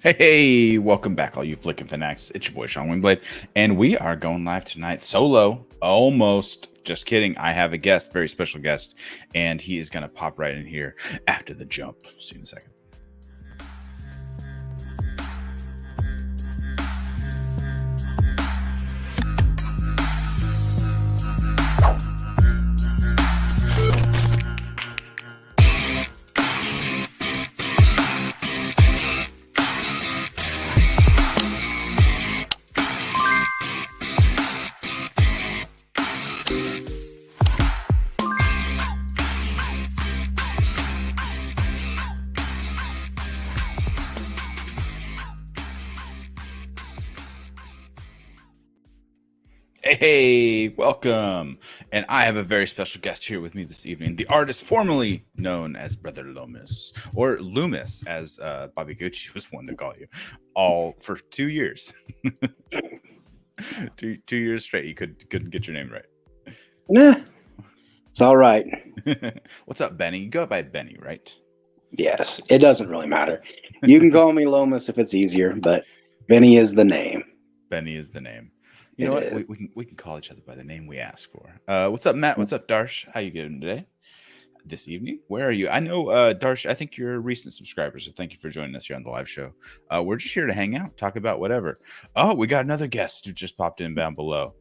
Hey, welcome back, all you flicking fanatics. It's your boy Sean Wingblade, and we are going live tonight solo. Almost. Just kidding. I have a guest, very special guest, and he is going to pop right in here after the jump. See you in a second. Hey, welcome. And I have a very special guest here with me this evening. The artist formerly known as Brother Loomis, or Loomis, as Bobby Gucci was one to call you, all for 2 years. two years straight, you couldn't get your name right. Nah, it's all right. What's up, Benny? You go by Benny, right? Yes, it doesn't really matter. You can call me Lomas if it's easier, but Benny is the name. Benny is the name. You know what? We can call each other by the name we ask for. What's up, Matt? What's up, Darsh? How you doing today? This evening? Where are you? I know, Darsh, I think you're a recent subscriber, so thank you for joining us here on the live show. We're just here to hang out, talk about whatever. Oh, we got another guest who just popped in down below.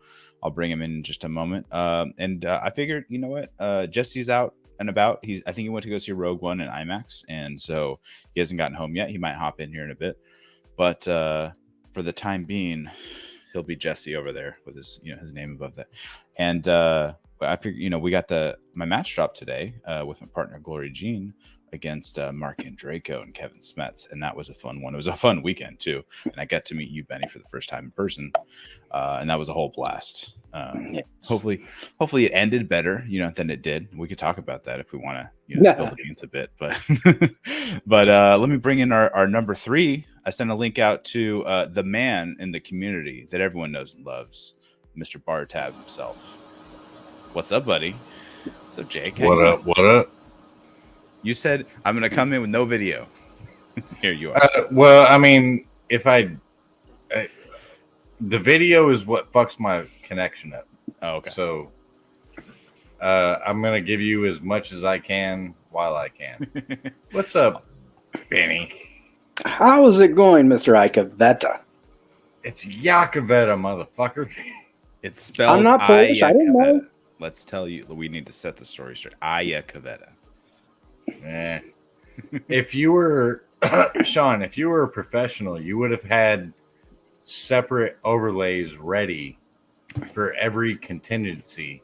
I'll bring him in just a moment. I figured, you know what? Jesse's out and about. I think he went to go see Rogue One in IMAX, and so he hasn't gotten home yet. He might hop in here in a bit, but for the time being, he'll be Jesse over there with his name above that. And I figured, we got my match drop today with my partner Glory Jean against Mark Andraco and Kevin Smets, and that was a fun one. It was a fun weekend too, and I got to meet you, Benny, for the first time in person, and that was a whole blast. Yes. Hopefully it ended better, than it did. We could talk about that if we want to, spill the beans a bit. But let me bring in our number 3. I sent a link out to the man in the community that everyone knows and loves, Mr. Bartab himself. What's up, buddy? What's up, Jake? What up? You said I'm going to come in with no video. Here you are. Well, I mean, if the video is what fucks my connection up. Oh, okay. So I'm going to give you as much as I can while I can. What's up, Benny? How is it going, Mr. Icavetta? It's Yakavetta, motherfucker. It's spelled I'm not Polish. I didn't know. Let's tell you, we need to set the story straight. Ayakavetta. If you were, Sean, if you were a professional, you would have had separate overlays ready for every contingency,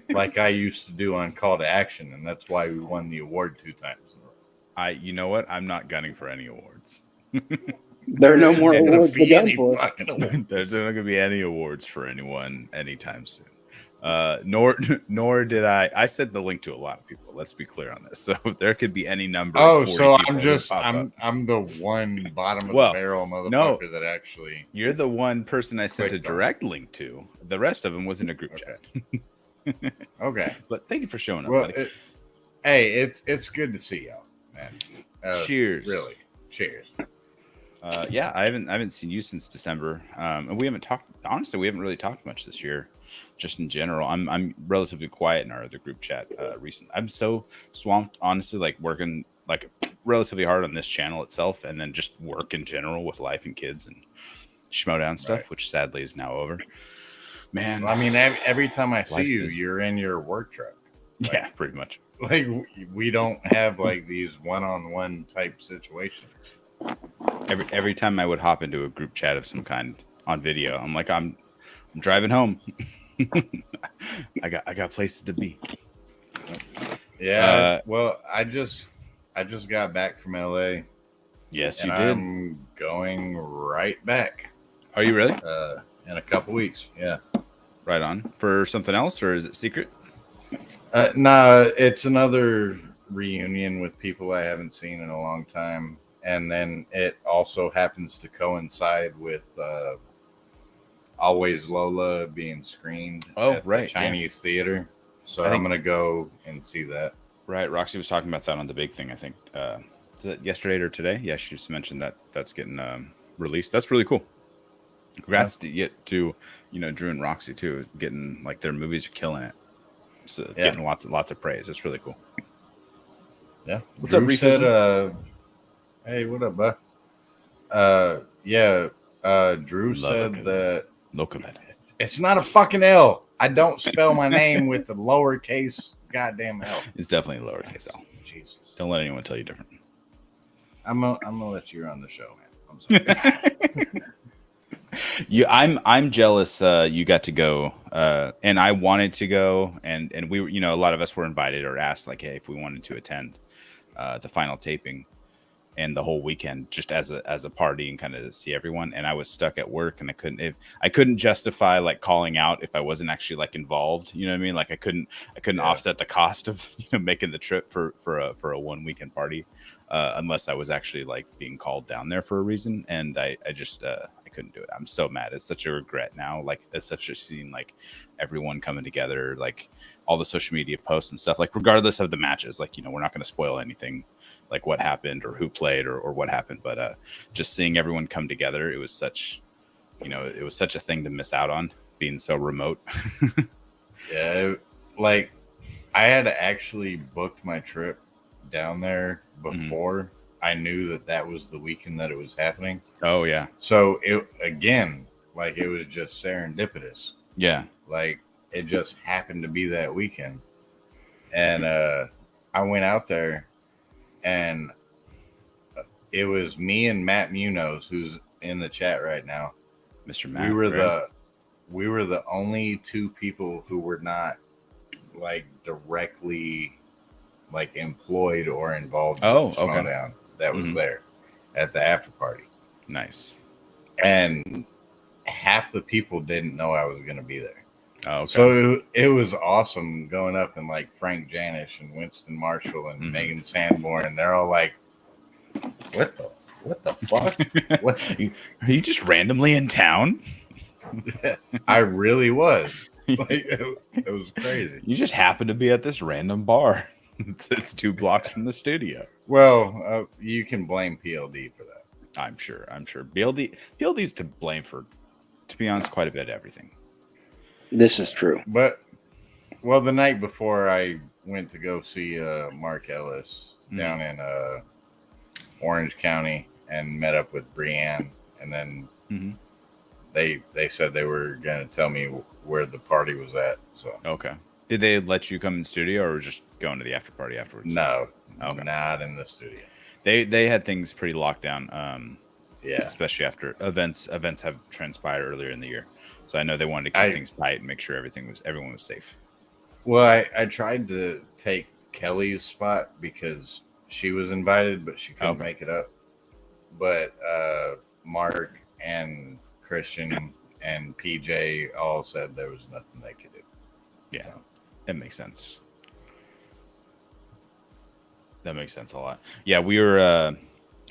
like I used to do on Call to Action, and that's why we won the award 2 times. You know what? I'm not gunning for any awards. There are no more awards to go for. There's not going to be any awards for anyone anytime soon. Nor did I. I sent the link to a lot of people. Let's be clear on this. So there could be any number. Oh, of so I'm the one bottom of the barrel motherfucker that actually. You're the one person I sent a direct link to. The rest of them was in a group chat. Okay, but thank you for showing up. Well, it's good to see y'all, man. Cheers. Really, cheers. Yeah, I haven't seen you since December, and we haven't talked. Honestly, we haven't really talked much this year. Just in general, I'm relatively quiet in our other group chat. Recently, I'm so swamped, honestly, like working like relatively hard on this channel itself, and then just work in general with life and kids and Schmoedown stuff, right, which sadly is now over. Man, well, I mean, every time I see you, you're in your work truck. Like, yeah, pretty much. Like we don't have like these one-on-one type situations. Every time I would hop into a group chat of some kind on video, I'm like, I'm driving home. I got places to be. Yeah. Well, I just got back from LA. Yes, you did. I'm going right back. Are you really? In a couple weeks. Yeah. Right on. For something else, or is it secret? No, it's another reunion with people I haven't seen in a long time. And then it also happens to coincide with Always Lola being screened at the Chinese theater. So I'm going to go and see that. Right. Roxy was talking about that on the big thing, I think, yesterday or today. Yeah, she just mentioned that that's getting released. That's really cool. Congrats to Drew and Roxy too, getting like their movies are killing it. So getting lots of praise. It's really cool. Yeah. What's Drew up, Reef? said, hey, what up, bud? Drew said that it's not a fucking L. I don't spell my name with the lowercase goddamn L. It's definitely a lowercase L. Jesus. Don't let anyone tell you different. I'm gonna let you run the show, man. I'm sorry. I'm jealous you got to go, and I wanted to go, and we were, a lot of us were invited or asked like, hey, if we wanted to attend the final taping and the whole weekend just as a party and kind of see everyone. And I was stuck at work and I couldn't justify like calling out if I wasn't actually like involved. You know what I mean? Like I couldn't offset the cost of making the trip for a 1 weekend party unless I was actually like being called down there for a reason. And I just I couldn't do it. I'm so mad. It's such a regret now. Like especially seeing like everyone coming together, like all the social media posts and stuff, like regardless of the matches, like, we're not going to spoil anything like what happened or who played or what happened. But just seeing everyone come together, it was such, it was such a thing to miss out on being so remote. Yeah. Like I had to actually book my trip down there before I knew that was the weekend that it was happening. Oh yeah. So it was just serendipitous. Yeah. Like it just happened to be that weekend. And I went out there and it was me and Matt Munoz, who's in the chat right now. Mr. Matt. We were the only two people who were not like directly like employed or involved with the Schmoedown that was there at the after party. Nice. And half the people didn't know I was going to be there. Oh, okay. So it was awesome going up and like Frank Janish and Winston Marshall and Megan Sanborn. They're all like, what the fuck? What? Are you just randomly in town? I really was. Like, it was crazy. You just happened to be at this random bar. It's 2 blocks from the studio. Well, you can blame PLD for that. I'm sure. PLD's to blame for, to be honest, quite a bit of everything. This is true. But, well, the night before I went to go see Mark Ellis down in Orange County and met up with Brianne, and then they said they were going to tell me where the party was at. So okay, did they let you come in the studio or just going to the after party afterwards? No, not in the studio. They had things pretty locked down. Yeah, especially after events have transpired earlier in the year. So I know they wanted to keep things tight and make sure everyone was safe. Well, I tried to take Kelly's spot because she was invited, but she couldn't make it up. But Mark and Christian and PJ all said there was nothing they could do. Yeah, so that makes sense. That makes sense a lot. Yeah, we were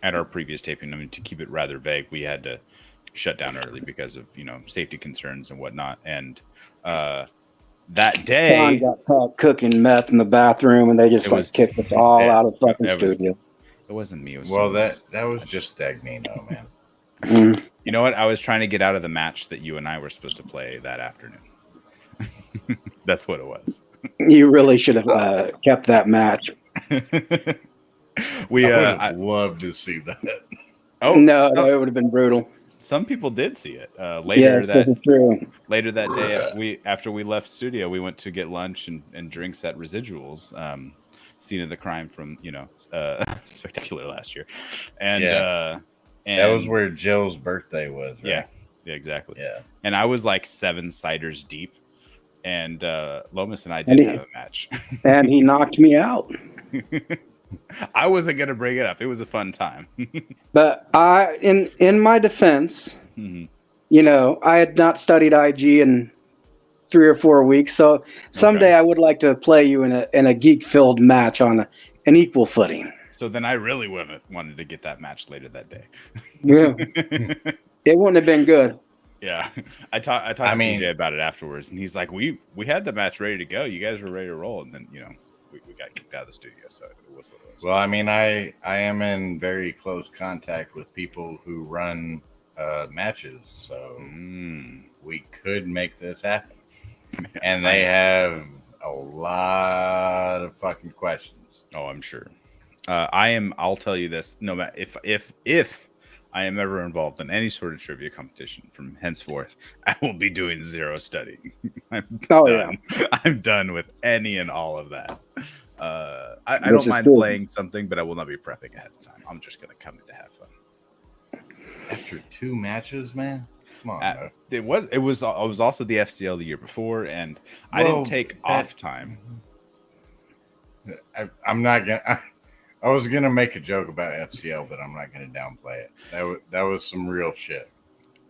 at our previous taping. I mean, to keep it rather vague, we had to shut down early because of safety concerns and whatnot. And that day, John got caught cooking meth in the bathroom, and they just kicked us all out of fucking studio. It wasn't me. It was that was just Dagnino, man. You know what? I was trying to get out of the match that you and I were supposed to play that afternoon. That's what it was. You really should have kept that match. I would love to see that. Oh no, it would have been brutal. Some people did see it later. Yes, this is true. Later that day, after we left studio, we went to get lunch and drinks at Residuals, Scene of the Crime from Spectacular last year, and that was where Jill's birthday was. Right? Yeah, exactly. Yeah, and I was like 7 ciders deep, and Lomas and I did have a match, and he knocked me out. I wasn't gonna bring it up. It was a fun time. But in my defense, I had not studied IG in 3 or 4 weeks. So someday I would like to play you in a geek-filled match on an equal footing. So then I really wanted to get that match later that day. Yeah, it wouldn't have been good. Yeah, I talked to PJ about it afterwards, and he's like, "We had the match ready to go. You guys were ready to roll, and then we got kicked out of the studio, so it was what it was. Well, I mean, I am in very close contact with people who run matches, so we could make this happen. And they have a lot of fucking questions. Oh, I'm sure. I'll tell you this: no matter if I am ever involved in any sort of trivia competition from henceforth, I will be doing zero studying. I'm done with any and all of that. I don't mind playing something, but I will not be prepping ahead of time. I'm just going to come in to have fun. After 2 matches, man? Come on, it was also the FCL the year before, and I didn't take off time. I'm not going to... I was gonna make a joke about FCL, but I'm not gonna downplay it. That was some real shit.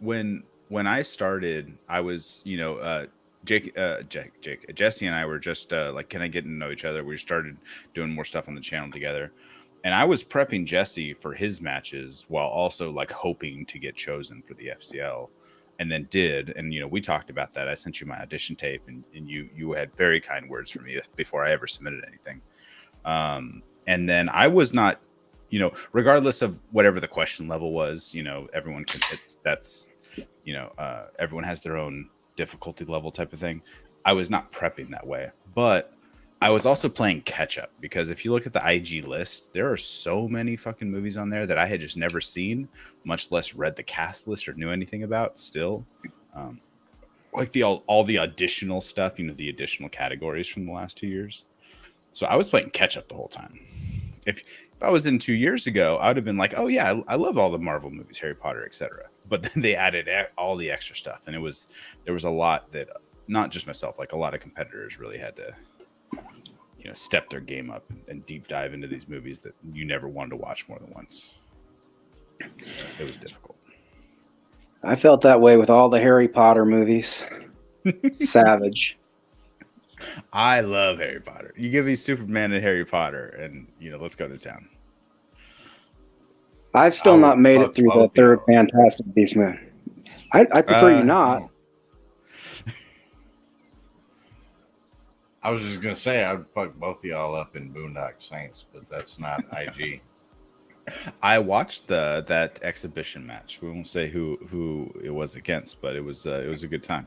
When I started, I was, Jesse and I were just like kind of getting to know each other. We started doing more stuff on the channel together, and I was prepping Jesse for his matches while also like hoping to get chosen for the FCL, and then did. And we talked about that. I sent you my audition tape, and you had very kind words for me before I ever submitted anything. And then I was not, regardless of whatever the question level was, everyone can, everyone has their own difficulty level type of thing. I was not prepping that way, but I was also playing catch up, because if you look at the IG list, there are so many fucking movies on there that I had just never seen, much less read the cast list or knew anything about still. Like all the additional stuff, the additional categories from the last 2 years. So I was playing catch up the whole time. If I was in 2 years ago, I would have been like, oh yeah, I love all the Marvel movies, Harry Potter, etc. But then they added all the extra stuff, and there was a lot that not just myself, like a lot of competitors really had to, step their game up and deep dive into these movies that you never wanted to watch more than once. It was difficult. I felt that way with all the Harry Potter movies. Savage. I love Harry Potter. You give me Superman and Harry Potter, and let's go to town. I've still not made it through the third Fantastic Beasts movie. I prefer you not. I was just gonna say I'd fuck both of y'all up in Boondock Saints, but that's not IG. I watched that exhibition match. We won't say who it was against, but it was a good time.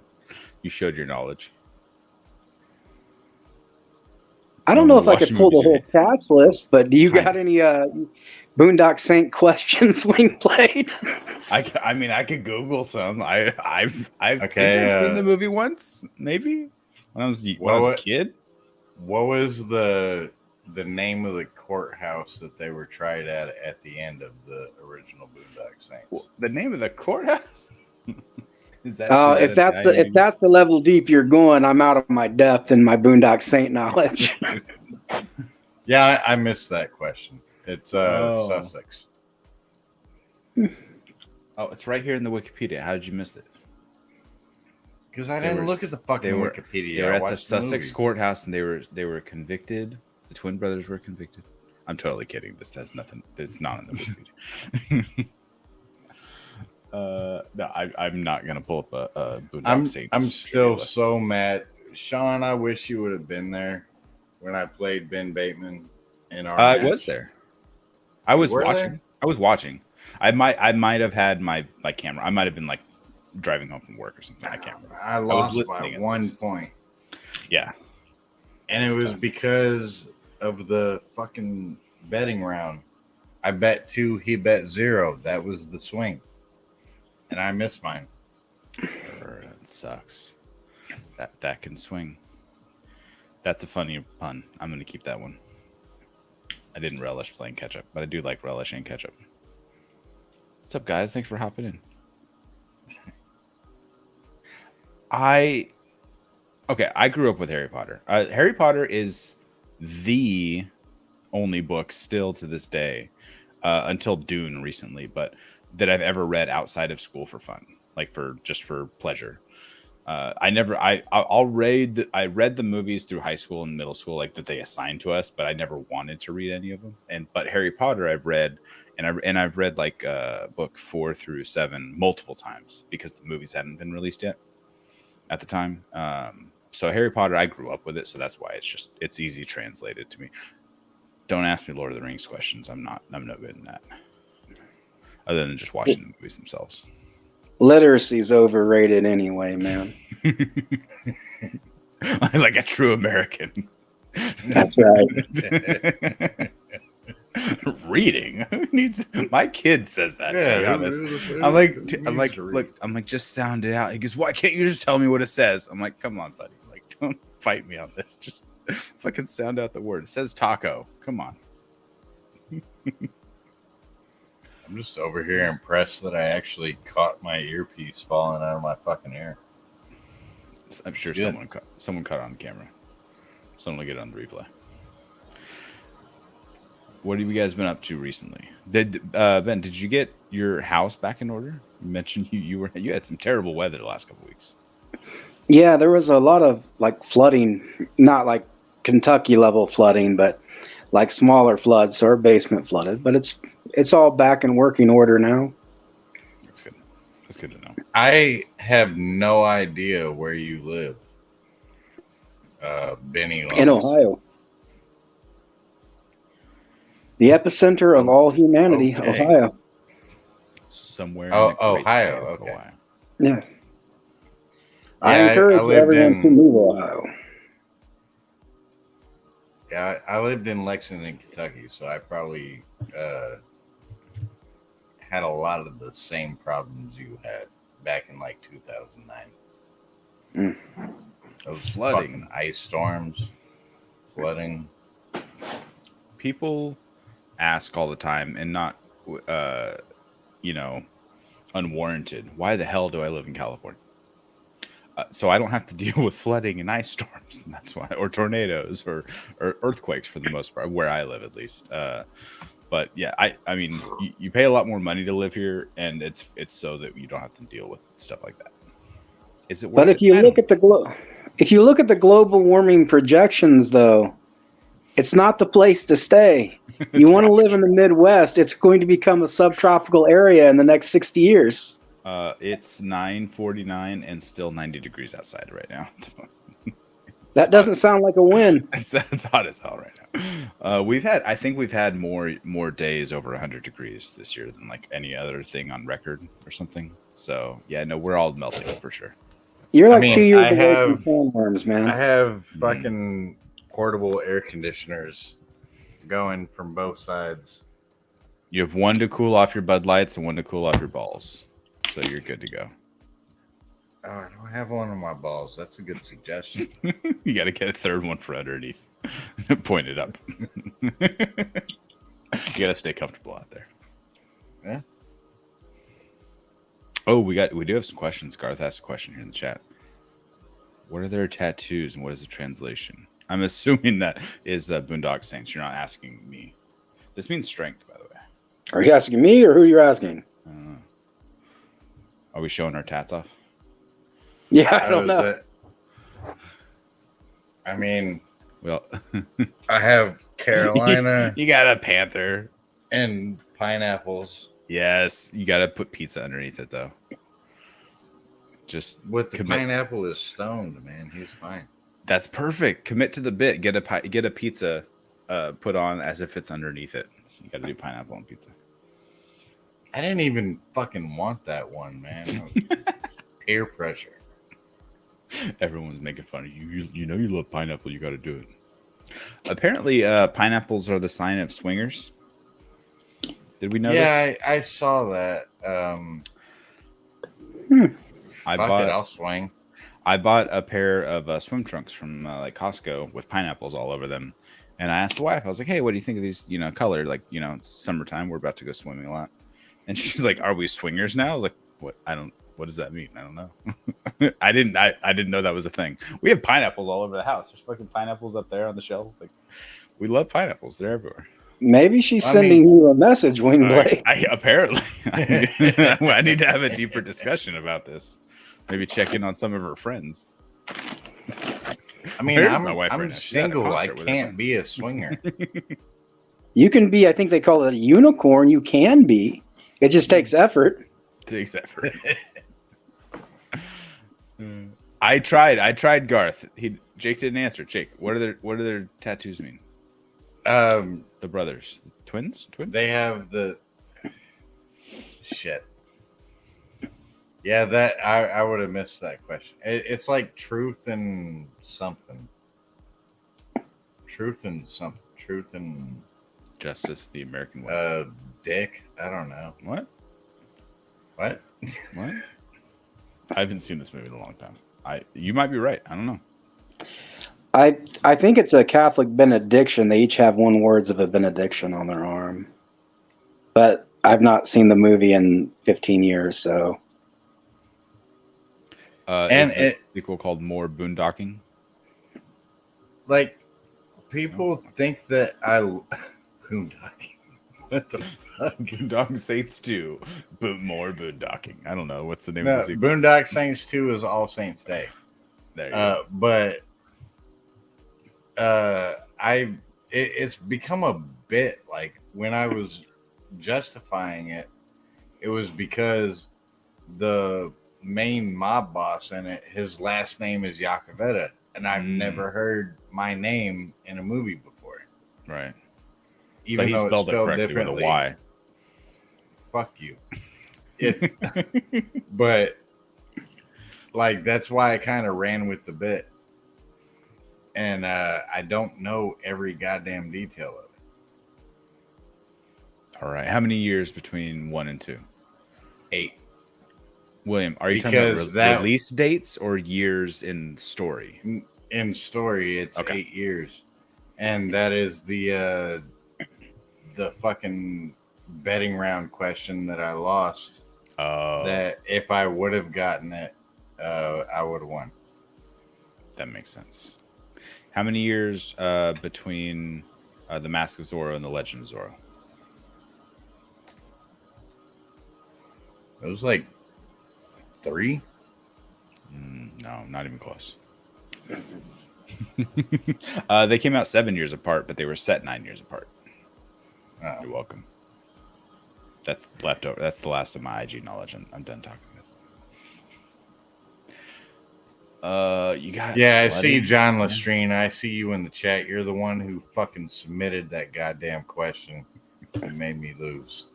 You showed your knowledge. I don't know if I could pull the whole cast list, but do you got any Boondock Saint questions being played? I mean, I could Google some. I've seen the movie once, maybe when I was a kid. What was the name of the courthouse that they were tried at the end of the original Boondock Saints? The name of the courthouse? If that's the level deep you're going, I'm out of my depth in my Boondock Saint knowledge. Yeah, I missed that question. It's Sussex. Oh, it's right here in the Wikipedia. How did you miss it? Because I didn't look at the fucking Wikipedia. They were at the Sussex courthouse, and they were convicted. The twin brothers were convicted. I'm totally kidding. This has nothing. It's not in the Wikipedia. No, I'm not gonna pull up a Boondock Saints. I'm still so mad, Sean. I wish you would have been there when I played Ben Bateman in our. I was there. I was watching. There? I was watching. I might have had my camera. I might have been like driving home from work or something. I can't remember. I lost by 1 point. Yeah, and it was because of the fucking betting round. I bet 2, he bet 0. That was the swing. And I missed mine. It sucks. That can swing. That's a funny pun. I'm going to keep that one. I didn't relish playing catch-up, but I do like relishing catch-up. What's up, guys? Thanks for hopping in. I grew up with Harry Potter. Harry Potter is the only book still to this day, until Dune recently, but that I've ever read outside of school for fun, like for pleasure. I read the movies through high school and middle school, like that they assigned to us, but I never wanted to read any of them. But Harry Potter I've read, and I've read like book 4 through 7 multiple times because the movies hadn't been released yet at the time. So Harry Potter, I grew up with it, so that's why it's easy translated to me. Don't ask me Lord of the Rings questions. I'm no good in that. Other than just watching the movies themselves. Literacy's overrated anyway, man. Like a true American. That's right. Reading needs. My kid says that. Yeah, to be honest, I'm like, just sound it out. He goes, "Why can't you just tell me what it says?" I'm like, "Come on, buddy. Like, don't fight me on this. Just fucking sound out the word. It says taco. Come on." I'm just over here impressed that I actually caught my earpiece falling out of my fucking ear. I'm sure someone caught it on camera. Someone will get it on the replay. What have you guys been up to recently? Ben, did you get your house back in order? You mentioned you had some terrible weather the last couple of weeks. Yeah, there was a lot of like flooding, not like Kentucky level flooding, but like smaller floods. So our basement flooded, but it's all back in working order now. That's good. That's good to know. I have no idea where you live, Benny. In Ohio. The epicenter of all humanity, okay. Ohio. Somewhere in Ohio. Okay. Ohio. Yeah. I encourage everyone to move Ohio. Yeah, I lived in Lexington, Kentucky, so I probably had a lot of the same problems you had back in like 2009. Those flooding, ice storms, flooding. People ask all the time, and not unwarranted, why the hell do I live in California? So I don't have to deal with flooding and ice storms, and that's why, or tornadoes or earthquakes for the most part, where I live at least. But yeah, I mean, you pay a lot more money to live here, and it's so that you don't have to deal with stuff like that. Is it worth it? But if you look at the global warming projections, though, it's not the place to stay. You want to live in the Midwest, it's going to become a subtropical area in the next 60 years. It's 9:49 and still 90 degrees outside right now. That doesn't sound like a win. It's hot as hell right now. I think we've had more days over 100 degrees this year than like any other thing on record or something. So yeah, no, we're all melting for sure. You're like 2 years away from sandworms, man. I have fucking portable air conditioners going from both sides. You have one to cool off your Bud Lights and one to cool off your balls. So you're good to go. Oh, I don't have one on my balls. That's a good suggestion. You got to get a third one for underneath. Point it up. You got to stay comfortable out there. Yeah. Oh, we do have some questions. Garth asked a question here in the chat. What are their tattoos and what is the translation? I'm assuming that is Boondock Saints. You're not asking me. This means strength, by the way. Are you asking me or who you're asking? I don't know. Are we showing our tats off? Yeah, I don't know. I mean, well, I have Carolina. You got a panther and pineapples. Yes, you got to put pizza underneath it though. Just with the pineapple is stoned, man. He's fine. That's perfect. Commit to the bit. Get a pizza put on as if it's underneath it. So you got to do pineapple on pizza. I didn't even fucking want that one, man. Peer pressure. Everyone's making fun of you. You know you love pineapple. You got to do it. Apparently, pineapples are the sign of swingers. Did we know this? Yeah, I saw that. I'll swing. I bought a pair of swim trunks from like Costco with pineapples all over them. And I asked the wife, I was like, hey, what do you think of these, color? Like, it's summertime. We're about to go swimming a lot. And she's like, are we swingers now? I was like, what does that mean? I don't know. I didn't know that was a thing. We have pineapples all over the house. There's fucking pineapples up there on the shelf. Like, we love pineapples. They're everywhere. Maybe she's sending you a message, Wingblade. Apparently. I need to have a deeper discussion about this. Maybe check in on some of her friends. I mean, I'm single. I can't be a swinger. You can be, I think they call it a unicorn. You can be. It just takes effort. Takes effort. I tried Garth. Jake didn't answer. Jake, what do their tattoos mean? The brothers, the twins. They have the shit. Yeah, that I would have missed that question. It's like truth and something. Truth and something. Truth and justice, the American way. Dick. I don't know. What? What? What? I haven't seen this movie in a long time. You might be right. I don't know. I think it's a Catholic benediction. They each have one words of a benediction on their arm. But I've not seen the movie in 15 years, so. And is the sequel called More Boondocking? Like, people think that boondocking. What the fuck? Boondock Saints 2. More Boondocking. I don't know. What's the name of the sequel? Boondock Saints 2 is All Saints Day. There you go. But it's become a bit like when I was justifying it, it was because the main mob boss in it, his last name is Yakavetta, and I've never heard my name in a movie before. Right. Even but he though spelled it's spelled it correctly differently. with a Y. Fuck you. But like that's why I kind of ran with the bit. And I don't know every goddamn detail of it. All right. How many years between 1 and 2? 8. William, are you talking about release dates or years in story? In story, it's 8 years. And that is the fucking betting round question that I lost. That if I would have gotten it, I would have won. That makes sense. How many years between The Mask of Zorro and The Legend of Zorro? It was like 3? No, not even close. They came out 7 years apart, but they were set 9 years apart. Oh. You're welcome. That's leftover. That's the last of my IG knowledge. I'm done talking about it. You got I see John Lestrine. I see you in the chat. You're the one who fucking submitted that goddamn question. You made me lose.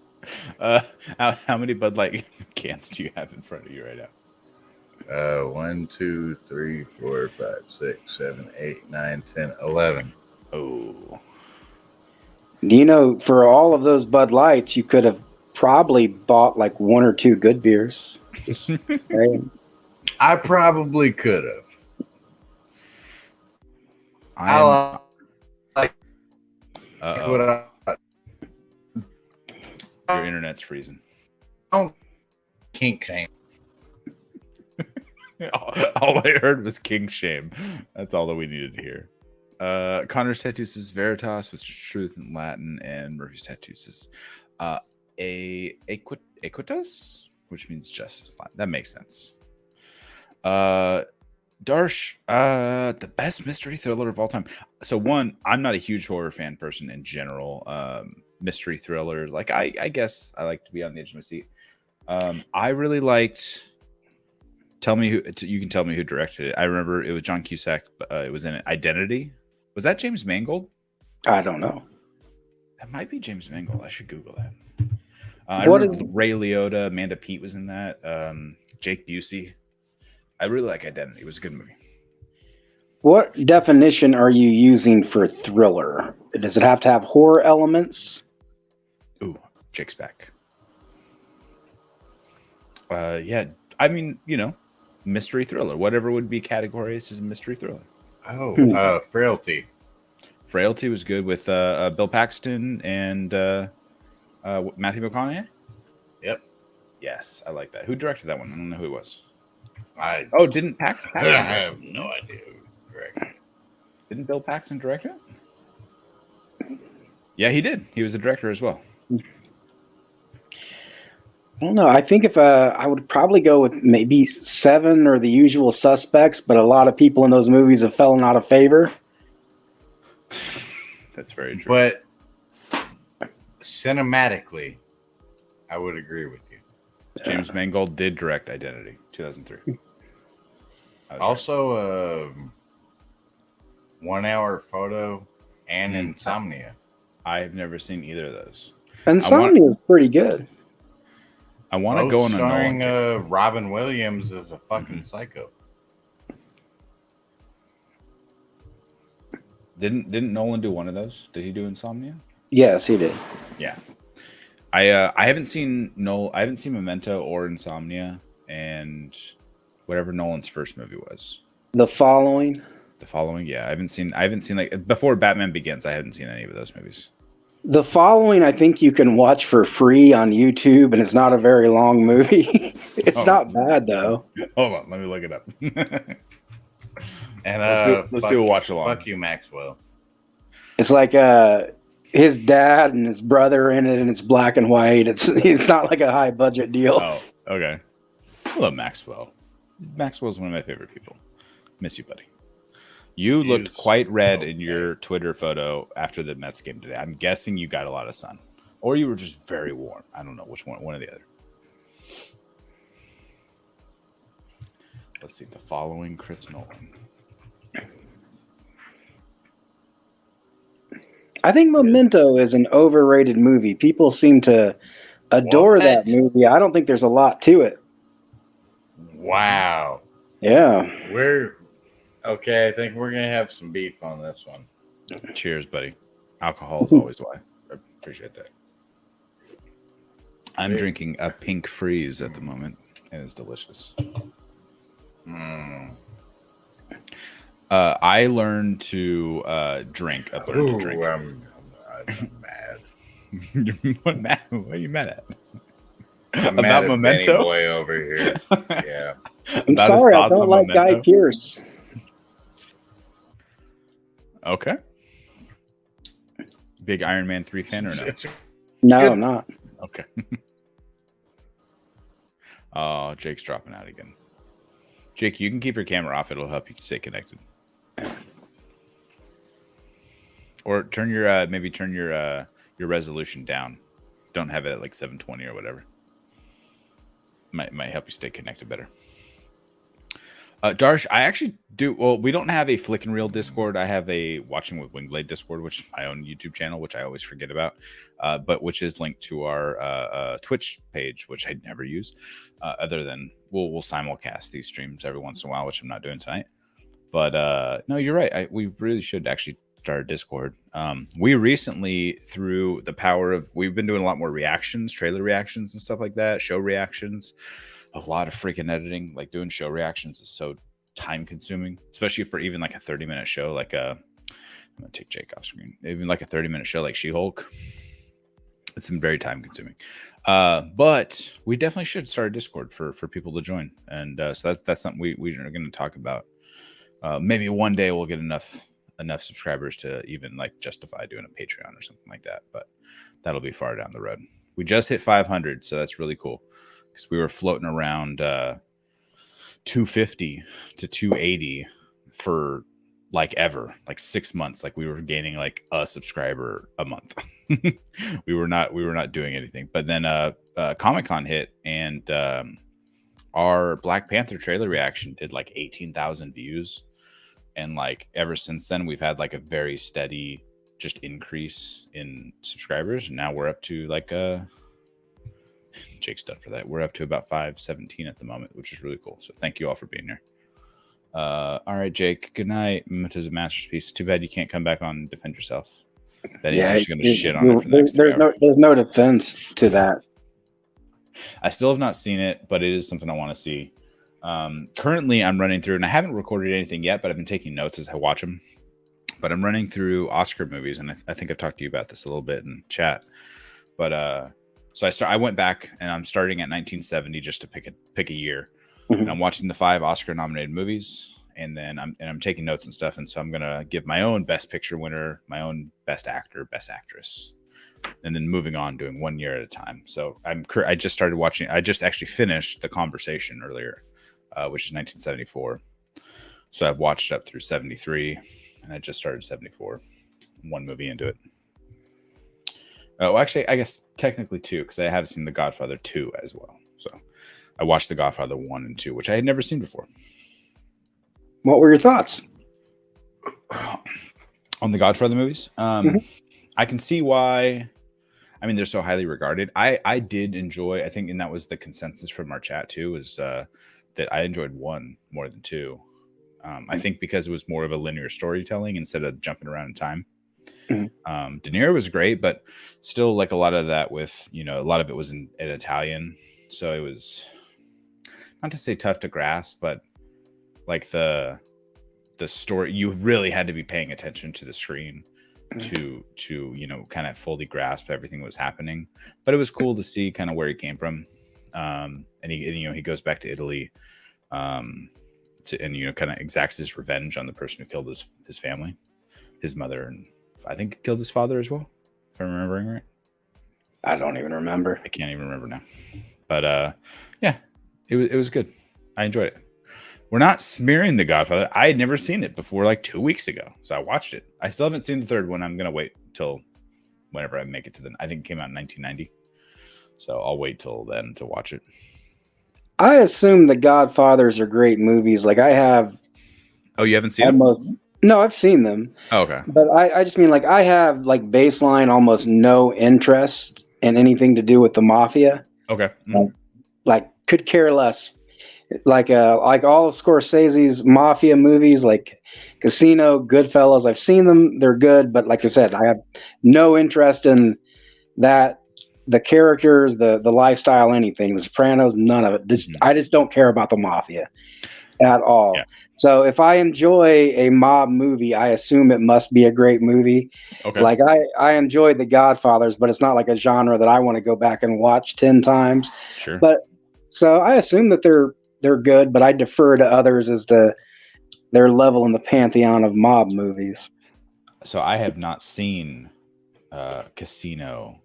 How many Bud Light cans do you have in front of you right now? 1, 2, 3, 4, 5, 6, 7, 8, 9, 10, 11. Oh. Do you know, for all of those Bud Lights, you could have probably bought like 1 or 2 good beers. Just saying. I probably could have. I like what your internet's freezing. Don't kink shame. All I heard was king shame. That's all that we needed to hear. Connor's tattoos is Veritas, which is truth in Latin, and Murphy's tattoos is Equitas, which means justice. That makes sense. Darsh, the best mystery thriller of all time. So one, I'm not a huge horror fan person in general. Mystery thrillers, like I guess I like to be on the edge of my seat. I really liked. Tell me who. You can tell me who directed it. I remember it was John Cusack. It was in Identity. Was that James Mangold? I don't know. That might be James Mangold. I should Google that. I remember Ray Liotta, Amanda Peet was in that. Jake Busey. I really like Identity. It was a good movie. What definition are you using for thriller? Does it have to have horror elements? Ooh, Jake's back. Yeah. I mean, mystery thriller. Whatever would be categorized as a mystery thriller. Oh, Frailty. Frailty was good with Bill Paxton and Matthew McConaughey. Yep. Yes, I like that. Who directed that one? I don't know who it was. Didn't Paxton? I have no idea who directed it. Didn't Bill Paxton direct it? Yeah, he did. He was the director as well. I don't know. I think if I would probably go with maybe 7 or The Usual Suspects, but a lot of people in those movies have fallen out of favor. That's very true. But cinematically, I would agree with you. James Mangold did direct Identity, 2003. Also, 1 hour photo and Insomnia. I've never seen either of those. Insomnia is pretty good. I want to go on a starring Robin Williams as a fucking psycho. Didn't Nolan do one of those? Did he do Insomnia? Yes, he did. Yeah. I haven't seen Memento or Insomnia and whatever Nolan's first movie was. The Following. The Following, yeah. I haven't seen like before Batman Begins. I hadn't seen any of those movies. The Following, I think you can watch for free on YouTube, and it's not a very long movie. It's not bad though. Hold on, let me look it up. And let's do a watch along. Fuck you, Maxwell. It's like his dad and his brother in it, and it's black and white. It's not like a high budget deal. Oh, okay. I love Maxwell. Maxwell's one of my favorite people. Miss you, buddy. You looked quite red in your Twitter photo after the Mets game today. I'm guessing you got a lot of sun, or you were just very warm. I don't know which one or the other. Let's see. The Following, Chris Nolan. I think Memento is an overrated movie. People seem to adore that movie. I don't think there's a lot to it. Wow. Yeah. Okay, I think we're going to have some beef on this one. Cheers, buddy. Alcohol is always why. I appreciate that. I'm drinking a pink freeze at the moment, and it's delicious. I learned to drink. I learned to drink. I'm mad. What are you mad at? I'm about mad Memento? Benny Boy over here. Yeah. I'm sorry, I don't like Guy Pearce. Okay. Big Iron Man 3 fan or no? No, I'm not. Okay. Oh, Jake's dropping out again. Jake, you can keep your camera off. It'll help you stay connected. Or turn your your resolution down. Don't have it at like 720 or whatever. Might help you stay connected better. Darsh, I actually do. Well, we don't have a Flick and Reel Discord. I have a Watching with Wingblade Discord, which is my own YouTube channel, which I always forget about, but which is linked to our Twitch page, which I never use, other than we'll simulcast these streams every once in a while, which I'm not doing tonight. But no, you're right. We really should actually start a Discord. We recently, through the power of, we've been doing a lot more reactions, trailer reactions and stuff like that, show reactions. A lot of freaking editing. Like doing show reactions is so time consuming, especially for even like a 30-minute show. Like I'm gonna take Jake off screen. Even like a 30-minute show like She-Hulk, it's been very time consuming. But we definitely should start a Discord for people to join, and so that's something we are going to talk about. Maybe one day we'll get enough subscribers to even like justify doing a Patreon or something like that, but that'll be far down the road. We just hit 500, so that's really cool. Because we were floating around 250 to 280 for like 6 months. Like we were gaining like a subscriber a month. we were not doing anything. But then Comic-Con hit, and our Black Panther trailer reaction did like 18,000 views. And like ever since then, we've had like a very steady just increase in subscribers. And now we're up to like Jake's done for that. We're up to about 517 at the moment, which is really cool. So thank you all for being here. All right, Jake. Good night. Memento's a masterpiece. Too bad you can't come back on and defend yourself. That is just going to shit on it for the next 3 hours. There's no defense to that. I still have not seen it, but it is something I want to see. Currently, I'm running through, and I haven't recorded anything yet, but I've been taking notes as I watch them. But I'm running through Oscar movies, and I think I've talked to you about this a little bit in chat. But so I went back, and I'm starting at 1970 just to pick a year. Mm-hmm. And I'm watching the 5 Oscar-nominated movies, and then I'm taking notes and stuff. And so I'm gonna give my own Best Picture winner, my own Best Actor, Best Actress, and then moving on, doing 1 year at a time. So I just started watching. I just actually finished The Conversation earlier, which is 1974. So I've watched up through 73, and I just started 74. One movie into it. Well, actually, I guess technically 2, because I have seen The Godfather 2 as well. So I watched The Godfather 1 and 2, which I had never seen before. What were your thoughts on the Godfather movies? Mhm. I can see why. I mean, they're so highly regarded. I did enjoy. I think, and that was the consensus from our chat too, is that I enjoyed 1 more than 2. I think because it was more of a linear storytelling instead of jumping around in time. De Niro was great, but still, like a lot of that with, a lot of it was in Italian, so it was not to say tough to grasp, but like the story, you really had to be paying attention to the screen to kind of fully grasp everything that was happening. But it was cool to see kind of where he came from, and he goes back to Italy, and kind of exacts his revenge on the person who killed his family, his mother, and I think killed his father as well, if I'm remembering right. I don't even remember. I can't even remember now. But yeah, it was good. I enjoyed it. We're not smearing The Godfather. I had never seen it before, like 2 weeks ago, so I watched it. I still haven't seen the third one. I'm gonna wait till whenever I make it to the. I think it came out in 1990, so I'll wait till then to watch it. I assume The Godfathers are great movies. Like I have. Oh, you haven't seen them? No, I've seen them. Oh, okay. But I just mean like I have like baseline almost no interest in anything to do with the mafia. Okay. Like could care less. Like all of Scorsese's mafia movies, like Casino, Goodfellas, I've seen them. They're good, but like I said, I have no interest in that. The characters, the lifestyle, anything. The Sopranos, none of it. I just don't care about the mafia at all. Yeah. So if I enjoy a mob movie, I assume it must be a great movie. Okay. Like I enjoyed The Godfathers, but it's not like a genre that I want to go back and watch 10 times. Sure. But so I assume that they're good, but I defer to others as to their level in the pantheon of mob movies. So I have not seen Casino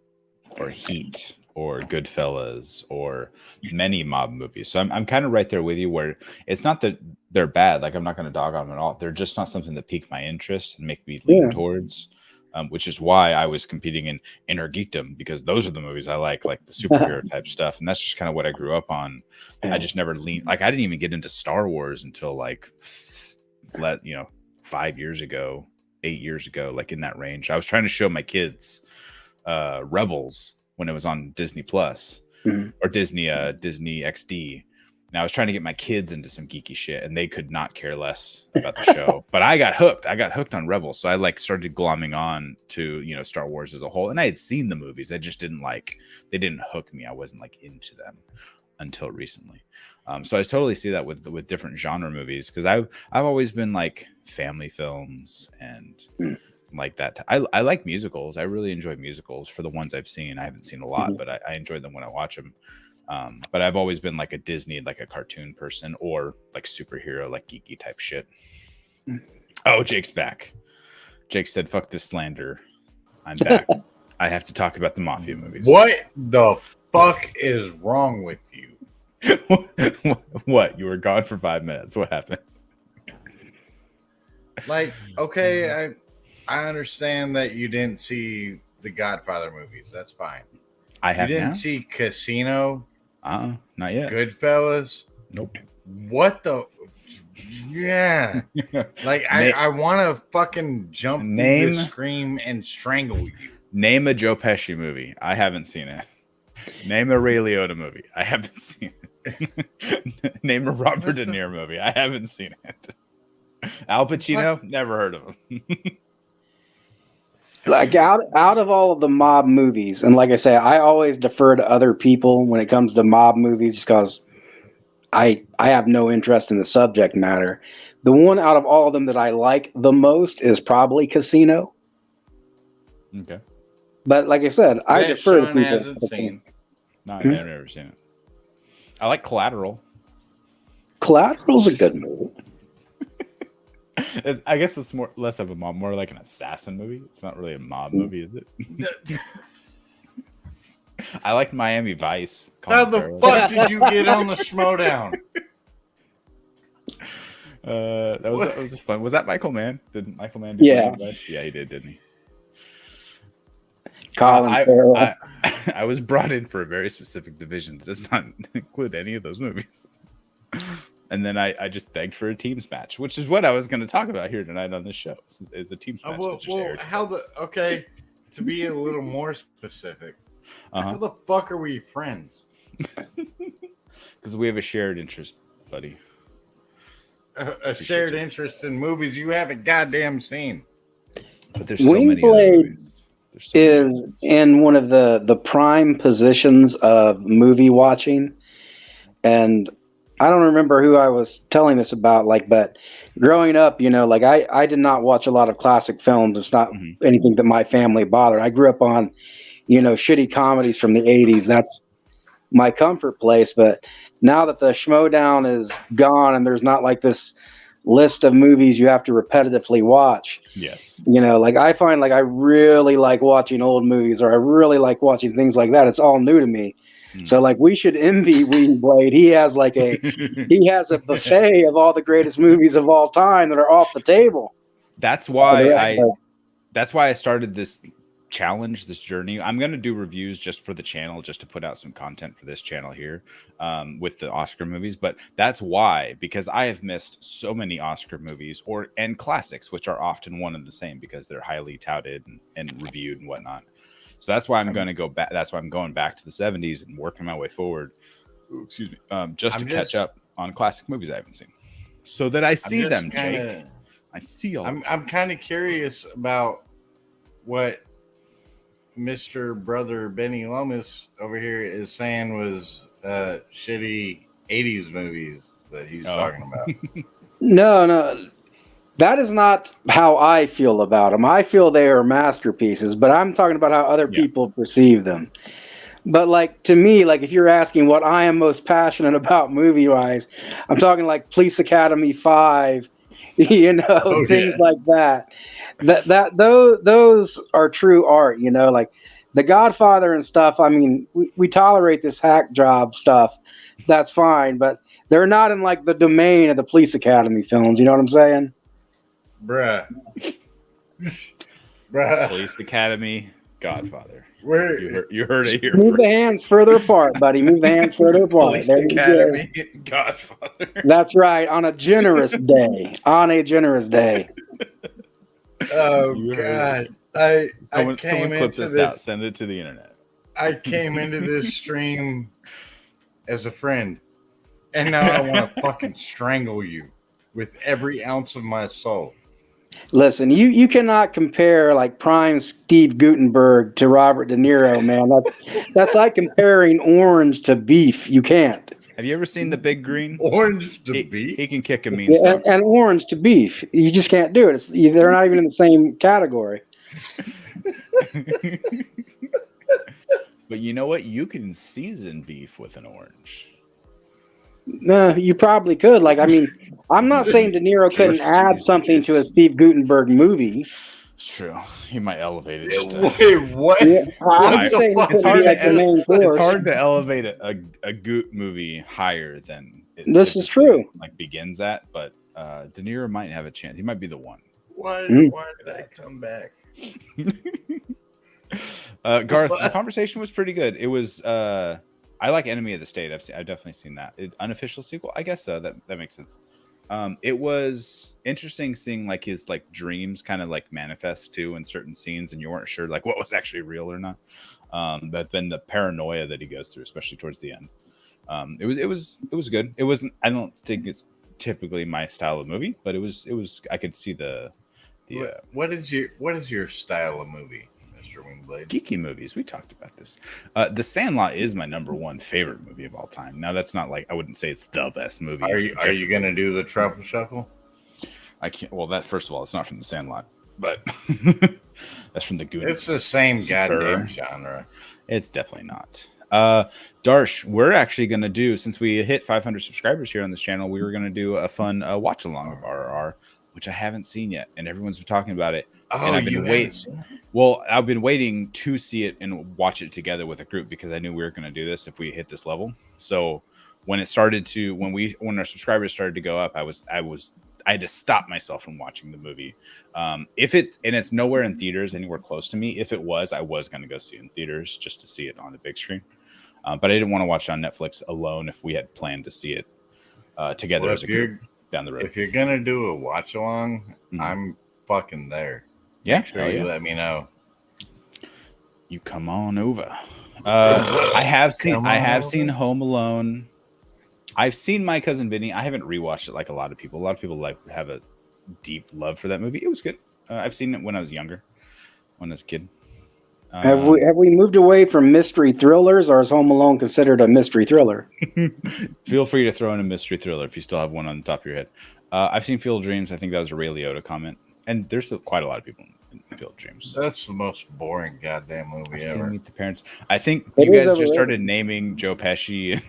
or Heat or Goodfellas or many mob movies. So I'm kind of right there with you, where it's not that they're bad. Like I'm not going to dog on them at all. They're just not something that pique my interest and make me lean towards, which is why I was competing in Inner Geekdom, because those are the movies I like the superhero type stuff. And that's just kind of what I grew up on. I just never leaned, like I didn't even get into Star Wars until 5 years ago, 8 years ago, like in that range. I was trying to show my kids Rebels when it was on Disney Plus or Disney XD. And I was trying to get my kids into some geeky shit, and they could not care less about the show. But I got hooked. I got hooked on Rebels, so I started glomming on to Star Wars as a whole. And I had seen the movies. I just didn't they didn't hook me. I wasn't into them until recently. So I totally see that with different genre movies, because I've always been like family films and like that. I like musicals. I really enjoy musicals for the ones I've seen. I haven't seen a lot, but I enjoy them when I watch them. But I've always been like a Disney, like a cartoon person, or like superhero, like geeky type shit. Oh, Jake's back. Jake said, "Fuck this slander. I'm back. I have to talk about the mafia movies." What the fuck is wrong with you? What? You were gone for 5 minutes. What happened? Like, okay, I understand that you didn't see the Godfather movies. That's fine. I have. You didn't now? see Casino? Not yet. Goodfellas? Nope. What the? Yeah. Like, I want to fucking jump through the screen and strangle you. Name a Joe Pesci movie. I haven't seen it. Name a Ray Liotta movie. I haven't seen it. Name a Robert De Niro movie. I haven't seen it. Al Pacino? What? Never heard of him. Like out of all of the mob movies, and like I say, I always defer to other people when it comes to mob movies, just because I have no interest in the subject matter. The one out of all of them that I like the most is probably Casino. Okay. But like I said, I defer to people. Hasn't seen. No, I've never seen it. I like Collateral. Collateral's a good movie. I guess it's less of a mob, more like an assassin movie. It's not really a mob movie, is it? I liked Miami Vice. How the fuck did you get on the Schmoedown? That was fun. Was that Michael Mann? Did Michael Mann do Miami Vice? Yeah, he did, didn't he? Colin Farrell. I was brought in for a very specific division that does not include any of those movies. And then I just begged for a teams match, which is what I was going to talk about here tonight on this show. Is the teams match that just aired today. To be a little more specific, how the fuck are we friends? Because we have a shared interest, buddy. A shared interest in movies you haven't goddamn seen. But there's so many other movies. Is in one of the prime positions of movie watching, and I don't remember who I was telling this about, but growing up, I did not watch a lot of classic films. It's not anything that my family bothered. I grew up on, shitty comedies from the 80s. That's my comfort place. But now that the Schmoedown is gone and there's not this list of movies you have to repetitively watch. Yes. I find I really like watching old movies, or I really like watching things like that. It's all new to me. So we should envy Whedon Blade. He has he has a buffet of all the greatest movies of all time that are off the table. That's why I started this challenge, this journey. I'm going to do reviews just for the channel, just to put out some content for this channel here with the Oscar movies. But that's why, because I have missed so many Oscar movies and classics, which are often one and the same because they're highly touted and reviewed and whatnot. So that's why I'm going to go back. That's why I'm going back to the 70s and working my way forward. Excuse me. Just to catch up on classic movies I haven't seen, so that I see them, Jake. I see all. I'm kind of curious about what Mr. Brother Benny Lomas over here is saying was shitty 80s movies that he's talking about. No. That is not how I feel about them. I feel they are masterpieces, but I'm talking about how other people perceive them. But to me, if you're asking what I am most passionate about movie-wise, I'm talking Police Academy 5, things like that. Those are true art, The Godfather and stuff. I mean, we tolerate this hack job stuff. That's fine, but they're not in the domain of the Police Academy films. You know what I'm saying? Bruh. Police Academy, Godfather. You heard it here. Move the hands further apart, buddy. Move the hands further apart. Police Academy, Godfather. That's right. On a generous day. Oh God! Someone clip this out. Send it to the internet. I came into this stream as a friend, and now I want to fucking strangle you with every ounce of my soul. Listen, you cannot compare prime Steve Guttenberg to Robert De Niro, man. That's like comparing orange to beef. You can't. Have you ever seen The Big Green? Orange to beef? He can kick a mean son. And orange to beef. You just can't do it. They're not even in the same category. But you know what? You can season beef with an orange. No, you probably could. I'm not saying De Niro couldn't add something to a Steve Guttenberg movie. It's true. He might elevate it. Just Wait, what? Yeah, it's hard to elevate a Goot movie higher than this is true. Begins at, but De Niro might have a chance. He might be the one. Why did I come back? Garth, the conversation was pretty good. It was. I like Enemy of the State. I've definitely seen that. Unofficial sequel, I guess so. That makes sense. It was interesting seeing his dreams kind of manifest too in certain scenes, and you weren't sure what was actually real or not. But then the paranoia that he goes through, especially towards the end, it was good. It wasn't. I don't think it's typically my style of movie, but it was. I could see the. What is your style of movie, Mr. Wingblade? Geeky movies. We talked about this. The Sandlot is my number one favorite movie of all time. Now that's not I wouldn't say it's the best movie. Are you gonna do the Truffle Shuffle? I can't. Well, that first of all, it's not from the Sandlot, but that's from the Goonies. It's the same goddamn genre. It's definitely not. Darsh, we're actually gonna do, since we hit 500 subscribers here on this channel, we were gonna do a fun watch along of RRR, which I haven't seen yet, and everyone's been talking about it. Oh, I've been waiting. Well, I've been waiting to see it and watch it together with a group because I knew we were going to do this if we hit this level. So when it started to, when our subscribers started to go up, I had to stop myself from watching the movie. If it's nowhere in theaters anywhere close to me. If it was, I was going to go see it in theaters just to see it on the big screen. But I didn't want to watch it on Netflix alone if we had planned to see it together as a group down the road. If you're gonna do a watch along, I'm fucking there. Yeah, Make sure you let me know. You come on over. I have seen Home Alone. I've seen My Cousin Vinny. I haven't rewatched it like a lot of people. A lot of people have a deep love for that movie. It was good. I've seen it when I was younger, when I was a kid. Have we moved away from mystery thrillers, or is Home Alone considered a mystery thriller? Feel free to throw in a mystery thriller if you still have one on the top of your head. I've seen Field of Dreams. I think that was a Ray Liotta comment, and there's still quite a lot of people in Field of Dreams. That's the most boring goddamn movie ever. Meet the Parents. I think you guys just started naming Joe Pesci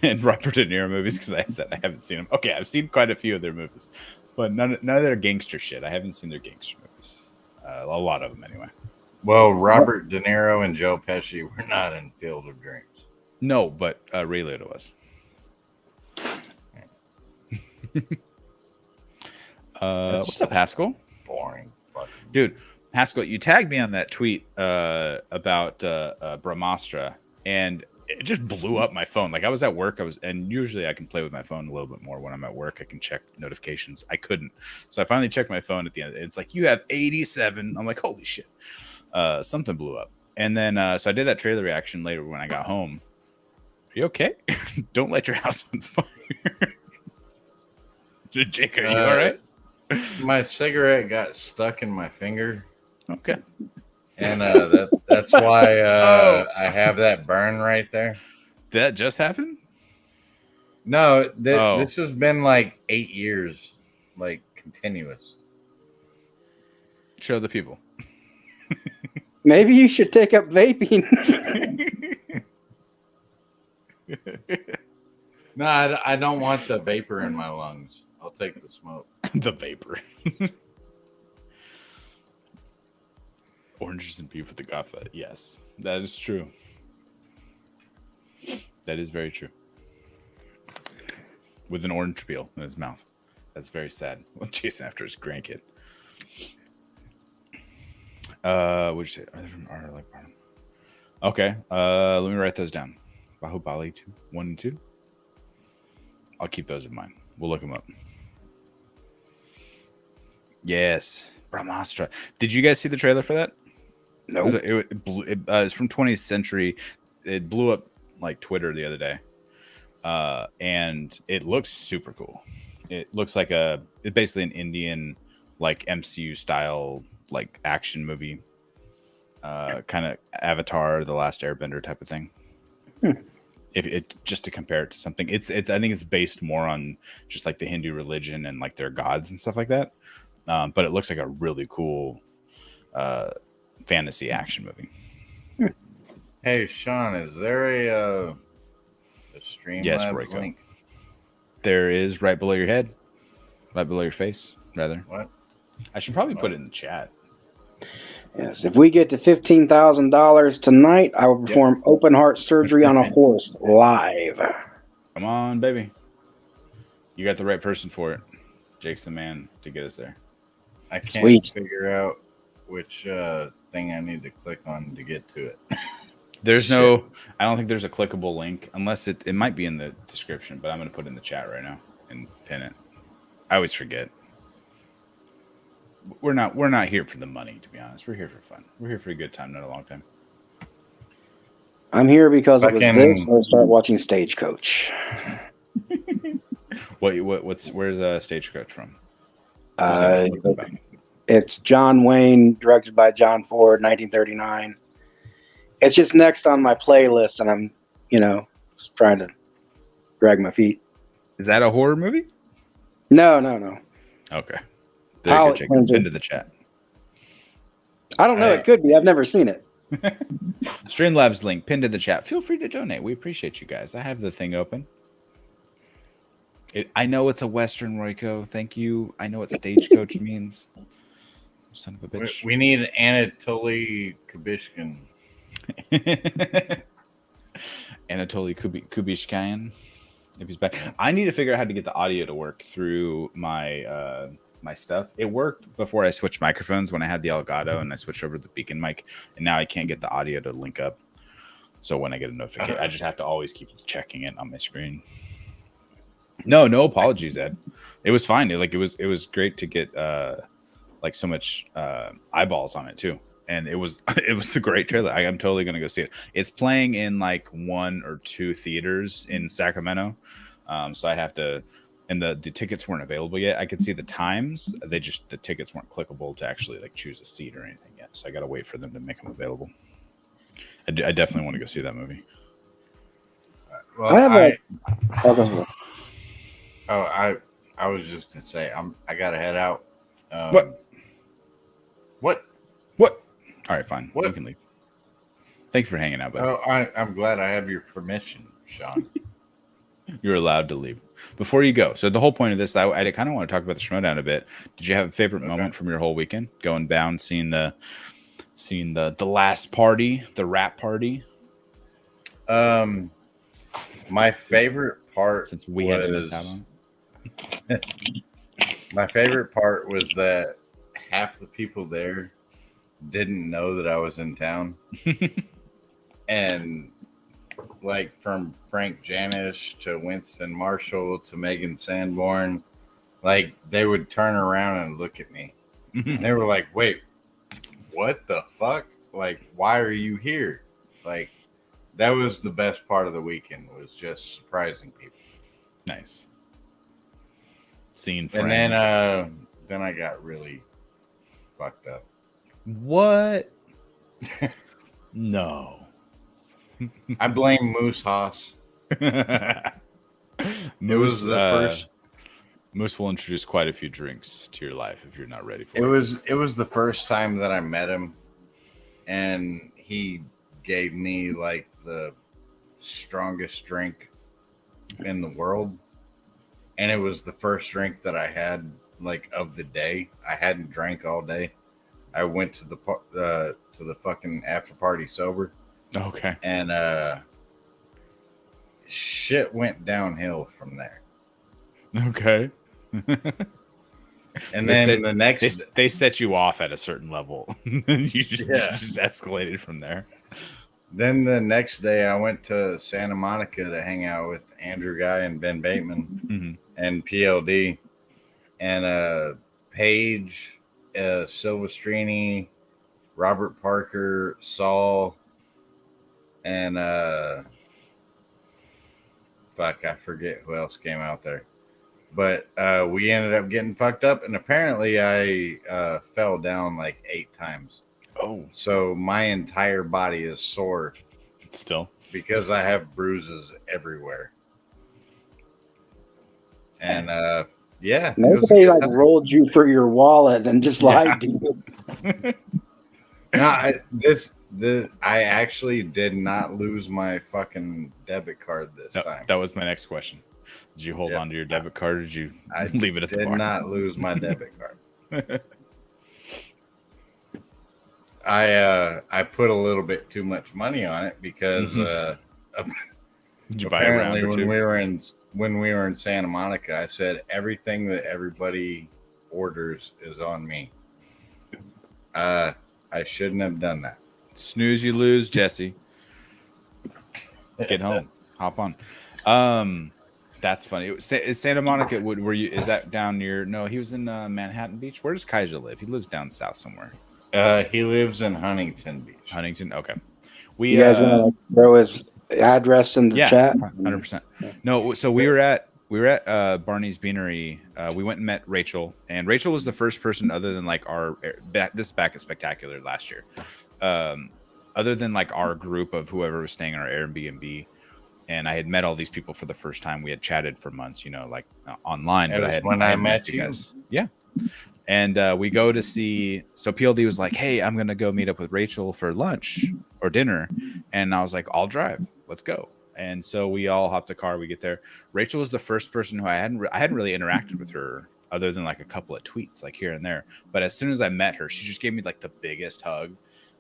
and Robert De Niro movies because I said I haven't seen them. Okay, I've seen quite a few of their movies, but none of their gangster shit. I haven't seen their gangster movies. A lot of them anyway. Well, Robert De Niro and Joe Pesci were not in Field of Dreams. No, but Ray Liotta was. What's up, Haskell? Boring, fucking dude. Haskell, you tagged me on that tweet about Brahmastra, and it just blew up my phone. Like I was at work, and usually I can play with my phone a little bit more when I'm at work. I can check notifications. I couldn't, so I finally checked my phone at the end. It's like you have 87. I'm like, holy shit. Something blew up, and then so I did that trailer reaction later when I got home. Are you okay? Don't let your house on fire. Jake, are you all right? My cigarette got stuck in my finger. Okay, and that's why I have that burn right there. Did that just happen? No, this has been like 8 years, like continuous. Show the people. Maybe you should take up vaping. No, I don't want the vapor in my lungs. I'll take the smoke. The vapor. Oranges and beef with the gaffa. Yes, that is true. That is very true. With an orange peel in his mouth. That's very sad. Well, chasing after his grandkid. What'd you say? Are they from R like bottom? Okay. Let me write those down. Bahubali 2, 1 and 2. I'll keep those in mind. We'll look them up. Yes, Brahmastra. Did you guys see the trailer for that? No. Nope. It's from 20th Century. It blew up like Twitter the other day, and it looks super cool. It looks like it's basically an Indian like MCU style like action movie, kind of Avatar, The Last Airbender type of thing. If it just to compare it to something, it's I think it's based more on just like the Hindu religion and like their gods and stuff like that. But it looks like a really cool fantasy action movie. Hey Sean, is there a Streamlabs link? There is, right below your head, right below your face, rather. What? I should probably put it in the chat. Yes, if we get to $15,000 tonight, I will perform open heart surgery on a horse live. Come on, baby. You got the right person for it. Jake's the man to get us there. I can't figure out which thing I need to click on to get to it. There's no, I don't think there's a clickable link unless it might be in the description, but I'm going to put it in the chat right now and pin it. I always forget. We're not here for the money, to be honest. We're here for fun. We're here for a good time, not a long time. I'm here because it was this, or start watching Stagecoach. Where's Stagecoach from? It's John Wayne, directed by John Ford, 1939. It's just next on my playlist, and I'm, just trying to drag my feet. Is that a horror movie? No. Okay. There you go, Jake. Into the chat. I don't know. It could be. I've never seen it. Streamlabs link pinned to the chat. Feel free to donate. We appreciate you guys. I have the thing open. I know it's a Western, Royko. Thank you. I know what Stagecoach means. Son of a bitch. We need Anatoly Kubishkin. Anatoly Kubishkin. If he's back. I need to figure out how to get the audio to work through my my stuff. It worked before I switched microphones when I had the Elgato and I switched over to the Beacon mic, and now I can't get the audio to link up. So when I get a notification, I just have to always keep checking it on my screen. No apologies, Ed. It was fine. It was great to get like so much eyeballs on it too. And it was a great trailer. I'm totally gonna go see it. It's playing in like 1 or 2 theaters in Sacramento, so I have to. And the tickets weren't available yet. I could see the times. The tickets weren't clickable to actually like choose a seat or anything yet. So I got to wait for them to make them available. I definitely want to go see that movie. Well, I was just gonna say I gotta head out. What? All right, fine. You can leave. Thank you for hanging out, buddy. Oh, I'm glad I have your permission, Sean. You're allowed to leave before you go. So the whole point of this, I kind of want to talk about the Schmoedown a bit. Did you have a favorite moment from your whole weekend? Going down, seeing the last party, the rap party. My favorite part, since we had to miss out on. My favorite part was that half the people there didn't know that I was in town, and like from Frank Janish to Winston Marshall to Megan Sanborn, like they would turn around and look at me. And they were like, "Wait, what the fuck? Like, why are you here?" Like, that was the best part of the weekend, was just surprising people. Nice. Seeing friends. And then I got really fucked up. What? No. I blame Moose Haas. It was the first. Moose will introduce quite a few drinks to your life if you're not ready for it. It was the first time that I met him, and he gave me like the strongest drink in the world, and it was the first drink that I had like of the day. I hadn't drank all day. I went to the fucking after party sober. Okay. And shit went downhill from there. Okay. And then the next they set you off at a certain level. You just escalated from there. Then the next day I went to Santa Monica to hang out with Andrew Guy and Ben Bateman and PLD and Paige, Silvestrini, Robert Parker, Saul, and fuck, I forget who else came out there. But we ended up getting fucked up, and apparently I fell down like 8 times. Oh. So my entire body is sore. Still? Because I have bruises everywhere. And yeah. Maybe they like rolled you for your wallet and just lied to you. No, I actually did not lose my fucking debit card this time. That was my next question. Did you hold on to your debit card, or did you leave it at the bar? I did not lose my debit card. I put a little bit too much money on it because did you buy a round or two? when we were in Santa Monica, I said everything that everybody orders is on me. I shouldn't have done that. Snooze, you lose, Jesse. Get home. Hop on. That's funny. Is Santa Monica? Were you? Is that down near? No, he was in Manhattan Beach. Where does Kaiser live? He lives down south somewhere. He lives in Huntington Beach. Huntington. Okay. You guys want to throw his address in the chat? 100%. No. So we were at Barney's Beanery. We went and met Rachel, and Rachel was the first person other than like this is back at Spectacular last year. Other than like our group of whoever was staying in our Airbnb. And I had met all these people for the first time. We had chatted for months, like online. But I met you guys. Yeah. And we go to see. So PLD was like, "Hey, I'm gonna go meet up with Rachel for lunch or dinner," and I was like, "I'll drive. Let's go." And so we all hopped the car. We get there. Rachel was the first person who I hadn't really interacted with her other than like a couple of tweets, like here and there. But as soon as I met her, she just gave me like the biggest hug,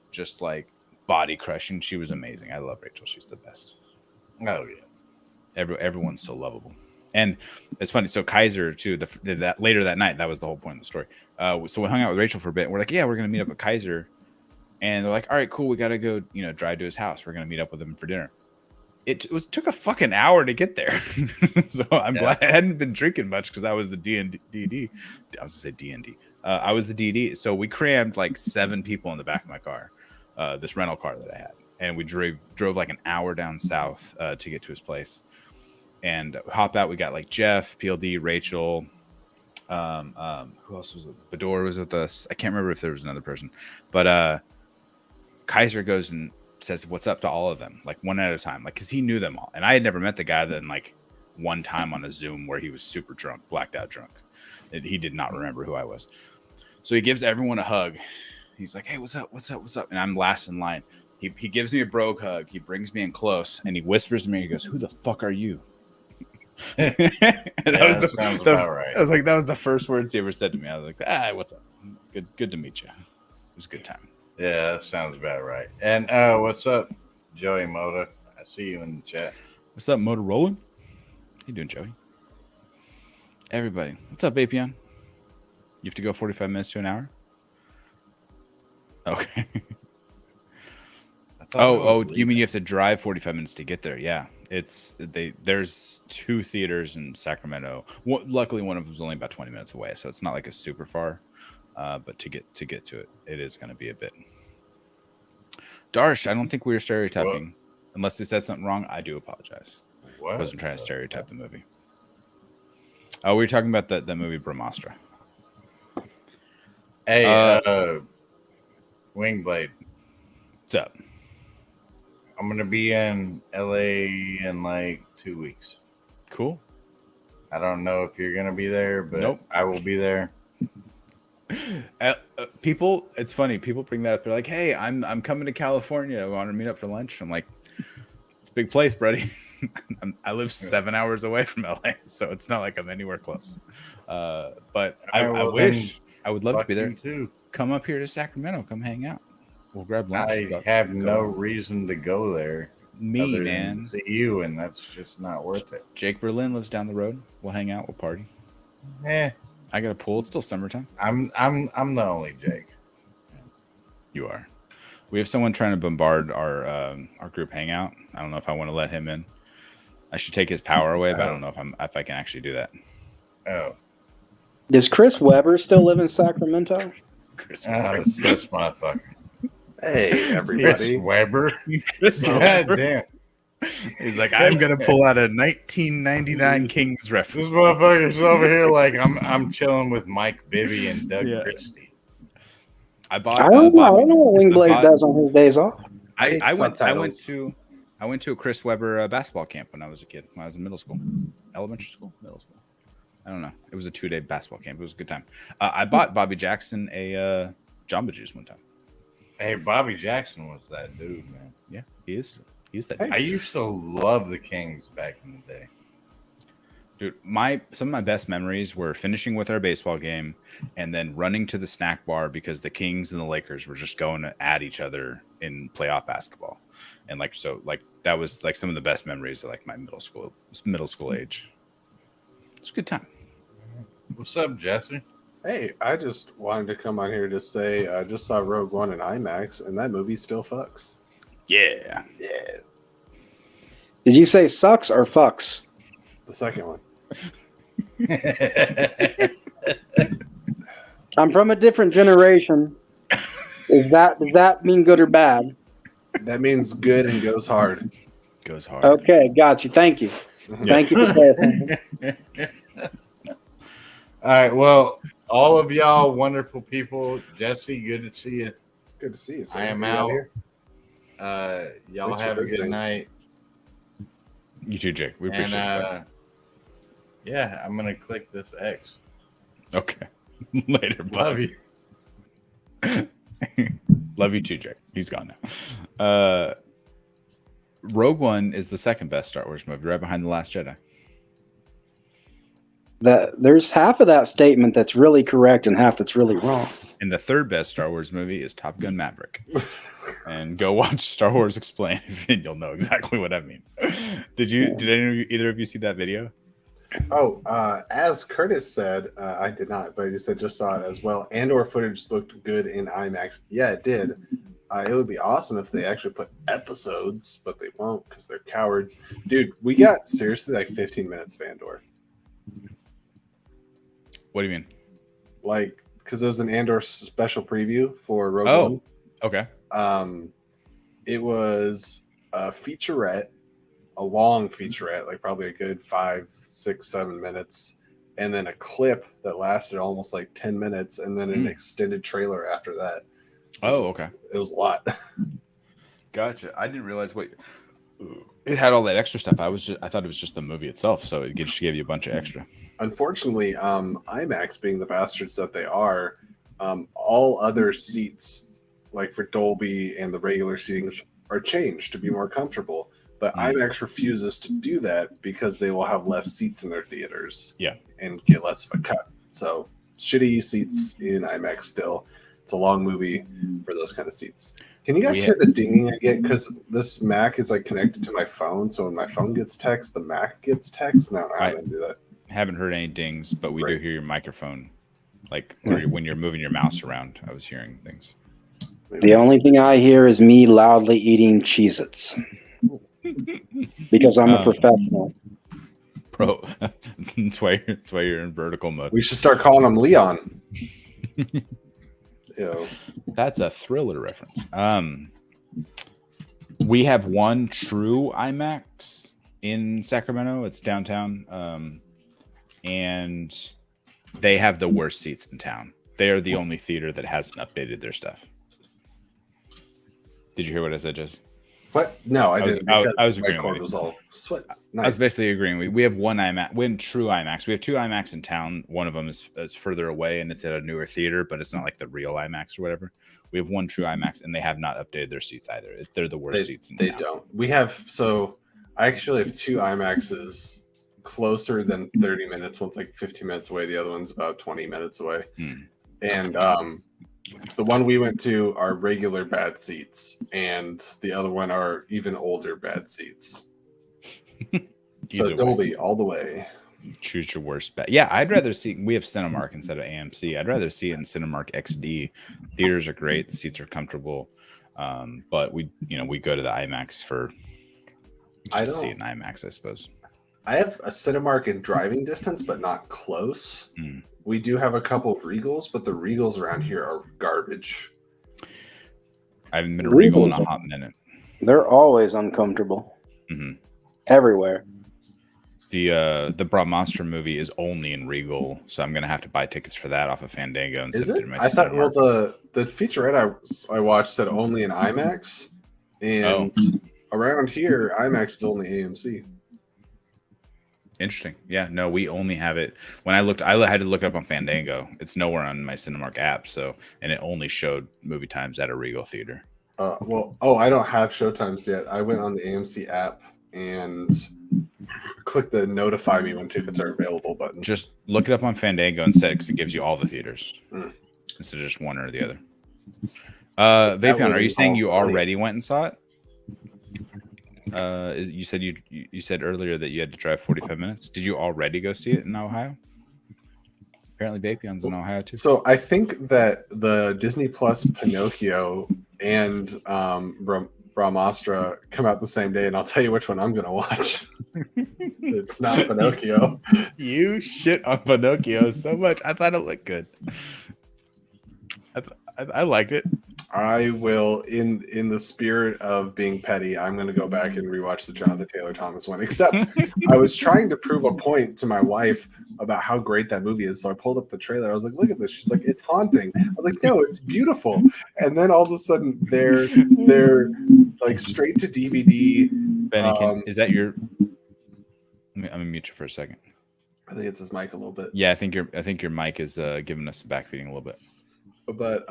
just like body crushing. She was amazing. I love Rachel. She's the best. Oh yeah, everyone's so lovable, and it's funny. So Kaiser too. That later that night, that was the whole point of the story. So we hung out with Rachel for a bit. And we're like, yeah, we're gonna meet up at Kaiser, and they're like, all right, cool. We gotta go, drive to his house. We're gonna meet up with him for dinner. took a fucking hour to get there. So I'm glad I hadn't been drinking much because I was the DD. I was gonna say DND. I was the DD. So we crammed like 7 people in the back of my car, this rental car that I had, and we drove like an hour down south to get to his place. And hop out. We got like Jeff, PLD, Rachel. Who else was it? Bador was with us. I can't remember if there was another person, but Kaiser goes and says what's up to all of them, like one at a time, like because he knew them all, and I had never met the guy. Then like one time on a Zoom where he was super drunk, blacked out drunk, and he did not remember who I was. So he gives everyone a hug. He's like, "Hey, what's up? What's up? What's up?" And I'm last in line. He gives me a brogue hug. He brings me in close, and he whispers to me. He goes, "Who the fuck are you?" And that sounds about right. I was like, that was the first words he ever said to me. I was like, what's up? Good to meet you. It was a good time. Yeah, that sounds about right. And what's up, Joey Moda? I see you in the chat. What's up, Motorola? How you doing, Joey? Everybody, what's up, Vapion? You have to go 45 minutes to an hour? Okay. You mean you have to drive 45 minutes to get there? Yeah. There's 2 theaters in Sacramento. Luckily, one of them is only about 20 minutes away, so it's not like a super far. But to get to it, it is going to be a bit. Darsh, I don't think we were stereotyping. What? Unless they said something wrong, I do apologize. What? I wasn't trying to stereotype the movie. Oh, we were talking about the movie Brahmastra. Hey, Wingblade. What's up? I'm going to be in LA in like 2 weeks. Cool. I don't know if you're going to be there, but nope. I will be there. People, it's funny. People bring that up. They're like, "Hey, I'm coming to California. I want to meet up for lunch." I'm like, "It's a big place, buddy." I live 7 hours away from LA, so it's not like I'm anywhere close. But I wish I would love to be there too. Come up here to Sacramento. Come hang out. We'll grab lunch. I have no reason to go there. Me, man. See you, and that's just not worth it. Jake Berlin lives down the road. We'll hang out. We'll party. I got a pool. It's still summertime. I'm the only Jake. You are. We have someone trying to bombard our group hangout. I don't know if I want to let him in. I should take his power away, but I don't know if I can actually do that. Oh. Does Chris Webber still live in Sacramento? Chris Webber. This motherfucker. Hey, everybody. Chris Webber. God damn. He's like, I'm gonna pull out a 1999 Kings reference. This motherfucker's over here like I'm chilling with Mike Bibby and Doug Christie. I don't know what Wingblade does on his days off. I went to a Chris Webber basketball camp when I was a kid. When I was in middle school, middle school. I don't know. It was a 2-day basketball camp. It was a good time. I bought Bobby Jackson a Jamba Juice one time. Hey, Bobby Jackson was that dude, man. Yeah, he is. He's that. I used to love the Kings back in the day. Dude, some of my best memories were finishing with our baseball game and then running to the snack bar because the Kings and the Lakers were just going at each other in playoff basketball. And that was like some of the best memories of like my middle school age. It's a good time. What's up, Jesse? Hey, I just wanted to come on here to say I just saw Rogue One in IMAX, and that movie still fucks. Yeah. Did you say sucks or fucks? The second one. I'm from a different generation. Does that mean good or bad? That means good and goes hard. Goes hard. Okay, got you. Thank you. Yes. Thank you for clarifying. All right, well, all of y'all wonderful people. Jesse, good to see you. Good to see you, sir. I am out. Y'all Thanks have a good night. You too, Jake. We appreciate it. Yeah, I'm going to click this X. Okay. Later, bud. Love you. Love you too, Jake. He's gone now. Rogue One is the second best Star Wars movie, right behind The Last Jedi. There's half of that statement that's really correct and half that's really wrong. And the third best Star Wars movie is Top Gun Maverick. And go watch Star Wars Explained, and you'll know exactly what I mean. Did either of you see that video? Oh, as Curtis said, I did not, but he said just saw it as well. Andor footage looked good in IMAX. Yeah, it did. It would be awesome if they actually put episodes, but they won't because they're cowards. Dude, we got seriously like 15 minutes of Andor. What do you mean? Like, because there was an Andor special preview for Rogue One. Okay. It was a featurette, a long featurette, like probably a good 5, 6, 7 minutes, and then a clip that lasted almost like 10 minutes, and then an extended trailer after that. So okay. It was a lot. Gotcha. I didn't realize it had all that extra stuff. I thought it was just the movie itself, so it just gave you a bunch of extra. Unfortunately, IMAX being the bastards that they are, all other seats, like for Dolby and the regular seatings, are changed to be more comfortable. But IMAX refuses to do that because they will have less seats in their theaters. Yeah. And get less of a cut. So shitty seats in IMAX still. It's a long movie for those kind of seats. Can you guys hear the dinging I get? Because this Mac is like connected to my phone. So when my phone gets text, the Mac gets text. No, I don't do that. Haven't heard any dings, but we do hear your microphone. Like when you're moving your mouse around, I was hearing things. The only thing I hear is me loudly eating Cheez-Its. Because I'm a professional. Bro, that's why you're in vertical mode. We should start calling him Leon. That's a Thriller reference. We have one true IMAX in Sacramento. It's downtown. And they have the worst seats in town. They are the only theater that hasn't updated their stuff. Did you hear what I said, Jesse? What? No, I didn't. I was agreeing with you. Was all sweat. Nice. I was basically agreeing. We have one IMAX. We have true IMAX. We have two IMAX in town. One of them is further away, and it's at a newer theater, but it's not like the real IMAX or whatever. We have one true IMAX, and they have not updated their seats either. They're the worst seats in town. They don't. We have I actually have two IMAXs closer than 30 minutes. One's like 15 minutes away. The other one's about 20 minutes away. And the one we went to are regular bad seats, and the other one are even older bad seats. So Dolby all the way. Choose your worst bet. Yeah, I'd rather see. We have Cinemark instead of AMC. I'd rather see it in Cinemark XD. Theaters are great. The seats are comfortable. But we go to the IMAX to see it in IMAX, I suppose. I have a Cinemark in driving distance, but not close. We do have a couple of Regals, but the Regals around here are garbage. I haven't been a Regal in a hot minute. They're always uncomfortable. Everywhere. The Brahmastra movie is only in Regal, so I'm gonna have to buy tickets for that off of Fandango instead of my. I thought the featurette I watched said only in IMAX, and around here IMAX is only AMC. Interesting. Yeah, no, we only have it. When I looked, I had to look it up on Fandango. It's nowhere on my Cinemark app, and it only showed movie times at a Regal theater. I don't have showtimes yet. I went on the AMC app and click the notify me when tickets are available button. Just look it up on Fandango instead, because it gives you all the theaters instead of just one or the other. Vapion, are you saying you already went and saw it? You said earlier that you had to drive 45 minutes. Did you already go see it in Ohio? Apparently Vapion's in Ohio too. So I think that the Disney Plus Pinocchio and Brahmastra come out the same day, and I'll tell you which one I'm going to watch. It's not Pinocchio. You shit on Pinocchio so much. I thought it looked good. I liked it. I will, in the spirit of being petty, I'm going to go back and rewatch the Jonathan Taylor Thomas one. Except I was trying to prove a point to my wife about how great that movie is. So I pulled up the trailer. I was like, look at this. She's like, it's haunting. I was like, no, it's beautiful. And then all of a sudden they're like straight to DVD. Benny, is that your... I'm going to mute you for a second. I think it's his mic a little bit. Yeah, I think your mic is giving us backfeeding a little bit. But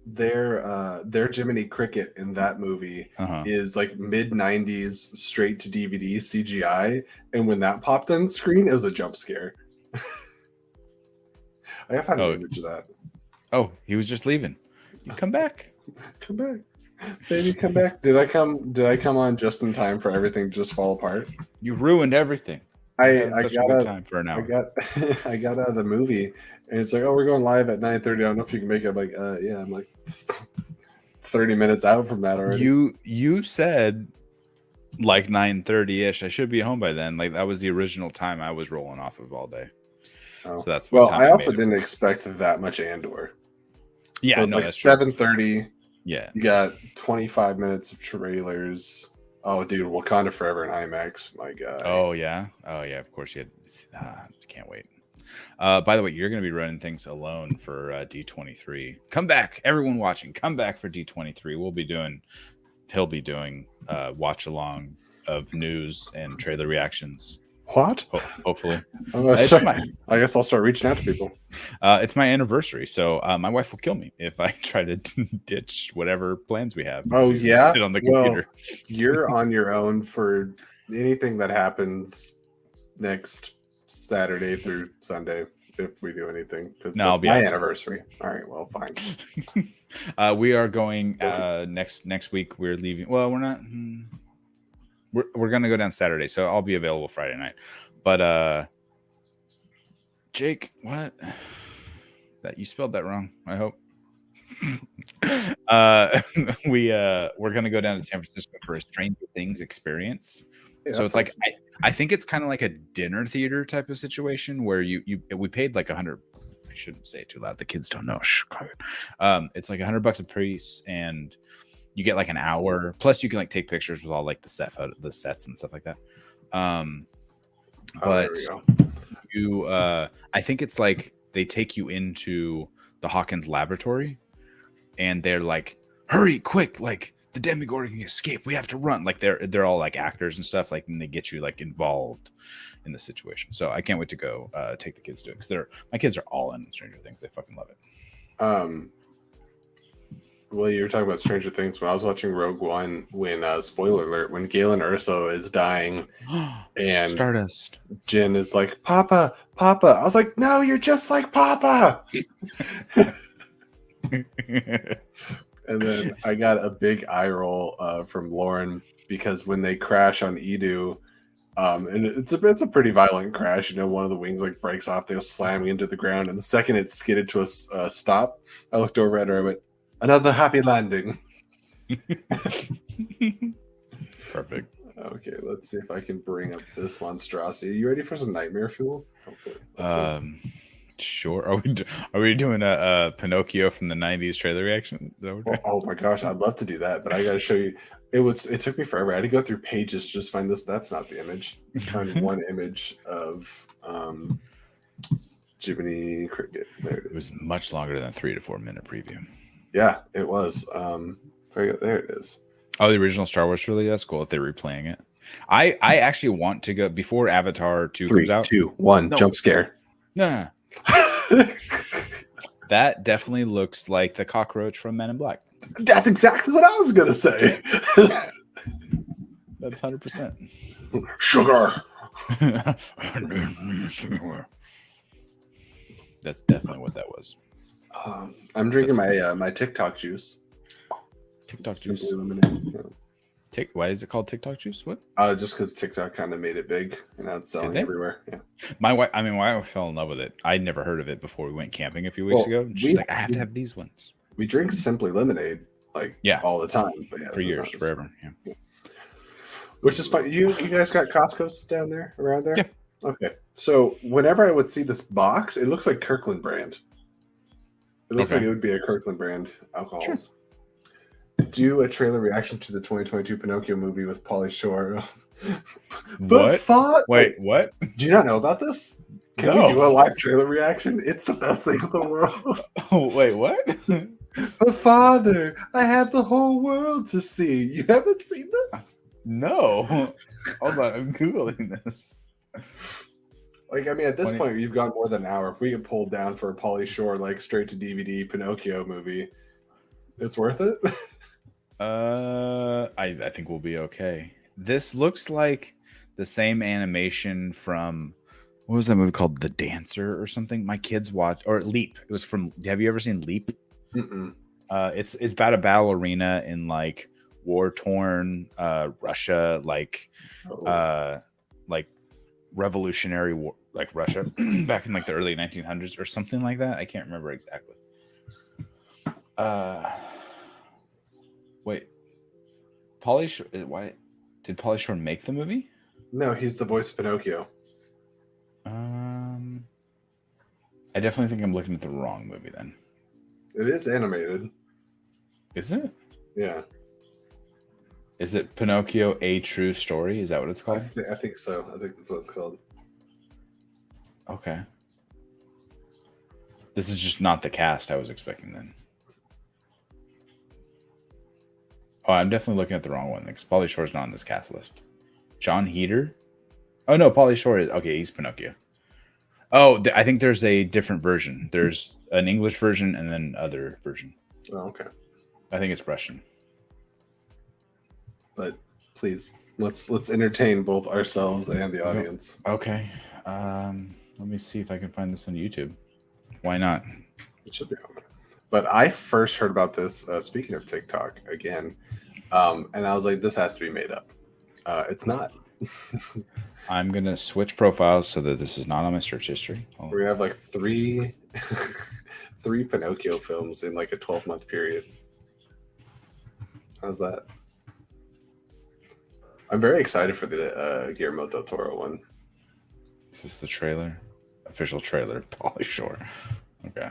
their Jiminy Cricket in that movie is like mid 90s straight to DVD CGI, and when that popped on screen, it was a jump scare. I have found an image of that. Oh, he was just leaving. Come back. Come back. Baby, come back. Did I come on just in time for everything to just fall apart? You ruined everything. I got a good time for an hour. I got out of the movie, and it's like, oh, we're going live at 9:30. I don't know if you can make it. I'm like, yeah. I'm like, 30 minutes out from that already. You said like 9:30ish. I should be home by then. Like that was the original time I was rolling off of all day. Oh. So that's what time I also didn't for. expect that much Andor. Yeah, so it's no, like that's 7:30. Yeah. You got 25 minutes of trailers. Oh, dude, Wakanda Forever in IMAX. My God. Oh yeah. Of course you had. Can't wait. By the way, you're going to be running things alone for D23. Come back, everyone watching. Come back for D23. He'll be doing watch along of news and trailer reactions. What? Hopefully. I guess I'll start reaching out to people. It's my anniversary, so my wife will kill me if I try to ditch whatever plans we have. Oh, yeah? Sit on the computer. Well, you're on your own for anything that happens next Saturday through Sunday, if we do anything, because it's my anniversary. All right, well, fine. We are going next week. We're leaving. Well, we're not. We're gonna go down Saturday, so I'll be available Friday night. But Jake, what? That you spelled that wrong. I hope. We're gonna go down to San Francisco for a Stranger Things experience. Yeah, so it's like I think it's kind of like a dinner theater type of situation where we paid like $100. I shouldn't say it too loud. The kids don't know. It's like $100 a piece, and you get like an hour. Plus, you can like take pictures with all like the sets and stuff like that. But I think it's like they take you into the Hawkins laboratory, and they're like, "Hurry, quick! Like the Demigorgon can escape. We have to run!" Like they're all like actors and stuff. Like, and they get you like involved in the situation. So I can't wait to go take the kids to it, because my kids are all in Stranger Things. They fucking love it. Well, you were talking about Stranger Things. When I was watching Rogue One, when spoiler alert, when Galen Erso is dying, and Stardust, Jin is like, "Papa, Papa." I was like, "No, you're just like Papa." And then I got a big eye roll from Lauren, because when they crash on Edu, and it's a pretty violent crash. You know, one of the wings like breaks off, they go slamming into the ground, and the second it skidded to a stop, I looked over at her, I went, "Another happy landing." Perfect. Okay, let's see if I can bring up this monstrosity. Are you ready for some nightmare fuel? Hopefully. Sure. Are we doing a Pinocchio from the 90s trailer reaction? Oh my gosh, I'd love to do that, but I gotta show you. It took me forever. I had to go through pages to just find this. That's not the image. Find one image of Jiminy Cricket. There it is. It was much longer than a 3 to 4 minute preview. Yeah, it was. There it is. Oh, the original Star Wars trilogy. That's cool if they're replaying it. I actually want to go before Avatar 2 comes out. 3, 2, 1, jump scare. Nah. That definitely looks like the cockroach from Men in Black. That's exactly what I was gonna say. That's 100%. Sugar. That's definitely what that was. I'm drinking my TikTok juice. TikTok juice. Why is it called TikTok juice? What? Just because TikTok kind of made it big and now it's selling everywhere. Yeah. My wife fell in love with it. I'd never heard of it before we went camping a few weeks ago. She's like, I have to have these ones. We drink Simply Lemonade all the time. But for years, forever. Yeah. Which is fun. You guys got Costco's down there, around there? Yeah. Okay. So whenever I would see this box, it looks like Kirkland brand. It looks like it would be a Kirkland brand alcohols. Sure. Do a trailer reaction to the 2022 Pinocchio movie with Pauly Shore. What? Wait, what? Do you not know about this? Can we do a live trailer reaction? It's the best thing in the world. Oh, wait, what? But father, I have the whole world to see. You haven't seen this? No. Hold on, I'm Googling this. At this point, you've gone more than an hour. If we get pulled down for a Pauly Shore, straight to DVD Pinocchio movie, it's worth it? I think we'll be okay. This looks like the same animation from, what was that movie called? The Dancer or something? My kids watched, or Leap. It was from, have you ever seen Leap? Mm-mm. It's about a ballerina in war-torn Russia, revolutionary war, Russia back in the early 1900s or something like that. I can't remember exactly. Wait, Pauly Shore? Why did Pauly Shore make the movie? No, he's the voice of Pinocchio. I definitely think I'm looking at the wrong movie then. It is animated. Is it? Yeah. Is it Pinocchio: A True Story? Is that what it's called? I think so. I think that's what it's called. Okay. This is just not the cast I was expecting then. Oh, I'm definitely looking at the wrong one because Pauly Shore's not on this cast list. John Heater? Oh no, Pauly Shore is okay. He's Pinocchio. Oh, I think there's a different version. There's an English version and then other version. Oh, okay. I think it's Russian. But please, let's entertain both ourselves and the audience. Okay. Let me see if I can find this on YouTube. Why not? It should be on there. But I first heard about this, speaking of TikTok, again, and I was like, this has to be made up. It's not. I'm going to switch profiles so that this is not on my search history. We have like three Pinocchio films in like a 12-month period. How's that? I'm very excited for the Guillermo del Toro one. Is this the trailer? Official trailer, Pauly Shore. Okay.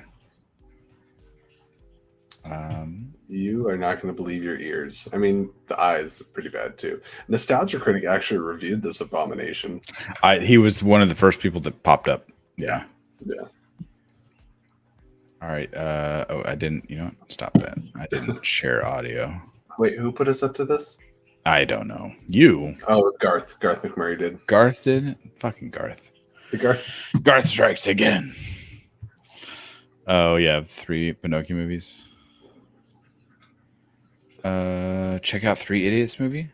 You are not going to believe your ears. I mean, the eyes are pretty bad too. Nostalgia Critic actually reviewed this abomination. He was one of the first people that popped up. Yeah. Yeah. All right. Oh, I didn't. You know what? Stop that. I didn't share audio. Wait, who put us up to this? I don't know. You. Oh, it was Garth. Garth McMurray did. Garth did? Fucking Garth. Garth strikes again. Oh, yeah. 3 Pinocchio movies. Check out 3 Idiots movie.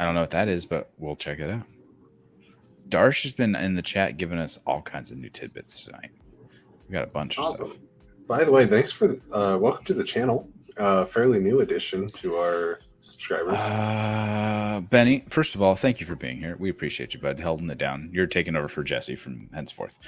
I don't know what that is, but we'll check it out. Darsh has been in the chat giving us all kinds of new tidbits tonight. We got a bunch of stuff. By the way, thanks for welcome to the channel. Fairly new addition to our subscribers. Benny, first of all, thank you for being here. We appreciate you, bud, holding it down. You're taking over for Jesse from henceforth.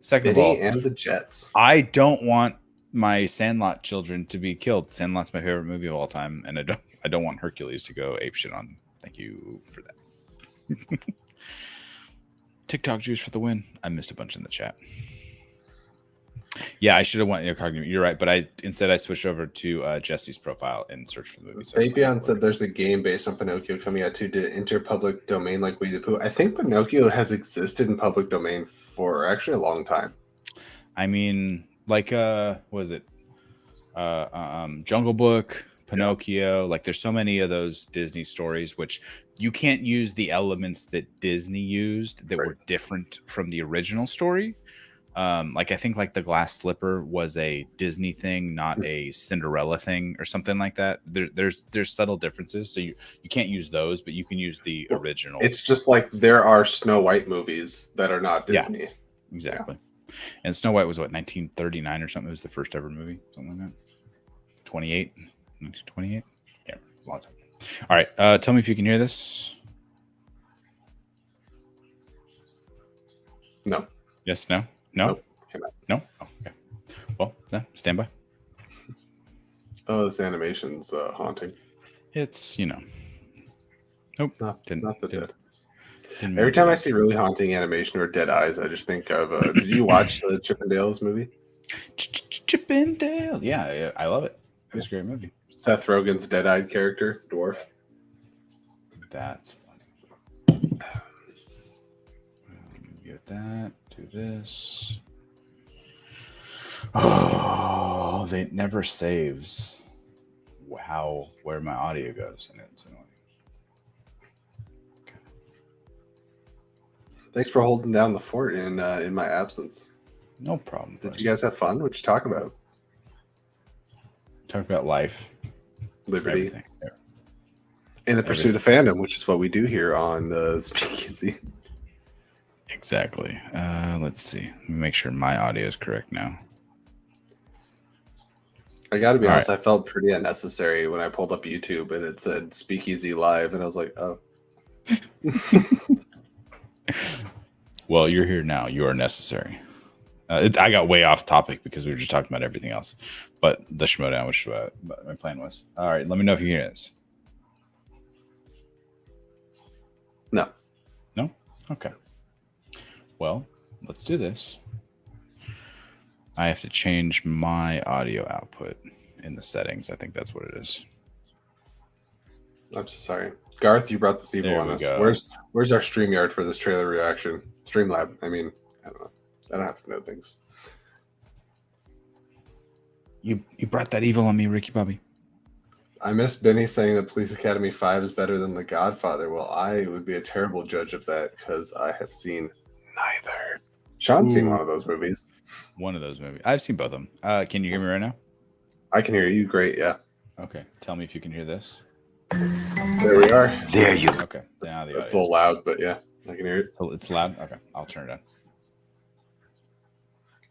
Second of all, and the Jets. I don't want my Sandlot children to be killed. Sandlot's my favorite movie of all time, and I don't want Hercules to go apeshit on them. Thank you for that. TikTok juice for the win. I missed a bunch in the chat. Yeah, I should have went incognito. You're right, but instead I switched over to Jesse's profile and searched for the movie. So Fabian said there's a game based on Pinocchio coming out too. Did it enter public domain like Winnie the Pooh? I think Pinocchio has existed in public domain for actually a long time. I mean, like what is it? Jungle Book, Pinocchio. Yeah. Like there's so many of those Disney stories which you can't use the elements that Disney used that were different from the original story. Like I think like the glass slipper was a Disney thing, not a Cinderella thing or something like that. There's subtle differences, so you can't use those, but you can use the original. It's just like there are Snow White movies that are not Disney. Yeah, exactly. Yeah. And Snow White was what, 1939 or something? It was the first ever movie, something like that. 1928. Yeah, a long time. All right, tell me if you can hear this. No. Yes. No. No. Nope. No. Oh, okay. Well, stand by. Oh, this animation's haunting. It's Nope. Not the dead. Every time I see really haunting animation or dead eyes, I just think of. Did you watch the Chippendales movie? Chippendale. Yeah, I love it. It was a great movie. Seth Rogen's dead-eyed character, dwarf. That's funny. Get that. Do this. Oh, it never saves. Wow, where my audio goes, and it's annoying. Okay. Thanks for holding down the fort in my absence. No problem. Did you guys have fun? What'd you talk about? Talk about life, liberty, and the pursuit of fandom, which is what we do here on the Speakeasy. Exactly. Let's see. Let me make sure my audio is correct now. I got to be honest. Right. I felt pretty unnecessary when I pulled up YouTube and it said Speakeasy Live, and I was like, oh. Well, you're here now. You are necessary. I got way off topic because we were just talking about everything else, but the Schmoedown, which my plan was. All right, let me know if you hear this. No. No? Okay. Well, let's do this. I have to change my audio output in the settings. I think that's what it is. I'm so sorry. Garth, you brought this evil on us. Go. Where's our StreamYard for this trailer reaction? Streamlab. I mean, I don't know. I don't have to know things. You brought that evil on me, Ricky Bobby. I miss Benny saying that Police Academy 5 is better than The Godfather. Well, I would be a terrible judge of that because I have seen neither. Sean's seen one of those movies. One of those movies. I've seen both of them. Can you hear me right now? I can hear you great, yeah. Okay. Tell me if you can hear this. There we are. There you go. Okay. Now the It's a little loud, but yeah, I can hear it. So it's loud? Okay. I'll turn it on.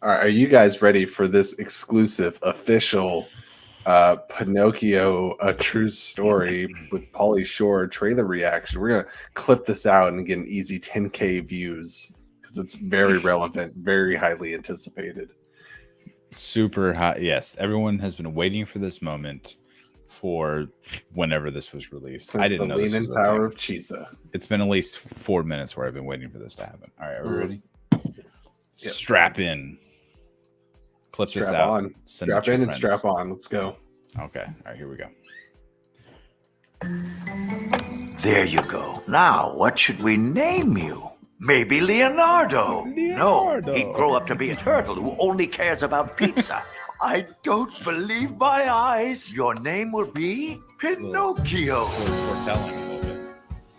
All right, are you guys ready for this exclusive, official Pinocchio, A True Story with Pauly Shore trailer reaction? We're going to clip this out and get an easy 10K views because it's very relevant, very highly anticipated. Super hot. Yes. Everyone has been waiting for this moment for whenever this was released. Since I didn't know this Leaning was Tower of Chisa. It's been at least 4 minutes where I've been waiting for this to happen. All right. Are we ready? Yep. Strap in. Clip this out. On. Strap in and strap on. Let's go. Okay. All right, here we go. There you go. Now, what should we name you? Maybe Leonardo. No, he'd grow up to be a turtle who only cares about pizza. I don't believe my eyes. Your name will be Pinocchio. Foretelling a little bit.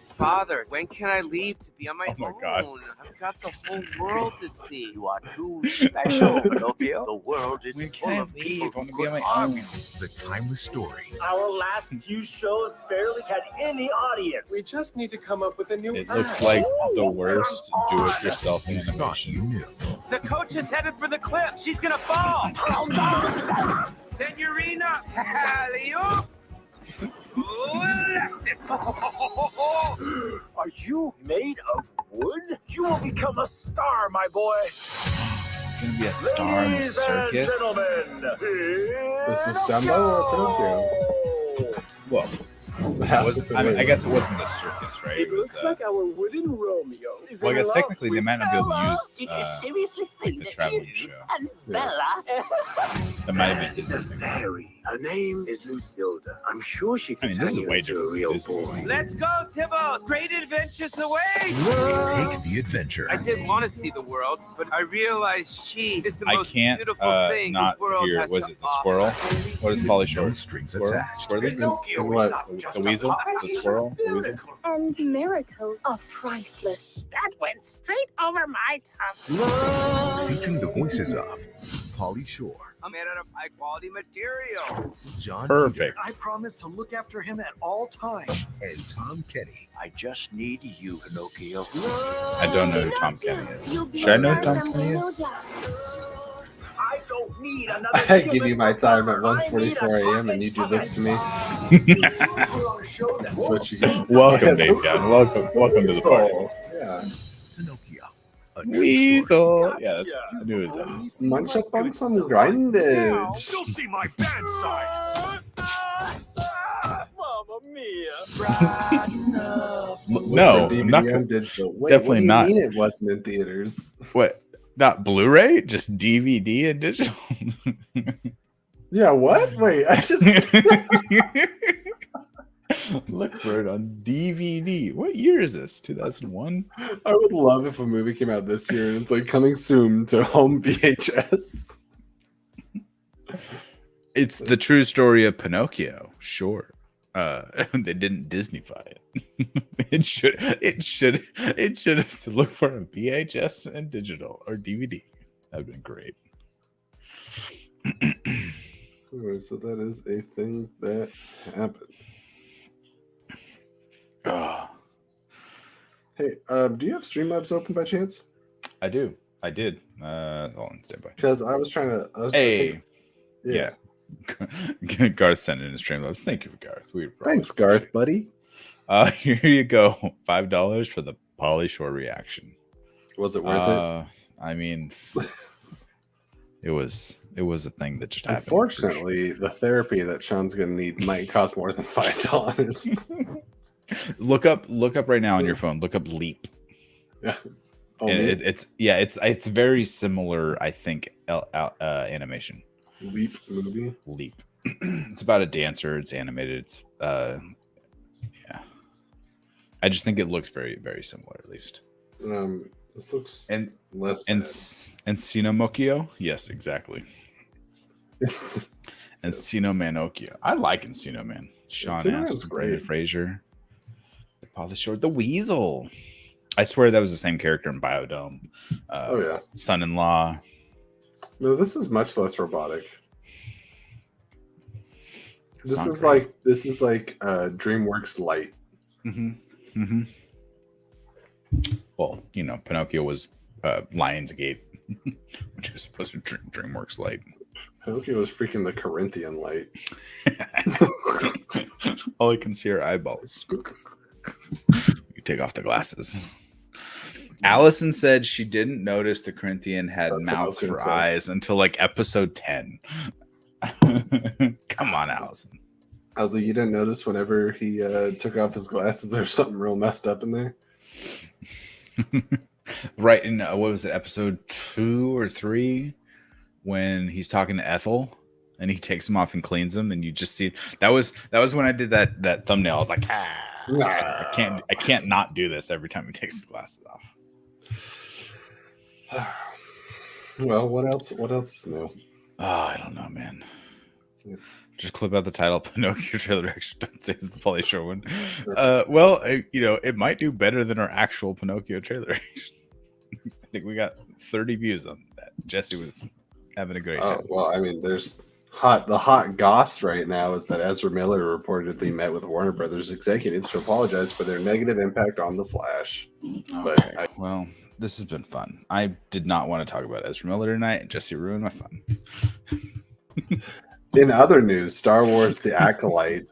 Father, when can I leave to be on my own? God. I've got the whole world to see. You are too special, Pinocchio. The world is full of people who could harm you. The timeless story. Our last few shows barely had any audience. We just need to come up with a new It looks like the worst do-it-yourself You animation. knew. The coach is headed for the cliff. She's gonna fall. Senorina, alley-oop. Left it. Are you made of wood? You will become a star, my boy. It's going to be a star in the Ladies circus. and gentlemen, Is this Dumbo or Pinocchio? Well, I guess it wasn't the circus, right? It looks like our wooden Romeo. Well, I guess technically they might not be able to use Did you seriously think the that traveling you show. and Bella? That might have been It's a Disney. fairy. Her name is Lucilda. I'm sure she can I mean, turn this is you way into a different real than Disney. boy. Let's go, Tibbo. Great adventures away. Take the adventure. I did want to see the world, but I realized she is the I most can't beautiful thing not the world hear. has Was to it the offer. squirrel? What is Pauly Shore? No strings Squirrel? attached. Squirrely? Pinocchio And is what? not just The a weasel? puppet, The he's a squirrel? The weasel? miracle. And miracles are priceless. That went straight over my top. Featuring the voices of Pauly Shore, I'm made out of high quality material. John Perfect. I promise to look after him at all times. and Tom Kenny. I just need you, Pinocchio. I don't know who Tom Kenny is. Should I know who Tom Kenny is? I don't need another I give human you my time at I need a 1:44 a.m. and you do this to me. This This is what you get. Welcome, Dave Gunn. Welcome to the party. Yeah. Pinocchio. A true Weasel. Yeah, that's, I knew it was that. Munch up on some grindage. You'll see my bad side. Mamma mia. No, I'm not DVD gonna, on digital. Wait, definitely what do you not. mean it wasn't in theaters? what? Not Blu-ray, just DVD and digital. Yeah, what? Wait, I just Look for it on DVD. What year is this? 2001? I would love if a movie came out this year and it's like coming soon to home VHS. It's the true story of Pinocchio. Sure. They didn't Disneyfy it. It should have said look for a VHS and digital or DVD. That'd been great. Alright, so that is a thing that happened. Hey, do you have Streamlabs open by chance? I do. I did. Hold on, stand by. Because I was trying to. Hey, yeah. Garth sent in his Streamlabs. Thank you, Garth. We Thanks, Garth, buddy. Here you go. $5 for the Pauly Shore reaction. Was it worth it? I mean, It was a thing that just happened. Unfortunately, the therapy that Sean's gonna need might cost more than $5. Look up right now on your phone. Look up Leap. Yeah. Oh, and it's very similar, I think. Animation. Leap movie. Leap. It's about a dancer. It's animated. It's yeah. I just think it looks very, very similar, at least. This looks less and Encino yes, exactly. It's Encino Manocchio. I like Encino Man. Sean Astin, Brendan Fraser, Pauly Shore, the Weasel. I swear that was the same character in Biodome. Oh yeah, Son-in-Law. No, this is much less robotic. This is like DreamWorks Light. Mm-hmm. Mm-hmm. Well, you know, Pinocchio was Lionsgate, which is supposed to DreamWorks Light. Pinocchio was freaking the Corinthian Light. All I can see are eyeballs. You take off the glasses. Allison said she didn't notice the Corinthian had mouths for eyes until like episode 10. Come on, Allison. I was like, you didn't notice whenever he took off his glasses, there's something real messed up in there. Right in what was it, episode 2 or 3, when he's talking to Ethel and he takes them off and cleans them, and you just see that was when I did that thumbnail. I was like, I can't not do this every time he takes his glasses off. Well, what else is new? Oh, I don't know, man. Just clip out the title, Pinocchio trailer reaction. Don't say it's the Pauly Shore one. Well, you know, it might do better than our actual Pinocchio trailer reaction. I think we got 30 views on that. Jesse was having a great time. Well, I mean, the hot goss right now is that Ezra Miller reportedly met with Warner Brothers executives to apologize for their negative impact on The Flash. Okay. Well, this has been fun. I did not want to talk about Ezra Miller tonight, and Jesse ruined my fun. In other news, Star Wars The Acolyte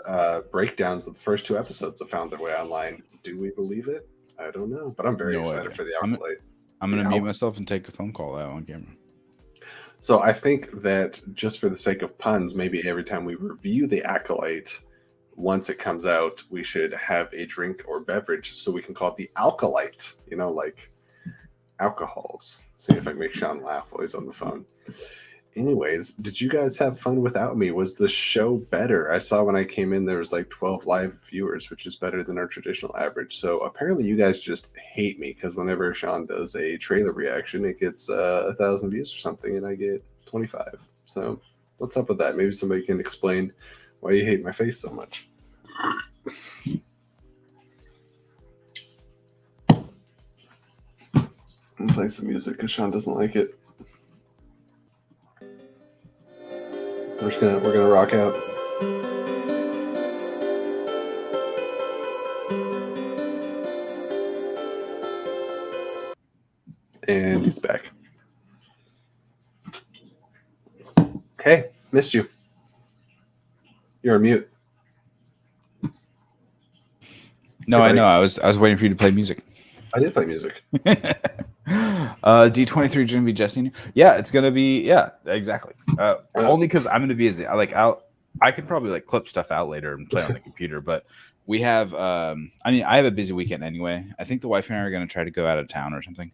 breakdowns of the first 2 episodes have found their way online. Do we believe it? I don't know, but I'm very excited for The Acolyte. I'm going to mute myself and take a phone call out on camera. So I think that just for the sake of puns, maybe every time we review The Acolyte, once it comes out, we should have a drink or beverage so we can call it The Alkalite, you know, like alcohols. See if I can make Sean laugh while he's on the phone. Anyways, did you guys have fun without me? Was the show better? I saw when I came in there was like 12 live viewers, which is better than our traditional average. So apparently you guys just hate me because whenever Sean does a trailer reaction, it gets 1,000 views or something, and I get 25. So what's up with that? Maybe somebody can explain why you hate my face so much. I'm play some music because Sean doesn't like it. We're gonna rock out. And he's back. Hey, missed you. You're on mute. No, I know. I was waiting for you to play music. I did play music. D23 going to be Jesse? Yeah, it's going to be. Yeah, exactly. Only because I'm going to be busy. I could probably like clip stuff out later and play on the computer, but we have. I have a busy weekend anyway. I think the wife and I are going to try to go out of town or something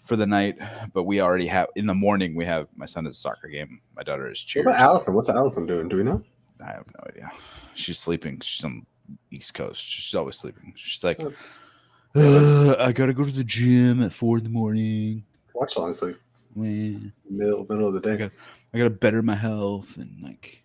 for the night, but we already have in the morning. We have my son has a soccer game. My daughter is cheers. What about Allison? What's Allison doing? Do we know? I have no idea. She's sleeping. She's on East Coast. She's always sleeping. She's like. I gotta go to the gym at 4 a.m. Watch long sleep. Middle of the day. I gotta better my health and like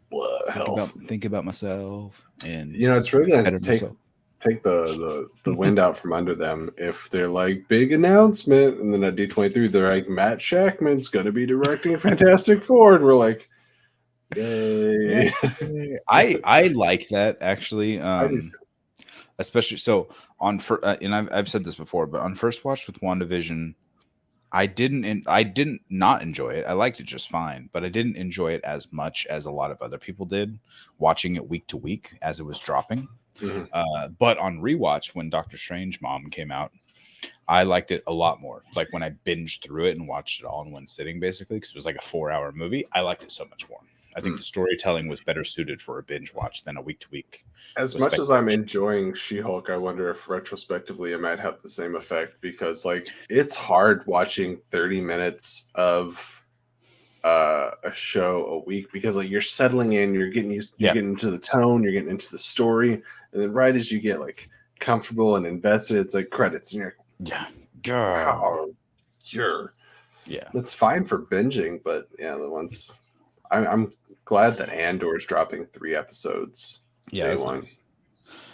think about myself. And you know, it's really gonna take the wind out from under them if they're like big announcement, and then at D23 they're like Matt Shackman's gonna be directing Fantastic Four, and we're like, yay! I like that actually. Especially so on and I've said this before, but on first watch with WandaVision, I didn't not enjoy it. I liked it just fine, but I didn't enjoy it as much as a lot of other people did watching it week to week as it was dropping. Mm-hmm. But on rewatch, when Doctor Strange Mom came out, I liked it a lot more. Like when I binged through it and watched it all in one sitting, basically, because it was like a 4-hour movie. I liked it so much more. I think the storytelling was better suited for a binge watch than a week to week. As much as I'm enjoying She-Hulk, I wonder if retrospectively it might have the same effect, because like it's hard watching 30 minutes of a show a week, because like you're settling in, you're getting used, you're getting into the tone, you're getting into the story, and then right as you get like comfortable and invested, it's like credits, and you're that's fine for binging, but yeah, the ones I'm glad that Andor is dropping 3 episodes. Yeah, day that's one. nice.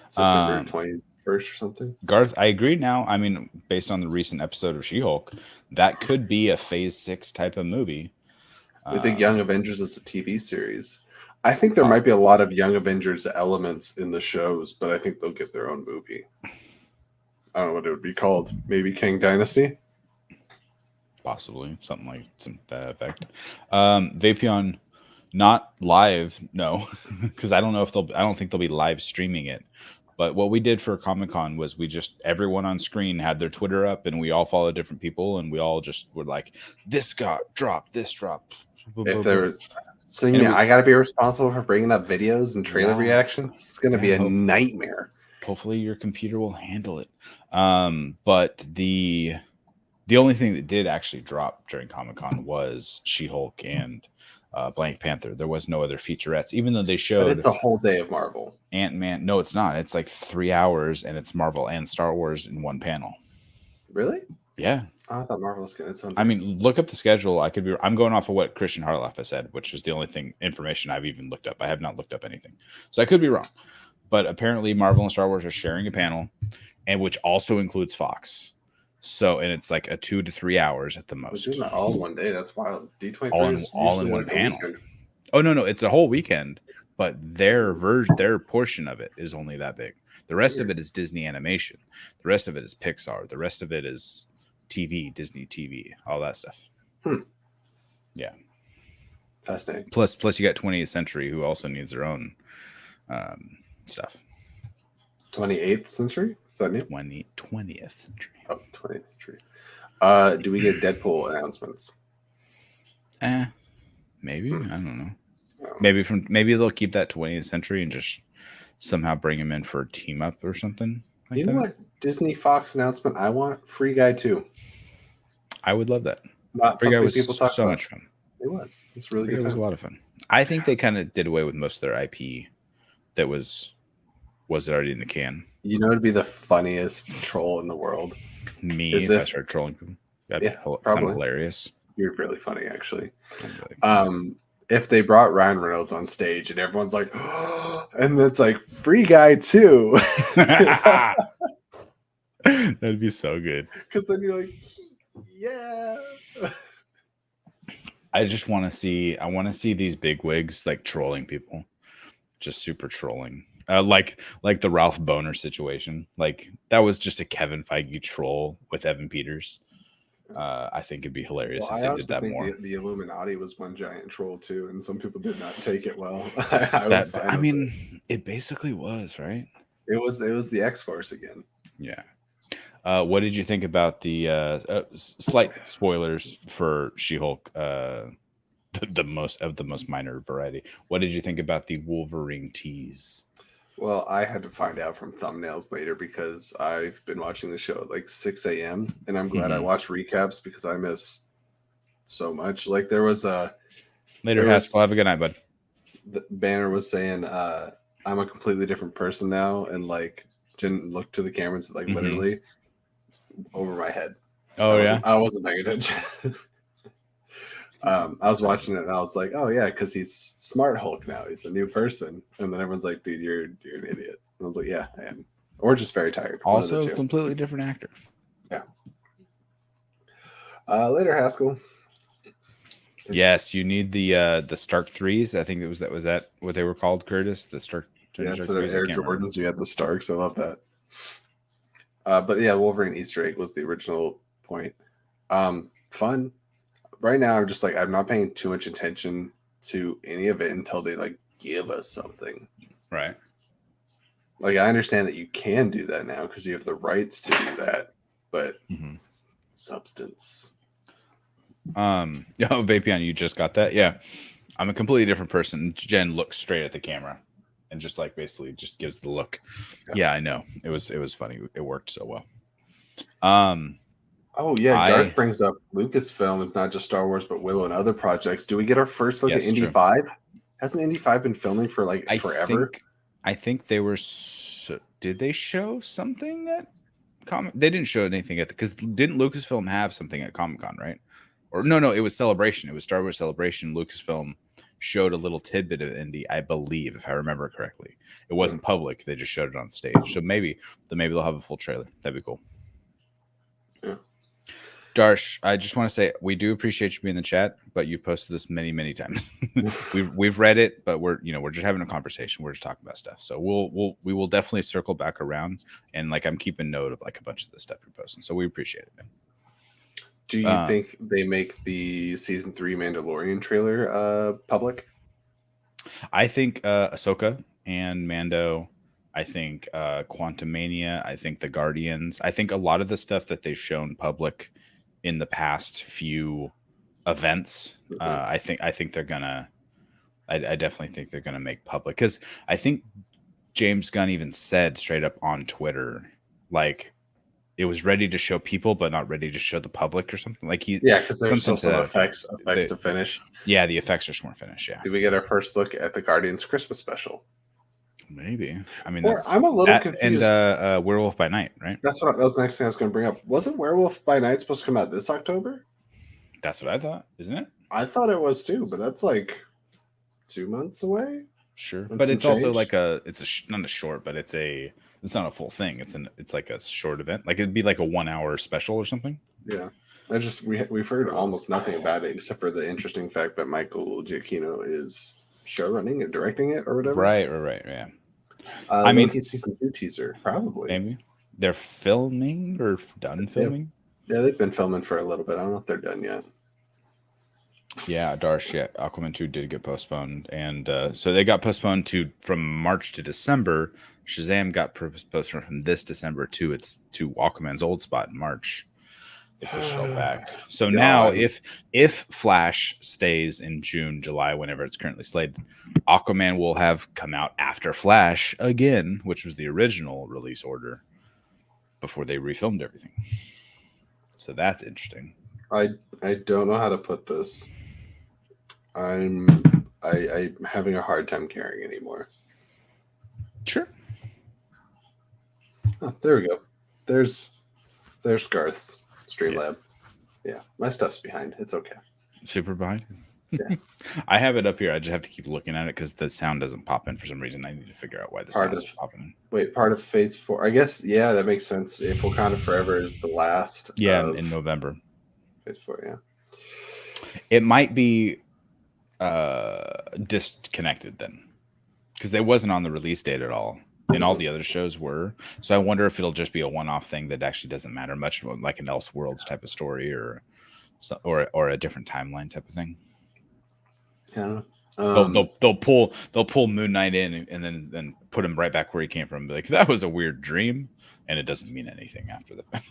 September 21st or something. Garth, I agree now. I mean, based on the recent episode of She-Hulk, that could be a Phase 6 type of movie. I think Young Avengers is a TV series. I think there might be a lot of Young Avengers elements in the shows, but I think they'll get their own movie. I don't know what it would be called. Maybe Kang Dynasty? Possibly. Something like that effect. Vapion, not live, no. Because I don't think they'll be live streaming it. But what we did for Comic-Con was everyone on screen had their Twitter up, and we all followed different people, and we all just were like, this got dropped, this dropped. If there was, so I got to be responsible for bringing up videos and trailer reactions. It's going to be a nightmare. Hopefully your computer will handle it. But the only thing that did actually drop during Comic-Con was She-Hulk and Black Panther. There was no other featurettes, even though they showed. But it's a whole day of Marvel. Ant-Man. No, it's not. It's like 3 hours, and it's Marvel and Star Wars in one panel. Really? Yeah. I thought Marvel was getting its own. I mean, look up the schedule. I'm going off of what Christian Harloff has said, which is the only information I've even looked up. I have not looked up anything, so I could be wrong. But apparently, Marvel and Star Wars are sharing a panel, and which also includes Fox. So, and it's like a 2 to 3 hours at the most. We're doing that all in one day. That's wild. D23 all in one panel. Oh no, it's a whole weekend. But their portion of it is only that big. The rest of it is Disney animation. The rest of it is Pixar. The rest of it is TV, Disney TV, all that stuff. Yeah. Fascinating. Plus you got 20th Century, who also needs their own stuff. 28th Century? Is that new? 20th Century. Oh, 20th Century. Do we get Deadpool announcements? Maybe. I don't know. Maybe they'll keep that 20th Century and just somehow bring him in for a team up or something. Like know what Disney Fox announcement I want? Free Guy 2. I would love that. Free Guy was so much fun. It was. It's really good. It was a lot of fun. I think they kind of did away with most of their IP that was already in the can. You know, it'd be the funniest troll in the world. Me, if I start trolling people. That'd sound hilarious. You're really funny, actually. If they brought Ryan Reynolds on stage and everyone's like, oh, and it's like Free Guy 2. That'd be so good. Because then you're like, yeah. I want to see these big wigs like trolling people, just super trolling. Like the Ralph Boner situation. Like that was just a Kevin Feige troll with Evan Peters. I think it'd be hilarious if they did that more. The Illuminati was one giant troll too, and some people did not take it well. It basically was, right? It was the X-Force again. Yeah. What did you think about the slight spoilers for She-Hulk? The most minor variety. What did you think about the Wolverine tease? Well, I had to find out from thumbnails later because I've been watching the show at like 6 a.m. and I'm glad I watched recaps because I missed so much. Like there was a later. Haskell, have a good night, bud. The Banner was saying, "I'm a completely different person now," and like didn't look to the camera and said, like literally over my head. I wasn't paying attention. I was watching it and I was like, oh yeah, because he's Smart Hulk now. He's a new person. And then everyone's like, dude, you're an idiot. And I was like, yeah, I am. Or just very tired. Also, a completely different actor. Yeah. Later, Haskell. Yes, you need the Stark threes. I think was that what they were called, Curtis? The Stark. Yeah, instead of Air Jordans, you had the Starks. I love that. But yeah, Wolverine Easter egg was the original point. Fun. Right now, I'm just like, I'm not paying too much attention to any of it until they like give us something. Right. Like, I understand that you can do that now because you have the rights to do that. but substance. Vapion, you just got that? Yeah. I'm a completely different person. Jen looks straight at the camera and just like basically just gives the look. Yeah, I know. It was funny. It worked so well. Oh yeah, Garth brings up Lucasfilm is not just Star Wars, but Willow and other projects. Do we get our first look at Indy 5? Hasn't Indy 5 been filming for like forever? I think they were. Did they show something at Comic? They didn't show anything at because didn't Lucasfilm have something at Comic-Con, right? Or no, it was Celebration. It was Star Wars Celebration. Lucasfilm showed a little tidbit of Indy, I believe, if I remember correctly. It wasn't public; they just showed it on stage. So maybe they'll have a full trailer. That'd be cool. Yeah. Darsh, I just want to say we do appreciate you being in the chat, but you've posted this many times. we've read it, but we're just having a conversation. We're just talking about stuff. So we will definitely circle back around, and like I'm keeping note of like a bunch of the stuff you're posting. So we appreciate it, man. Do you think they make the season 3 Mandalorian trailer public? I think Ahsoka and Mando. I think Quantumania. I think the Guardians. I think a lot of the stuff that they've shown public in the past few events, I think they're gonna. I definitely think they're gonna make public because I think James Gunn even said straight up on Twitter, like it was ready to show people, but not ready to show the public or something. Like because there's still some effects to finish. Yeah, the effects are just more finished. Yeah. Did we get our first look at the Guardians Christmas special? Maybe. I mean, I'm a little confused. And Werewolf by Night, right? That was the next thing I was going to bring up. Wasn't Werewolf by Night supposed to come out this October? That's what I thought, isn't it? I thought it was too, but that's like 2 months away. Sure, but it's also like not a short, but it's not a full thing. It's like a short event. Like it'd be like a 1 hour special or something. Yeah, we've heard almost nothing about it except for the interesting fact that Michael Giacchino is show running and directing it or whatever. Right. Yeah. I mean, season 2 teaser probably. Maybe they're filming or done filming. Yeah, they've been filming for a little bit. I don't know if they're done yet. Yeah, Darsh. Yeah, Aquaman 2 did get postponed, and so they got postponed from March to December. Shazam got postponed from this December to Aquaman's old spot in March. They pushed it all back. So now, if Flash stays in June, July, whenever it's currently slated, Aquaman will have come out after Flash again, which was the original release order before they refilmed everything. So that's interesting. I don't know how to put this. I'm having a hard time caring anymore. Sure. Oh, there we go. There's Garth's Streamlab. Yeah, my stuff's behind. It's okay. Super behind? Yeah. I have it up here. I just have to keep looking at it because the sound doesn't pop in for some reason. I need to figure out why the sound is popping in. Wait, part of Phase 4. I guess, yeah, that makes sense. If Wakanda Forever is the last. Yeah, in November. Phase 4, yeah. It might be disconnected then because they wasn't on the release date at all. And all the other shows were. So I wonder if it'll just be a one-off thing that actually doesn't matter much, like an Elseworlds type of story or a different timeline type of thing. Yeah. They'll pull Moon Knight in and then put him right back where he came from. Like that was a weird dream, and it doesn't mean anything after the fact.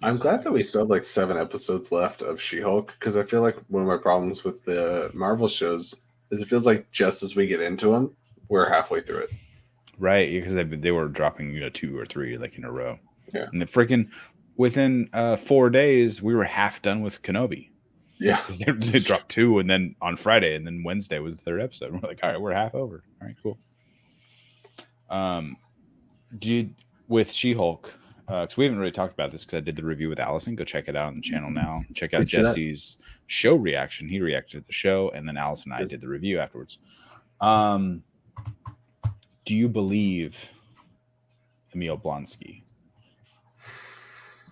I'm glad that we still have like 7 episodes left of She-Hulk because I feel like one of my problems with the Marvel shows is it feels like just as we get into them, we're halfway through it. Right, because they were dropping 2 or 3 like in a row. Yeah, and the freaking within 4 days we were half done with Kenobi. Yeah, they dropped 2, and then on Friday, and then Wednesday was the 3rd episode. We're like, all right, we're half over. All right, cool. With She-Hulk, because we haven't really talked about this because I did the review with Allison. Go check it out on the channel now. Check out Jesse's show reaction. He reacted to the show, and then Allison and I did the review afterwards. Do you believe Emil Blonsky?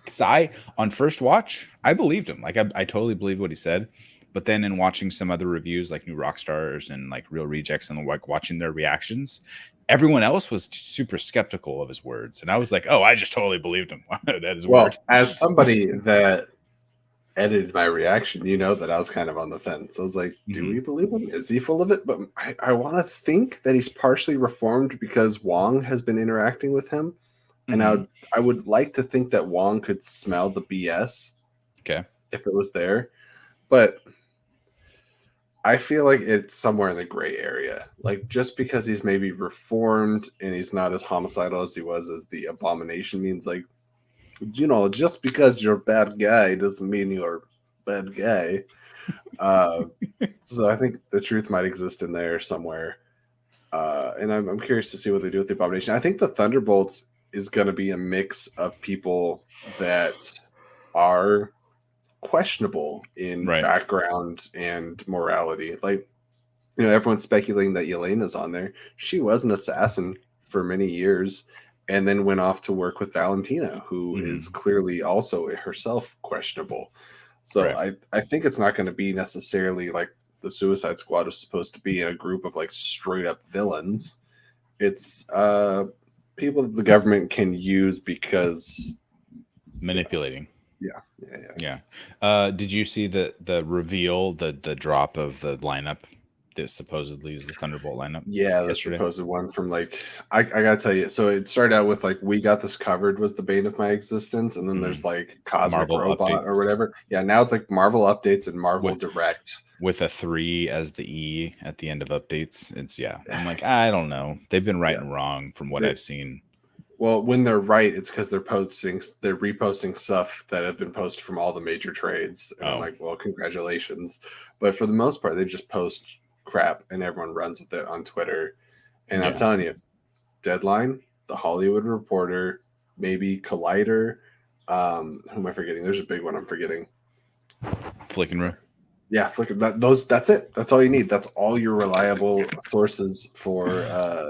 Because on first watch, I believed him. Like I totally believed what he said. But then in watching some other reviews, like New Rockstars and like Real Rejects, and like watching their reactions, everyone else was super skeptical of his words, and I was like, "Oh, I just totally believed him." That is weird. As somebody that edited my reaction, that I was kind of on the fence. I was like, do we believe him? Is he full of it? But I want to think that he's partially reformed because Wong has been interacting with him and I would like to think that Wong could smell the BS. Okay. If it was there, but I feel like it's somewhere in the gray area. Like, just because he's maybe reformed and he's not as homicidal as he was as the Abomination means, like, just because you're a bad guy doesn't mean you're a bad guy. So I think the truth might exist in there somewhere. And I'm curious to see what they do with the Abomination. I think the Thunderbolts is going to be a mix of people that are questionable in background and morality. Like, everyone's speculating that Yelena's on there. She was an assassin for many years and then went off to work with Valentina, who is clearly also herself questionable. So I think it's not going to be necessarily like the Suicide Squad was supposed to be a group of like straight up villains. It's people that the government can use because manipulating. Yeah. Did you see the reveal, the drop of the lineup that supposedly is the Thunderbolt lineup? Yeah, the supposed one from like I gotta tell you. So it started out with like "We Got This Covered" was the bane of my existence, and then there's like Cosmic Marvel Robot updates. or whatever. Yeah, now it's like Marvel updates and Marvel Direct with a 3 as the E at the end of updates. It's I'm like, I don't know. They've been right and wrong from what I've seen. Well, when they're right, it's because they're reposting stuff that have been posted from all the major trades. And I'm like, well, congratulations. But for the most part, they just post crap and everyone runs with it on Twitter. And I'm telling you, Deadline, The Hollywood Reporter, maybe Collider. Who am I forgetting? There's a big one I'm forgetting. Flickenrow. Yeah, Flickr. That's it. That's all you need. That's all your reliable sources for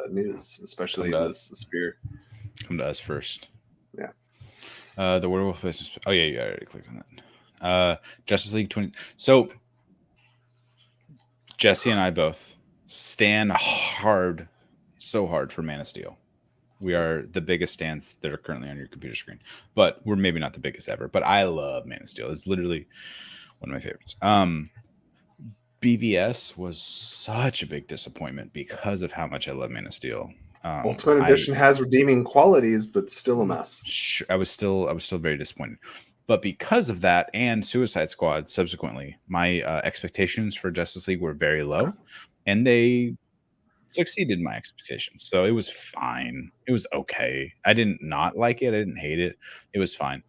news, especially in this sphere. Come to us first. Yeah. The werewolf business. Oh yeah, you already clicked on that. Justice League 20. So Jesse and I both stand so hard for Man of Steel. We are the biggest stands that are currently on your computer screen, but we're maybe not the biggest ever. But I love Man of Steel. It's literally one of my favorites. BVS was such a big disappointment because of how much I love Man of Steel. Ultimate Edition has redeeming qualities, but still a mess. I was still very disappointed. But because of that and Suicide Squad, subsequently, my expectations for Justice League were very low, and they succeeded my expectations. So it was fine. It was okay. I didn't not like it. I didn't hate it. It was fine.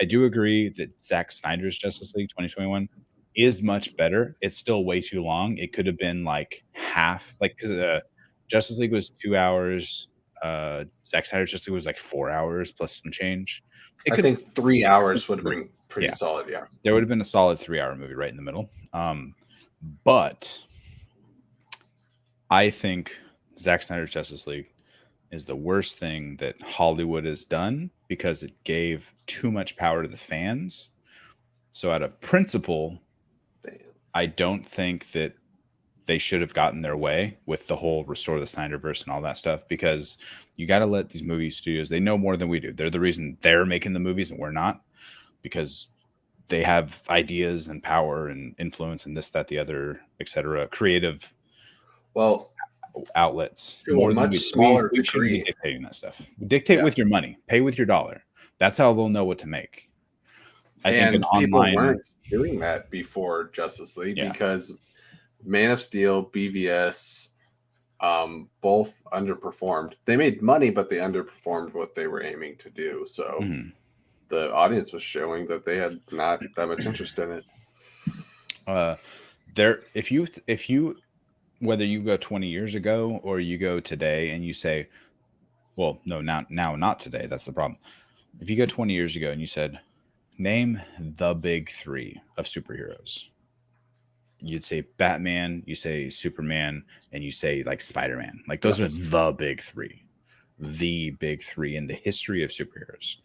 I do agree that Zack Snyder's Justice League 2021 is much better. It's still way too long. It could have been like half, like because Justice League was 2 hours. Zack Snyder's Justice League was like 4 hours plus some change. I think 3 hours would have been pretty solid. Yeah, there would have been a solid 3-hour movie right in the middle. But I think Zack Snyder's Justice League is the worst thing that Hollywood has done because it gave too much power to the fans. So out of principle, I don't think that they should have gotten their way with the whole restore the Snyderverse and all that stuff, because you got to let these movie studios, they know more than we do. They're the reason they're making the movies and we're not, because they have ideas and power and influence and this, that, the other, etc. Creative outlets. More than smaller we shouldn't be dictating that stuff. Dictate with your money. Pay with your dollar. That's how they'll know what to make. I think an people online weren't doing that before Justice League because Man of Steel, BVS, both underperformed. They made money, but they underperformed what they were aiming to do. So the audience was showing that they had not that much interest in it. If you whether you go 20 years ago or you go today and you say, well, no, now not today. That's the problem. If you go 20 years ago and you said, name the big three of superheroes, you'd say Batman, you say Superman, and you say like Spider-Man. Like those are the big three in the history of superheroes.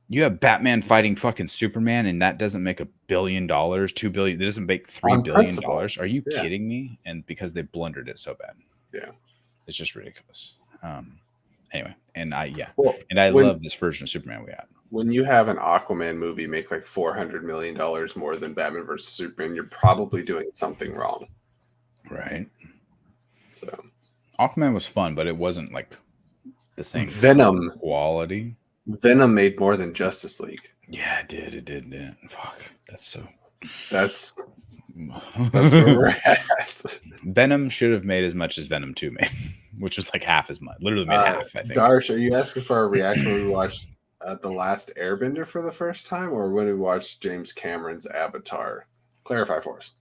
You have Batman fighting fucking Superman, and that doesn't make $1 billion, $2 billion. It doesn't make $3 billion. Are you kidding me? And because they blundered it so bad, it's just ridiculous. Anyway, and I love this version of Superman we have. When you have an Aquaman movie make like $400 million more than Batman versus Superman, you're probably doing something wrong. Right. So Aquaman was fun, but it wasn't like the same Venom quality. Venom made more than Justice League. Yeah, it did. It did. Fuck. That's where we're at. Venom should have made as much as Venom 2 made, which was like half as much. Literally made half, I think. Darsh, are you asking for our reaction when we watched The Last Airbender for the first time, or when we watched James Cameron's Avatar? Clarify for us.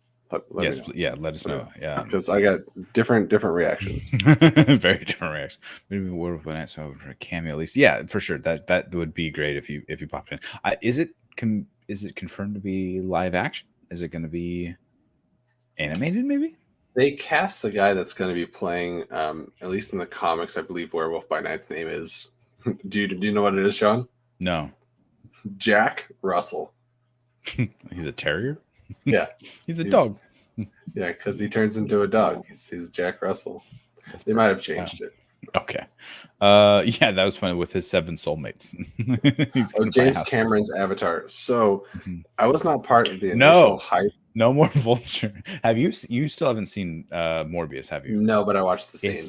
Yes, let us know. Yeah, because I got different reactions. Very different reactions. Maybe we'll for a cameo at least. Yeah, for sure. That would be great if you popped in. Is it confirmed to be live action? Is it going to be animated? Maybe they cast the guy that's going to be playing. At least in the comics, I believe Werewolf by Night's name is. Do you know what it is, Sean? No. Jack Russell. He's a terrier. Yeah, he's a dog. Yeah, because he turns into a dog. He's Jack Russell. They might have changed it. Okay. Yeah, that was funny with his 7 soulmates. James Cameron's Avatar. So I was not part of the initial hype. No more Vulture. You still haven't seen Morbius, have you? No, but I watched the scene.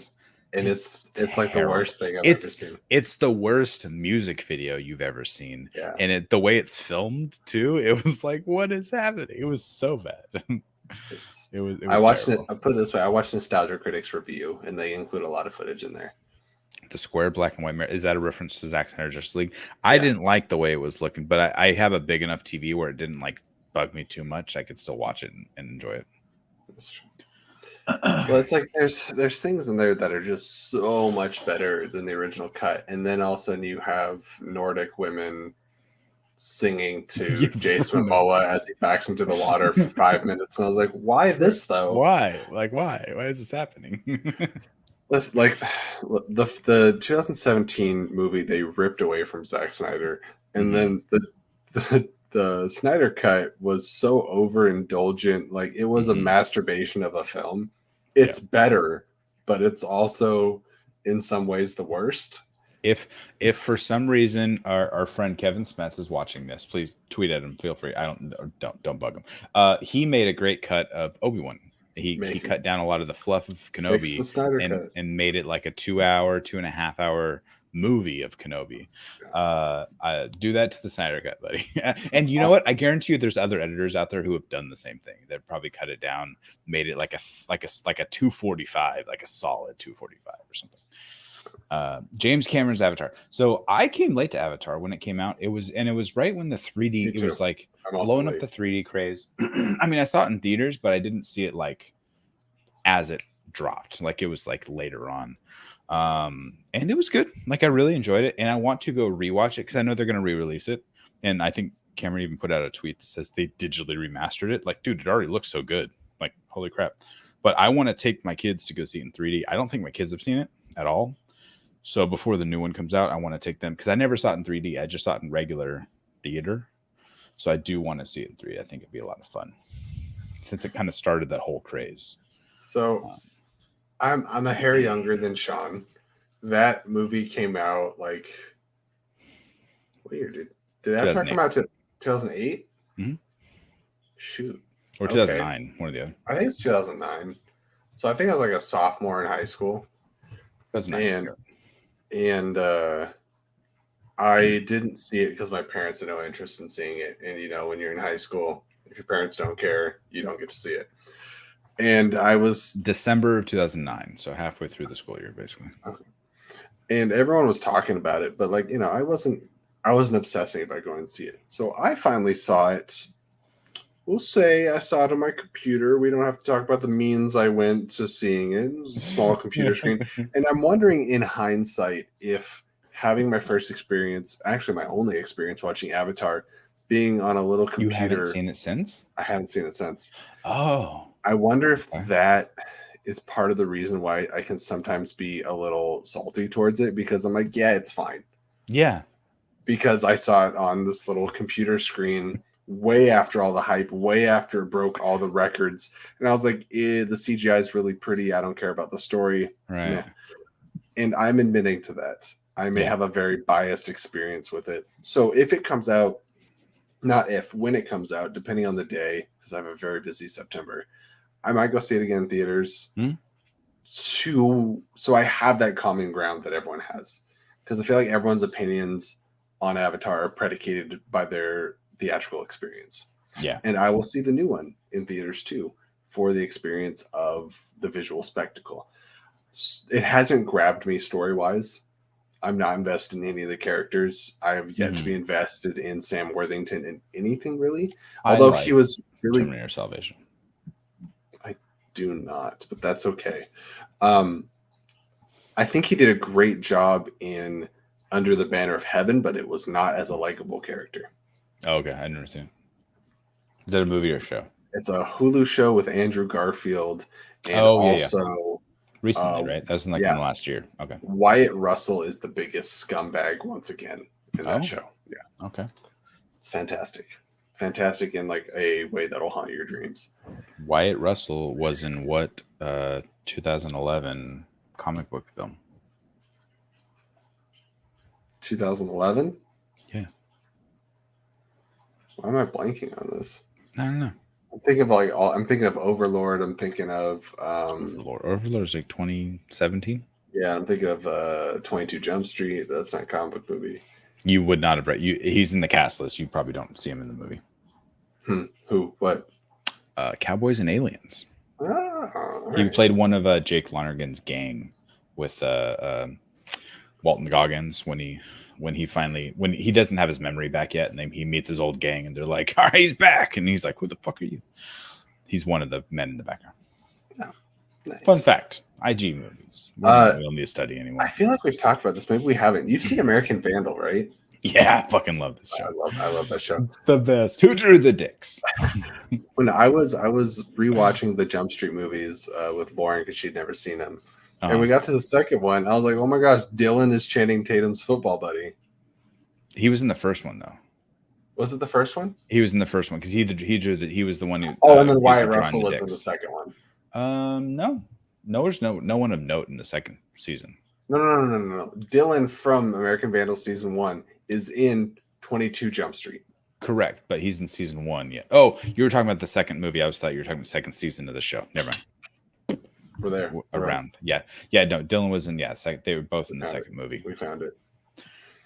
It's like the worst thing I've ever seen. It's the worst music video you've ever seen. Yeah. And the way it's filmed too, it was like, what is happening? It was so bad. It was I watched terrible. it. I'll put it this way: I watched Nostalgia Critics review, and they include a lot of footage in there. The square black and white mirror, is that a reference to Zack Snyder Justice League? I didn't like the way it was looking, but I have a big enough TV where it didn't like bug me too much. I could still watch it and enjoy it. That's true. Well, it's like there's things in there that are just so much better than the original cut, and then all of a sudden you have Nordic women singing to Jason Momoa as he backs into the water for 5 minutes, and I was like, "Why this though? Why? Like why? Why is this happening?" Listen, like the 2017 movie they ripped away from Zack Snyder, and then the Snyder cut was so overindulgent. Like it was a masturbation of a film. It's better, but it's also in some ways the worst. If for some reason our friend Kevin Smets is watching this, please tweet at him. Feel free. Don't bug him. He made a great cut of Obi-Wan. He cut down a lot of the fluff of Kenobi and made it like a 2.5 hour movie of Kenobi. Do that to the Snyder cut, buddy. And you know what? I guarantee you, there's other editors out there who have done the same thing. They've probably cut it down, made it like a 245, like a solid 245 or something. James Cameron's Avatar. So I came late to Avatar when it came out. It was right when the 3D. It was like blowing up the 3D craze. I mean, I saw it in theaters, but I didn't see it like as it dropped. Like it was like later on. And it was good. Like I really enjoyed it, and I want to go rewatch it because I know they're going to re-release it. And I think Cameron even put out a tweet that says they digitally remastered it. Like, dude, it already looks so good. Like, holy crap! But I want to take my kids to go see it in 3D. I don't think my kids have seen it at all. So before the new one comes out, I want to take them because I never saw it in 3D. I just saw it in regular theater. So I do want to see it in 3D. I think it'd be a lot of fun since it kind of started that whole craze. So I'm a hair younger than Sean. That movie came out like what year did Avatar come out to 2008? Mm-hmm. Shoot. Or 2009, one or the other. I think it's 2009. So I think I was like a sophomore in high school. That's nice. And I didn't see it because my parents had no interest in seeing it. And you know, when you're in high school, if your parents don't care, you don't get to see it. And I was December of 2009, so halfway through the school year, basically. Okay. And everyone was talking about it, but like, you know, I wasn't obsessing about going to see it. So I finally saw it. We'll say I saw it on my computer. We don't have to talk about the means I went to seeing it. It was a small computer screen. And I'm wondering in hindsight if having my first experience, actually my only experience watching Avatar, being on a little computer. You haven't seen it since? I haven't seen it since. Oh. I wonder if that is part of the reason why I can sometimes be a little salty towards it, because I'm like, yeah, it's fine. Yeah. Because I saw it on this little computer screen way after all the hype, way after it broke all the records. And I was like, the CGI is really pretty. I don't care about the story. Right. No. And I'm admitting to that. I may have a very biased experience with it. So if it comes out, when it comes out, depending on the day, because I have a very busy September, I might go see it again in theaters so I have that common ground that everyone has. because I feel like everyone's opinions on Avatar are predicated by their theatrical experience. Yeah. And I will see the new one in theaters too for the experience of the visual spectacle. It hasn't grabbed me story-wise. I'm not invested in any of the characters. I have yet to be invested in Sam Worthington in anything really. Although he was really Terminator Salvation. I do not, but that's okay. I think he did a great job in Under the Banner of Heaven, but it was not as a likable character. Oh, okay, I never seen it. Is that a movie or a show? It's a Hulu show with Andrew Garfield, and also recently, right? That was in in the last year. Okay. Wyatt Russell is the biggest scumbag once again in that show. Yeah. Okay. It's fantastic. Fantastic in like a way that'll haunt your dreams. Wyatt Russell was in what 2011 comic book film? 2011? Yeah. Why am I blanking on this? I don't know. I'm thinking of Overlord. I'm thinking of Overlord. Overlord is like 2017. Yeah, I'm thinking of 22 Jump Street. That's not a comic book movie. You would not have read. He's in the cast list. You probably don't see him in the movie. Who? What? Cowboys and Aliens. Right. He played one of Jake Lonergan's gang with Walton Goggins when he doesn't have his memory back yet, and then he meets his old gang, and they're like, "All right, he's back," and he's like, "Who the fuck are you?" He's one of the men in the background. Yeah. Nice. Fun fact: IG movies. We don't need to study anymore. I feel like we've talked about this. Maybe we haven't. You've seen American Vandal, right? Yeah, I fucking love this show. I love that show. It's the best. Who drew the dicks? When I was rewatching the Jump Street movies with Lauren because she'd never seen them, and we got to the second one, I was like, "Oh my gosh, Dylan is Channing Tatum's football buddy." He was in the first one though. Was it the first one? He was in the first one because he was the one who. And then Wyatt Russell was in the second one. No, there's no one of note in the second season. No. Dylan from American Vandal season 1 is in 22 Jump Street. Correct, but he's in season 1 yet. Oh, you were talking about the second movie. I thought you were talking about second season of the show. Never mind. We're there. Around. Yeah. No, Dylan was in second. They were both in the second movie. We found it.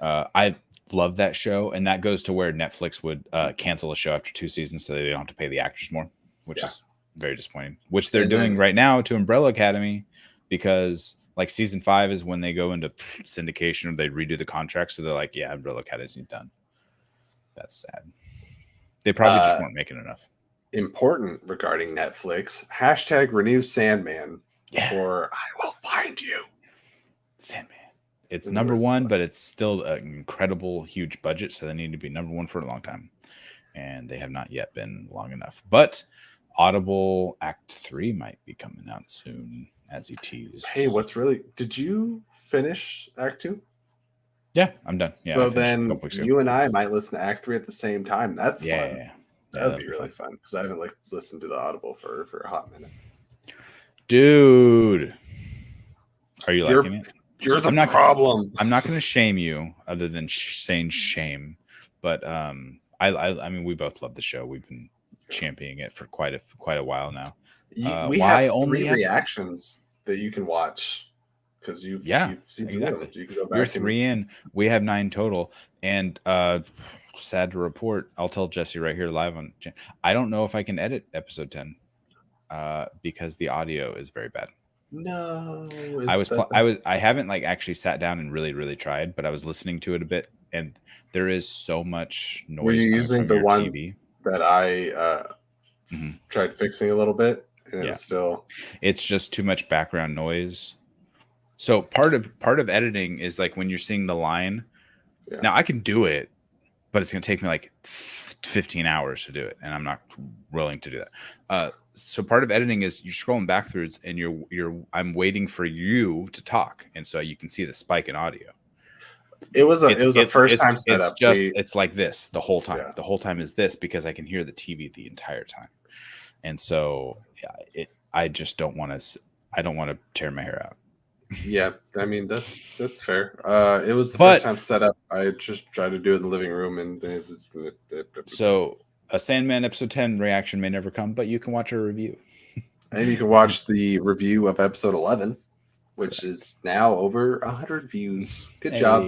I love that show, and that goes to where Netflix would cancel a show after 2 seasons so they don't have to pay the actors more, which is very disappointing. Which they're doing right now to Umbrella Academy, because like season 5 is when they go into syndication or they redo the contract. So they're like, yeah, Umbrella Academy's done. That's sad. They probably just weren't making enough. Important regarding Netflix, # renew Sandman. Yeah. Or I will find you. Sandman. It's number 1, but it's still an incredible, huge budget. So they need to be number 1 for a long time. And they have not yet been long enough. But Audible Act 3 might be coming out soon, as he teased. Hey, did you finish Act 2? Yeah, I'm done. Yeah. So then you and I might listen to Act 3 at the same time. That's fun. Yeah, that'd be really fun because I haven't listened to the Audible for a hot minute. Dude, are you liking it? You're the problem. I'm not going to shame you, other than saying shame. But I mean, we both love the show. We've been championing it for quite a while now. We have 3 reactions that you can watch because you've seen exactly. You can go back. You're 3 in. We have 9 total, and sad to report, I'll tell Jesse right here live on. I don't know if I can edit episode 10 because the audio is very bad. No, I haven't actually sat down and really tried, but I was listening to it a bit, and there is so much noise. Were you using the one TV that I tried fixing a little bit, and it's just too much background noise. So part of editing is like when you're seeing the line. Yeah. Now I can do it, but it's going to take me like 15 hours to do it, and I'm not willing to do that. So part of editing is you're scrolling back through, and I'm waiting for you to talk, and so you can see the spike in audio. It was a first time setup. It's like this the whole time. Yeah. The whole time is this because I can hear the TV the entire time, and so I just don't want to. I don't want to tear my hair out. Yeah, I mean that's fair. It was the first time setup. I just tried to do it in the living room, and it was. So a Sandman episode 10 reaction may never come, but you can watch a review, and you can watch the review of episode 11. which is now over 100 views. Good job,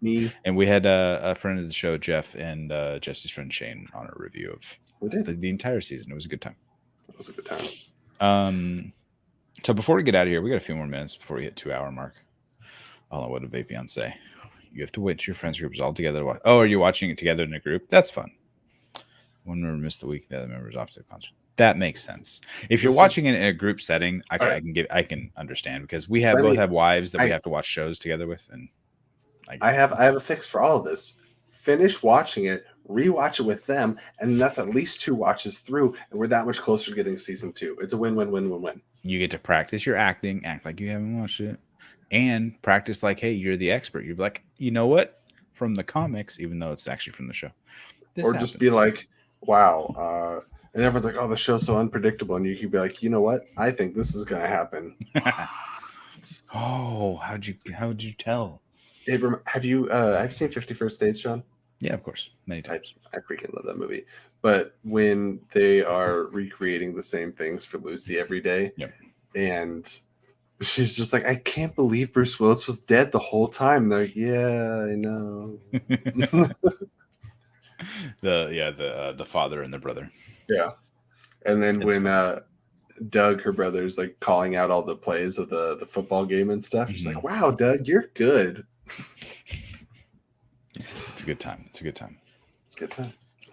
me. And we had a friend of the show, Jeff, and Jesse's friend Shane on a review of the entire season. It was a good time. It was a good time. So before we get out of here, we got a few more minutes before we hit 2-hour mark. Oh, what did Vapion say? You have to wait till your friends group is all together to watch. Oh, are you watching it together in a group? That's fun. One member missed the week, the other member's off to the concert. That makes sense. If you're watching it in a group setting, I can understand, because we both have wives that we have to watch shows together with, and I have a fix for all of this. Finish watching it, rewatch it with them, and that's at least 2 watches through, and we're that much closer to getting season 2. It's a win-win-win-win-win. You get to practice your acting, act like you haven't watched it, and practice like, hey, you're the expert. You're like, you know what? From the comics, even though it's actually from the show. Or happens. Just be like, wow. And everyone's like, oh, the show's so unpredictable. And you could be like, you know what? I think this is going to happen. Oh, how'd you tell? Have you seen 51st Dates, Sean? Yeah, of course. Many times. I freaking love that movie. But when they are recreating the same things for Lucy every day, and she's just like, I can't believe Bruce Willis was dead the whole time. And they're like, yeah, I know. the father and the brother. Yeah. And then when Doug, her brother's like calling out all the plays of the football game and stuff, she's like, wow, Doug, you're good. It's a good time. It's a good time.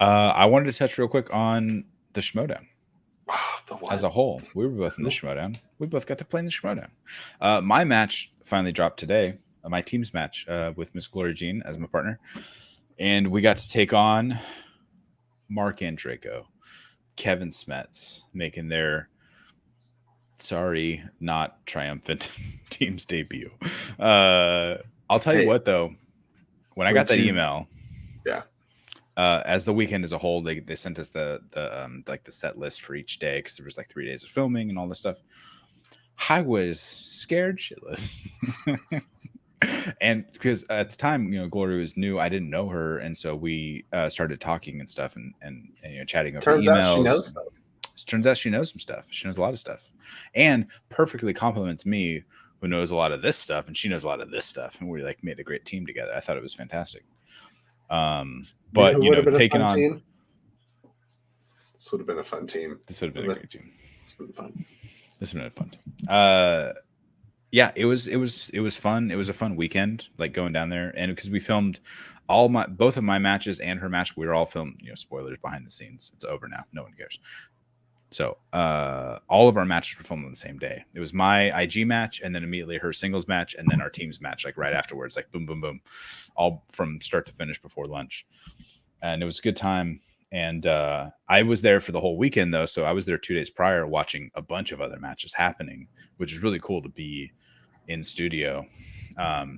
I wanted to touch real quick on the Schmoedown. As a whole, we were both in the Schmoedown. We both got to play in the Schmoedown. My match finally dropped today. My team's match with Miss Glory Jean as my partner, and we got to take on Mark Andraco, Kevin Smets, making their not triumphant team's debut. I'll tell you what, though, when I got that email, as the weekend as a whole, they sent us the set list for each day, because there was like 3 days of filming and all this stuff. I was scared shitless. And because at the time, Glory was new, I didn't know her, and so we started talking and stuff, and chatting over emails. Out she knows stuff. Turns out she knows some stuff. She knows a lot of stuff, and perfectly compliments me, who knows a lot of this stuff, and she knows a lot of this stuff, and we made a great team together. I thought it was fantastic. But taking on team? This would have been a fun team. This would have been a great team. This would have been fun. This would have been fun. Yeah, it was fun. It was a fun weekend, going down there, and because we filmed both of my matches and her match, we were all filmed. Spoilers behind the scenes. It's over now. No one cares. So all of our matches were filmed on the same day. It was my IG match, and then immediately her singles match, and then our team's match, right afterwards, boom, boom, boom, all from start to finish before lunch. And it was a good time. And I was there for the whole weekend, though. So I was there 2 days prior watching a bunch of other matches happening, which is really cool to be in studio,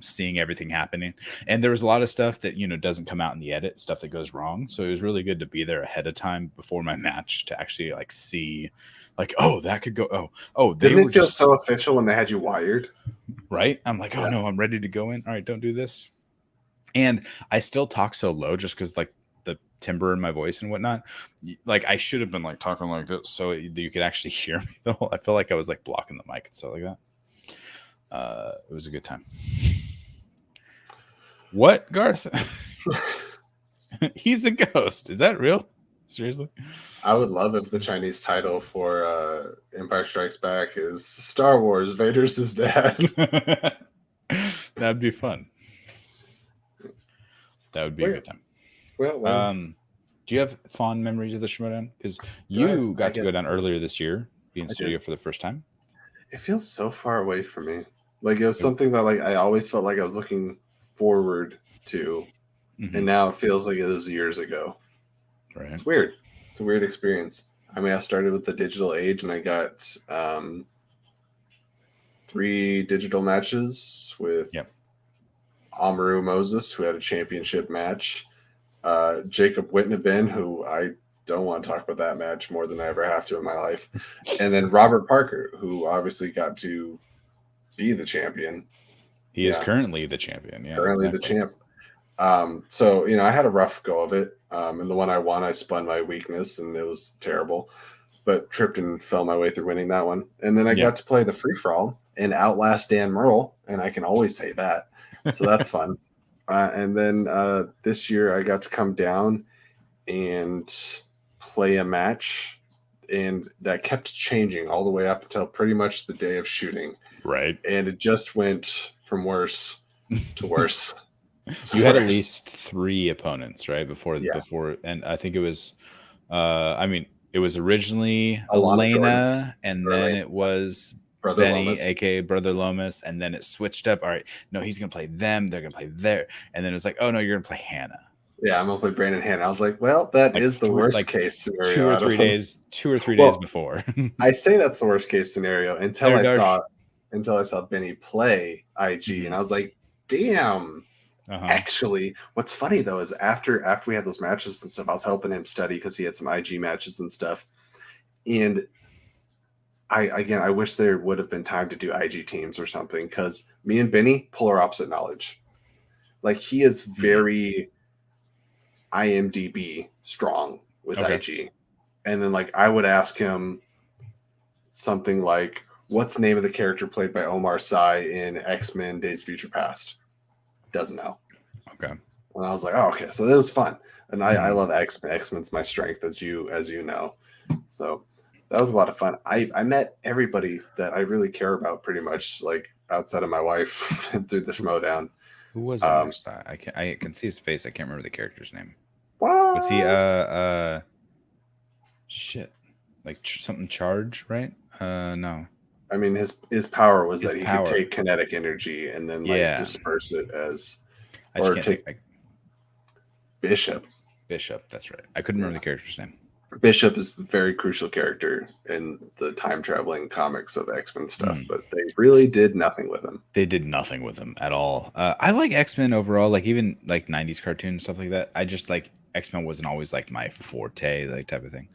seeing everything happening. And there was a lot of stuff that, doesn't come out in the edit, stuff that goes wrong. So it was really good to be there ahead of time before my match to actually see oh, that could go. Oh, they didn't were it feel just so official when they had you wired, right? I'm like, oh no, I'm ready to go in. All right, don't do this. And I still talk so low just because the timbre in my voice and whatnot. I should have been talking like this so you could actually hear me though. I feel like I was blocking the mic and stuff like that. It was a good time. What, Garth? He's a ghost. Is that real? Seriously? I would love if the Chinese title for Empire Strikes Back is Star Wars, Vader's his dad. That'd be fun. That would be a good time. Well, do you have fond memories of the Schmoedown? Because you got to go down earlier this year, be in studio for the first time. It feels so far away from me. It was something that I always felt like I was looking forward to, and now it feels like it was years ago. Right. It's weird. It's a weird experience. I mean, I started with the digital age, and I got 3 digital matches with Amaru Moses, who had a championship match. Jacob Whitnabin, who I don't want to talk about that match more than I ever have to in my life. And then Robert Parker, who obviously got to be the champion. He is currently the champion. Yeah, currently the champ. So, I had a rough go of it. And the one I won, I spun my weakness, and it was terrible. But tripped and fell my way through winning that one. And then I got to play the free-for-all, and outlast Dan Murrell, and I can always say that. So that's fun. And then this year I got to come down and play a match, and that kept changing all the way up until pretty much the day of shooting. Right. And it just went from worse to worse. You had at least 3 opponents, right? Before, and I think it was, it was originally Elena, and then it was Brother Benny, Lomas. aka Brother Lomas, and then it switched up. All right, no, he's gonna play them. They're gonna play there, and then it was like, oh no, you're gonna play Hannah. Yeah, I'm gonna play Brandon Hannah. I was like, well, that is the worst case scenario. 2 or 3 days, 2 or 3 days before. I say that's the worst case scenario until I saw Benny play IG, and I was like, damn. Actually, what's funny though is after we had those matches and stuff, I was helping him study because he had some IG matches and stuff. And I wish there would have been time to do IG teams or something, because me and Benny, polar opposite knowledge. Like, he is very IMDb strong with IG. And then like I would ask him something like, what's the name of the character played by Omar Sy in X-Men Days of Future Past? Doesn't know. Okay. And I was like, oh, okay. So it was fun. And I love X-Men. X-Men's my strength, as you know. So that was a lot of fun. I met everybody that I really care about, pretty much, like outside of my wife, through the Schmoedown. Who was Omar Sy? I can see his face. I can't remember the character's name. What? Was he shit, like something charge, right? No. I mean, his power was that he could take kinetic energy and then disperse it as, or take Bishop. Bishop, that's right. I couldn't remember the character's name. Bishop is a very crucial character in the time traveling comics of X-Men stuff, but they really did nothing with him. They did nothing with him at all. I like X-Men overall, like even like 90s cartoons, stuff like that. I just like X-Men wasn't always like my forte, like type of thing.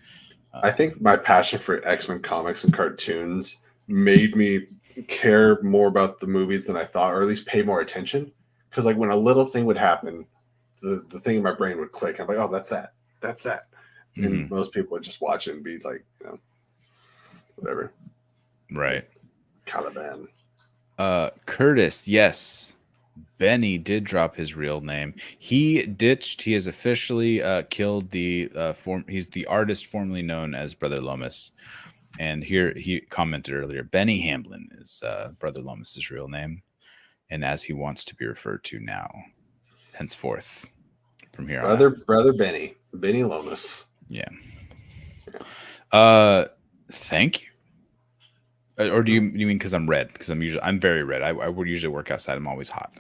I think my passion for X-Men comics and cartoons made me care more about the movies than I thought, or at least pay more attention. Because like when a little thing would happen, the thing in my brain would click. I'm like, oh, that's that. And most people would just watch it and be like, whatever. Right. Caliban. Curtis, yes. Benny did drop his real name. He ditched. He has officially killed the he's the artist formerly known as Brother Lomas. And here he commented earlier, Benny Hamblin is Brother Lomas's real name, and as he wants to be referred to now, henceforth, from here on. Brother Benny Lomas. Yeah. Thank you. Or do you mean because I'm red? Because I'm very red. I would usually work outside. I'm always hot.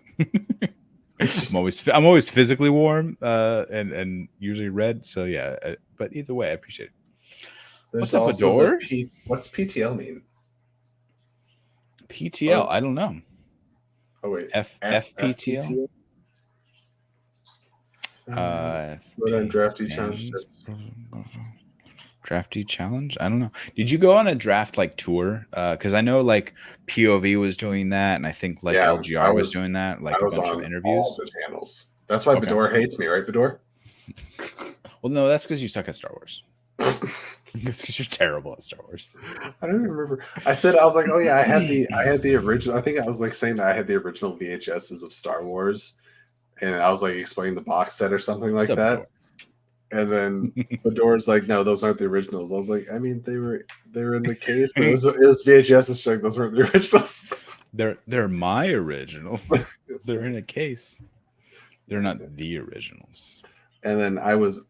I'm always physically warm and usually red. So yeah. But either way, I appreciate it. What's up, Adore? What's PTL mean? PTL, I don't know. Oh wait, FPTL. Drafty challenge. Drafty challenge. I don't know. Did you go on a draft like tour? Because I know like POV was doing that, and I think like LGR was doing that. Like a bunch of interviews. All the channels. That's why Bador hates me, right, Bador? Well, no, that's because you suck at Star Wars. It's because you're terrible at Star Wars. I don't even remember. I was like, oh yeah, I had the original. I think I was like saying that I had the original VHSs of Star Wars, and I was like explaining the box set or something like that. And then Bador's like, no, those aren't the originals. I was like, I mean, they were in the case. It was VHS. Like, those weren't the originals. They're my originals. They're in a case. They're not the originals. And then I was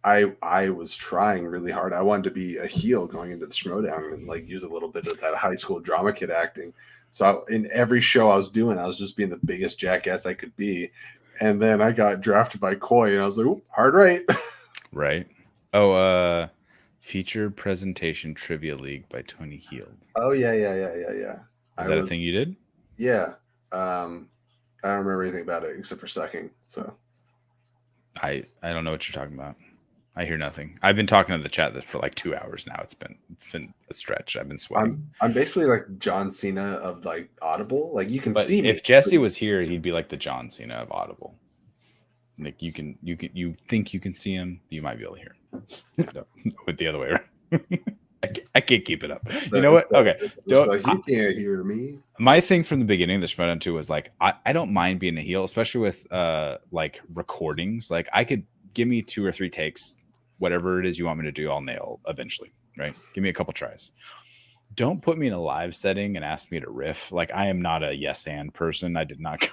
trying really hard. I wanted to be a heel going into the Schmoedown and like use a little bit of that high school drama kid acting. So in every show I was doing, I was just being the biggest jackass I could be. And then I got drafted by Coy, and I was like, "Ooh, hard right." Right. Oh, feature presentation trivia league by Tony Heald. Oh yeah. Is that a thing you did? Yeah. I don't remember anything about it except for sucking. So. I don't know what you're talking about. I hear nothing. I've been talking to the chat for like 2 hours now. It's been a stretch. I've been sweating. I'm basically like John Cena of like Audible. Like you can see me. If Jesse was here, he'd be like the John Cena of Audible. Like you think you can see him, you might be able to hear him. No, with the other way around. I can't keep it up. You know what? Okay. Like, you can't hear me. My thing from the beginning of the Schmoedown 2 was like, I don't mind being a heel, especially with like recordings. Like I could give me 2 or 3 takes, whatever it is you want me to do, I'll nail eventually. Right? Give me a couple tries. Don't put me in a live setting and ask me to riff. Like I am not a yes and person. I did not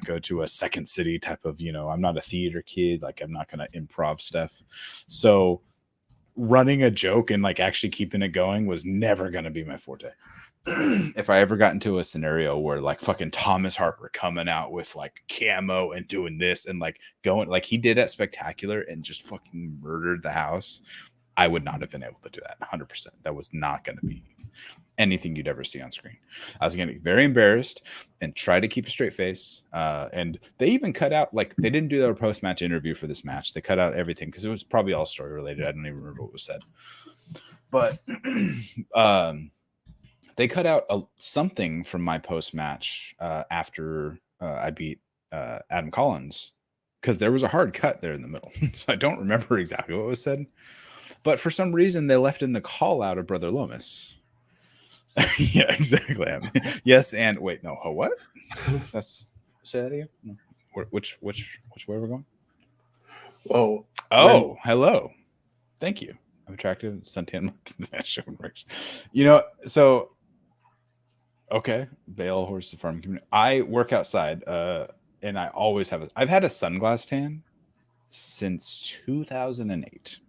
go to a Second City type of, I'm not a theater kid. Like I'm not gonna improv stuff. So running a joke and like actually keeping it going was never gonna be my forte. If I ever got into a scenario where like fucking Thomas Harper coming out with like camo and doing this and like going like he did at Spectacular and just fucking murdered the house, I would not have been able to do that 100%. That was not going to be anything you'd ever see on screen. I was going to be very embarrassed and try to keep a straight face. And they even cut out, like, they didn't do their post-match interview for this match. They cut out everything because it was probably all story related. I don't even remember what was said. But they cut out something from my post-match after I beat Adam Collins because there was a hard cut there in the middle. So I don't remember exactly what was said. But for some reason, they left in the call out of Brother Lomas. Yeah, exactly. I mean, yes, and wait, no, what? That's say that again. No. Which way we're going? Well, hello. Thank you. I'm attractive. Suntan. So okay, Bale Horse the Farm Community. I work outside, and I always have. I've had a sunglass tan since 2008.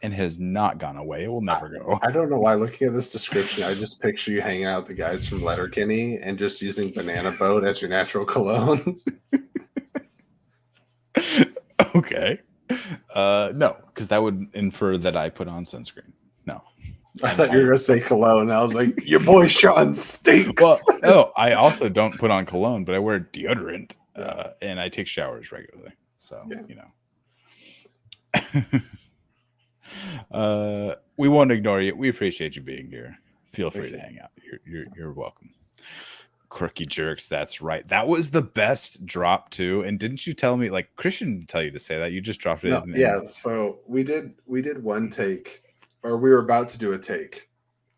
And has not gone away. It will never go. I don't know why. Looking at this description, I just picture you hanging out with the guys from Letterkenny and just using Banana Boat as your natural cologne. Okay. No, because that would infer that I put on sunscreen. No. I thought you were going to say cologne. I was like, your boy Sean stinks. Well, I also don't put on cologne, but I wear deodorant and I take showers regularly. So, we won't ignore you. We appreciate you being here. Feel free to hang out. You're welcome. Quirky jerks. That's right. That was the best drop too. And didn't you tell me, like, Christian didn't tell you to say that? You just dropped it. No, so we did one take, or we were about to do a take,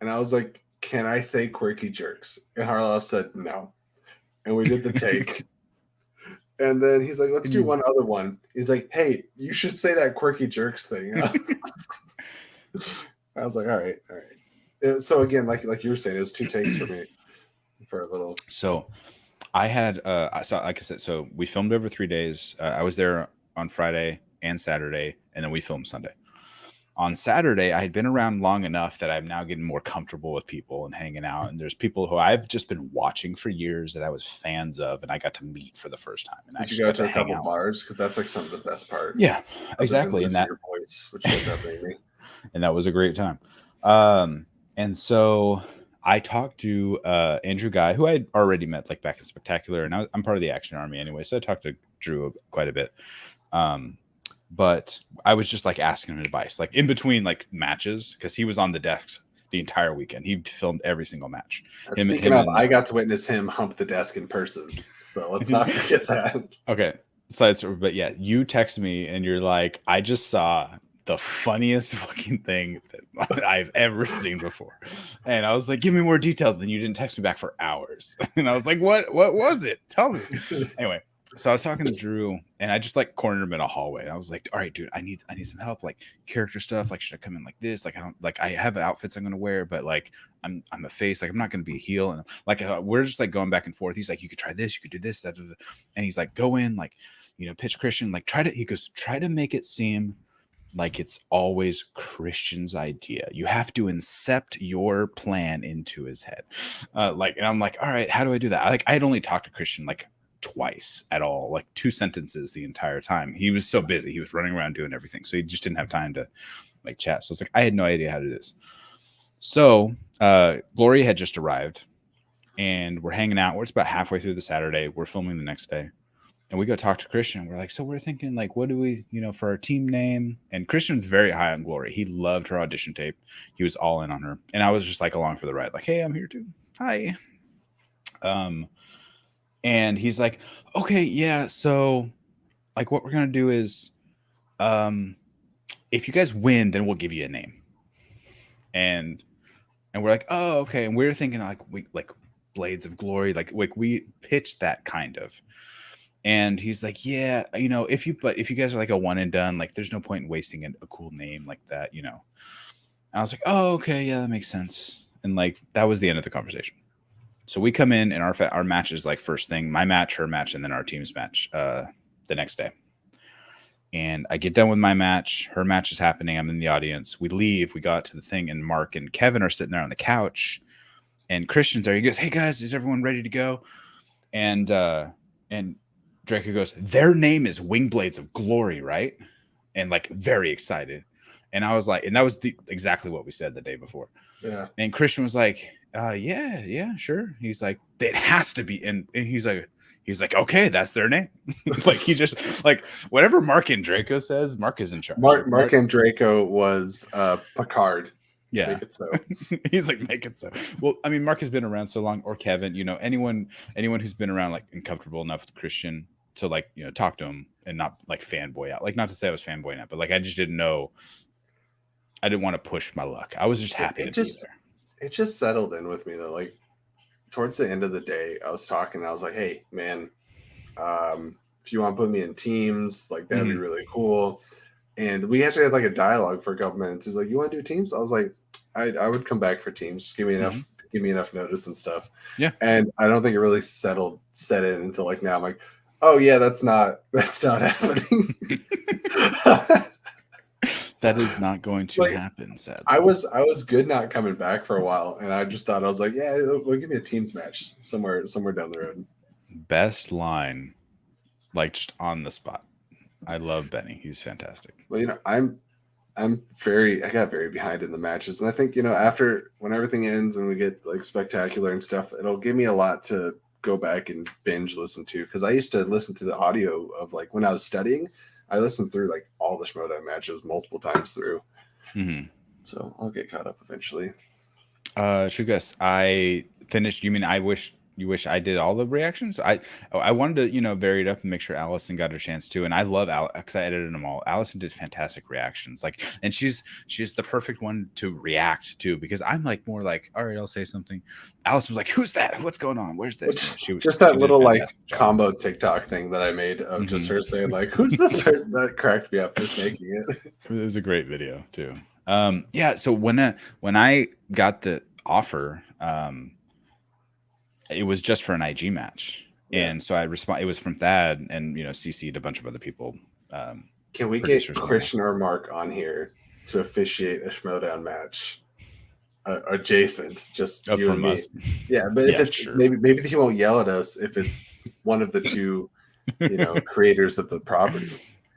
and I was like, "Can I say quirky jerks?" And Harloff said no, and we did the take. And then he's like, let's do one other one. He's like, hey, you should say that quirky jerks thing. I was like, all right. So again, like you were saying, it was 2 takes for me for a little. So I had, like I said, so we filmed over 3 days. I was there on Friday and Saturday, and then we filmed Sunday. On Saturday, I had been around long enough that I'm now getting more comfortable with people and hanging out. And there's people who I've just been watching for years that I was fans of, and I got to meet for the first time. And Did you go to a couple bars? Because that's like some of the best part. Yeah, exactly. And that your voice, which ended up being me. And that was a great time. And so I talked to Andrew Guy, who I'd already met like back in Spectacular, and I'm part of the Action Army anyway. So I talked to Drew quite a bit. But I was just like asking him advice, like in between like matches, because he was on the decks the entire weekend. He filmed every single match. I got to witness him hump the desk in person. So let's not forget that. Okay. But yeah, you text me and you're like, I just saw the funniest fucking thing that I've ever seen before. And I was like, give me more details. Then you didn't text me back for hours. And I was like, what was it? Tell me. Anyway. So I was talking to Drew, and I just like cornered him in a hallway. And I was like, "All right, dude, I need some help, like character stuff. Like, should I come in like this? Like, I have outfits I'm gonna wear, but like, I'm a face. Like, I'm not gonna be a heel." And like, we're just like going back and forth. He's like, "You could try this, you could do this, that." And he's like, "Go in, like, pitch Christian. Like, try to make it seem like it's always Christian's idea. You have to incept your plan into his head." And I'm like, "All right, how do I do that?" I had only talked to Christian like twice at all, like 2 sentences the entire time. He was so busy, he was running around doing everything, so he just didn't have time to like chat. So it's like I had no idea how to do this. So Gloria had just arrived, and we're hanging out. It's about halfway through the Saturday. We're filming the next day, and we go talk to Christian. We're like, so we're thinking like, what do we, for our team name? And Christian's very high on Gloria. He loved her audition tape. He was all in on her, and I was just like along for the ride, like, hey, I'm here too. Hi. And he's like, okay, yeah. So like what we're going to do is, if you guys win, then we'll give you a name. and we're like, oh, okay. And we were thinking like Blades of Glory, like we pitched that kind of. And he's like, yeah, if you guys are like a one and done, like there's no point in wasting a cool name like that, I was like, oh, okay, yeah, that makes sense. And like that was the end of the conversation. So we come in and our match is like first thing, my match, her match, and then our team's match the next day. And I get done with my match. Her match is happening. I'm in the audience. We leave. We got to the thing, and Mark and Kevin are sitting there on the couch. And Christian's there. He goes, hey, guys, is everyone ready to go? And Draco goes, their name is Wingblades of Glory, right? And like very excited. And I was like, and that was exactly what we said the day before. Yeah. And Christian was like, yeah, sure. He's like, it has to be. And he's like, okay, that's their name. Like he just like whatever Mark and Draco says, Mark is in charge. Mark and Draco was Picard. Yeah. Make it so. He's like, make it so. Well, I mean, Mark has been around so long, or Kevin, anyone who's been around like and comfortable enough with Christian to like, talk to him and not like fanboy out. Like not to say I was fanboying out, but like I just didn't know. I didn't want to push my luck. I was just happy to be there. It just settled in with me though. Like towards the end of the day, I was talking. I was like, "Hey, man, if you want to put me in teams, like that'd be really cool." And we actually had like a dialogue for a couple minutes. He's like, "You want to do teams?" I was like, "I would come back for teams. Give me enough notice and stuff." Yeah. And I don't think it really set in until like now. I'm like, "Oh yeah, that's not happening." That is not going to happen, sadly. I was good not coming back for a while, and I just thought I was like, yeah, they'll give me a teams match somewhere down the road. Best line, like just on the spot. I love Benny. He's fantastic. Well, I got very behind in the matches, and I think after when everything ends and we get like spectacular and stuff, it'll give me a lot to go back and binge listen to, because I used to listen to the audio of like when I was studying. I listened through like all the Schmoedown matches multiple times through. Mm-hmm. So I'll get caught up eventually. Shugas, I finished. You mean you wish I did all the reactions? I wanted to vary it up and make sure Allison got her chance too. And I love Alice because I edited them all. Allison did fantastic reactions. Like, and she's the perfect one to react to, because I'm like more like, all right, I'll say something. Allison was like, who's that? What's going on? Where's this? She little like combo TikTok thing that I made of just her saying like, who's this? That cracked me up just making it. It was a great video too. Yeah. So when I got the offer, it was just for an IG match. Yeah. And so it was from Thad and, CC'd a bunch of other people. Can we get Christian or Mark on here to officiate a Schmoedown match adjacent? Just you and me. Us. Yeah, but if it's sure. maybe he won't yell at us if it's one of the two, creators of the property.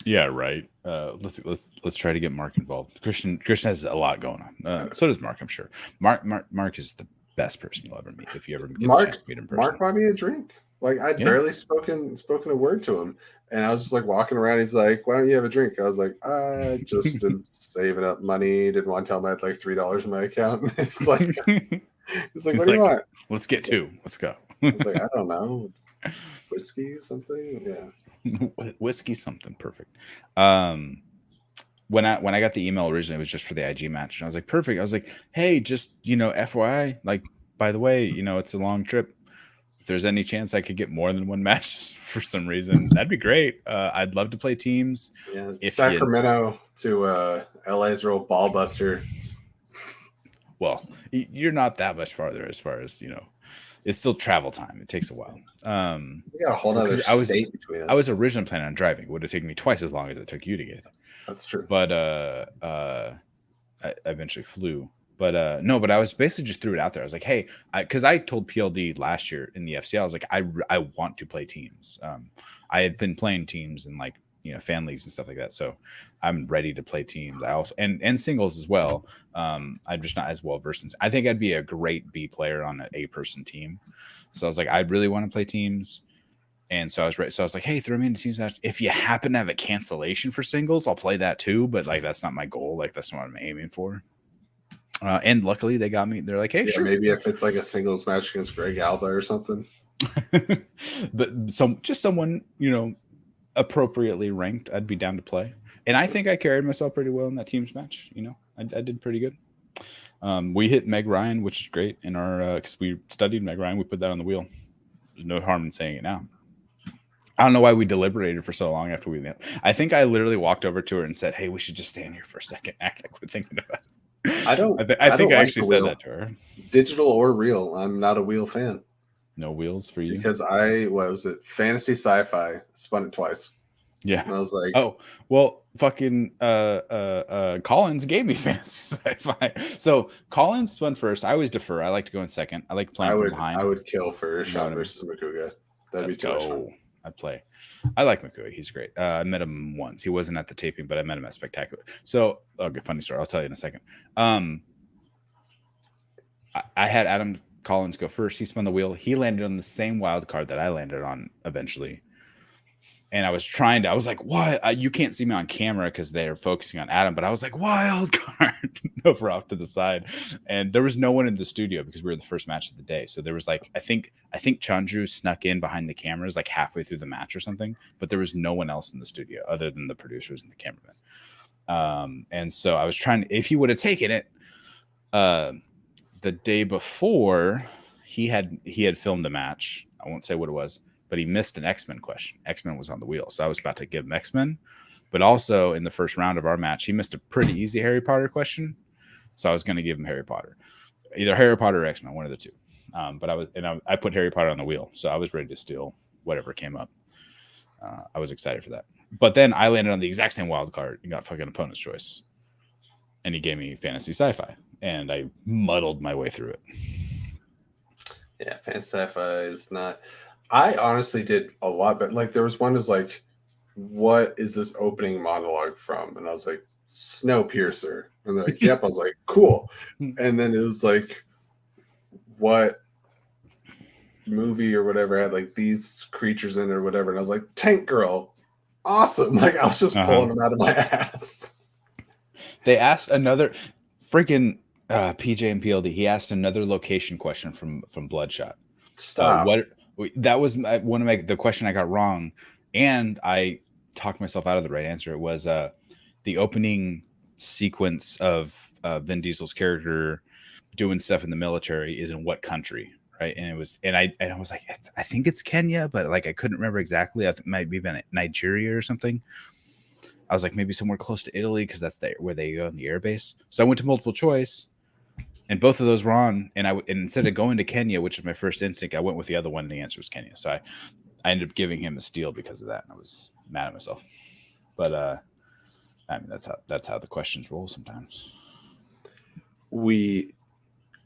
Yeah, right. Let's try to get Mark involved. Christian has a lot going on. So does Mark, I'm sure. Mark is the best person you'll ever meet if you ever get a chance to meet him personally. Mark bought me a drink. Like I'd barely spoken a word to him, and I was just like walking around. He's like, "Why don't you have a drink?" I was like, "I just am saving up money. Didn't want to tell him I had like $3 in my account." He's like, "What do you want?" Let's get two. Let's go. I was like, "I don't know, whiskey something." Yeah, whiskey something. Perfect. When I got the email originally, it was just for the IG match, and I was like, perfect. I was like, hey, just FYI, like, by the way, it's a long trip. If there's any chance I could get more than one match for some reason, that'd be great. I'd love to play teams. Yeah, Sacramento to LA's real ball buster. Well, you're not that much farther as far as it's still travel time. It takes a while. We got a whole other state between us. I was originally planning on driving. It would have taken me twice as long as it took you to get there. That's true. But I eventually flew. But no, but I was basically just threw it out there. I was like, hey, because I told PLD last year in the FCL, I was like, I want to play teams. I had been playing teams and like fan leagues and stuff like that, so I'm ready to play teams. I also and singles as well. I'm just not as well versed in. I think I'd be a great B player on an A-person team. So I was like, I really want to play teams. And so I was ready. So I was like, hey, throw me into teams match. If you happen to have a cancellation for singles, I'll play that too. But like, that's not my goal. Like, that's not what I'm aiming for. And luckily they got me. They're like, hey, sure. Maybe if it's like a singles match against Greg Alba or something. But just someone, appropriately ranked, I'd be down to play. And I think I carried myself pretty well in that teams match. I did pretty good. We hit Meg Ryan, which is great in our because we studied Meg Ryan. We put that on the wheel. There's no harm in saying it now. I don't know why we deliberated for so long after we. I think I literally walked over to her and said, "Hey, we should just stand here for a second, act like we're thinking about it." I think I actually said that to her. Digital or real, I'm not a wheel fan. No wheels for you because what was it? Fantasy sci-fi. Spun it twice. Yeah, and I was like, oh well, fucking Collins gave me fantasy sci-fi. So Collins spun first. I always defer. I like to go in second. I like playing from behind. I would kill for Sean versus Makuga. That'd be too much fun. I'd play. I like Makuga. He's great. I met him once. He wasn't at the taping, but I met him at Spectacular. So, okay, funny story. I'll tell you in a second. I had Adam Collins go first. He spun the wheel. He landed on the same wild card that I landed on eventually. And I was like, why? You can't see me on camera because they're focusing on Adam, but I was like, wild card over off to the side. And there was no one in the studio because we were the first match of the day. So there was like, I think Chanju snuck in behind the cameras like halfway through the match or something, but there was no one else in the studio other than the producers and the cameraman. And so I was if he would have taken it, the day before he had filmed a match. I won't say what it was, but he missed an X-Men question. X-Men was on the wheel. So I was about to give him X-Men, but also in the first round of our match, he missed a pretty easy Harry Potter question. So I was going to give him Harry Potter, either Harry Potter or X-Men, one of the two. But I put Harry Potter on the wheel. So I was ready to steal whatever came up. I was excited for that. But then I landed on the exact same wild card and got fucking opponent's choice. And he gave me fantasy sci-fi and I muddled my way through it. Yeah. Fantasy sci-fi is not, I honestly did a lot, but like there was one was like, what is this opening monologue from? And I was like, Snowpiercer. And they're like, yep. I was like, cool. And then it was like, what movie or whatever had like these creatures in it or whatever. And I was like, Tank Girl. Awesome. Like I was just pulling them out of my ass. They asked another freaking PJ and PLD. He asked another location question from Bloodshot. Stop. That was one of the question I got wrong, and I talked myself out of the right answer. It was the opening sequence of Vin Diesel's character doing stuff in the military is in what country, right? And it was, and I was like, I think it's Kenya, but like I couldn't remember exactly. I think it might be Nigeria or something. I was like maybe somewhere close to Italy because that's where they go on the airbase. So I went to multiple choice. And both of those were on, and instead of going to Kenya, which is my first instinct, I went with the other one, and the answer was Kenya. So I ended up giving him a steal because of that, and I was mad at myself. But I mean, that's how the questions roll sometimes. We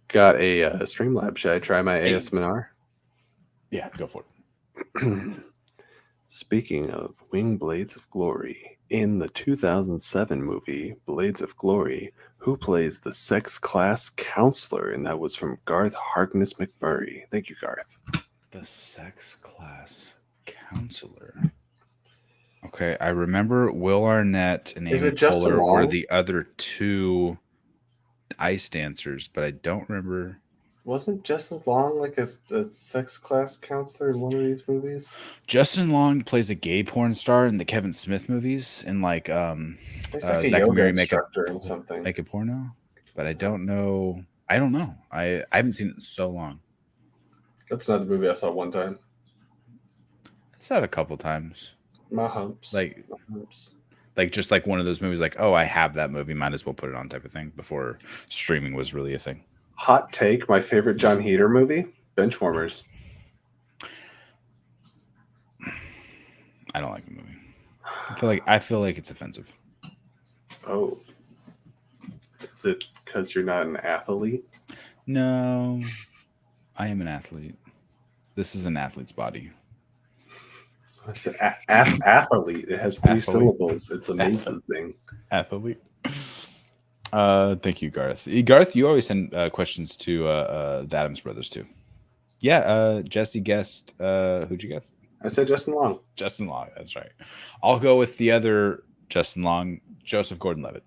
got a Streamlab. Should I try my ASMR? Yeah, go for it. Speaking of Wing Blades of Glory, in the 2007 movie Blades of Glory, who plays the sex class counselor? And that was from Garth Harkness McMurray. Thank you, Garth. The sex class counselor. Okay, I remember Will Arnett and Amy Poehler were the other two ice dancers, but I don't remember. Wasn't Justin Long like a sex class counselor in one of these movies? Justin Long plays a gay porn star in the Kevin Smith movies, in like Zach and Mary make a porno, but I don't know. I haven't seen it in so long. That's not the movie I saw one time. I saw it a couple times. My humps. Like just like one of those movies, like, oh, I have that movie, might as well put it on type of thing before streaming was really a thing. Hot take, my favorite John Heater movie, Benchwarmers. I don't like the movie. I feel like it's offensive. Oh. Is it because you're not an athlete? No. I am an athlete. This is an athlete's body. Athlete. It has three syllables. It's amazing. Athlete. Thank you, Garth. Garth, you always send questions to the Addams Brothers too. Yeah, Jesse guessed. Who'd you guess? I said Justin Long. Justin Long, that's right. I'll go with the other Justin Long, Joseph Gordon-Levitt.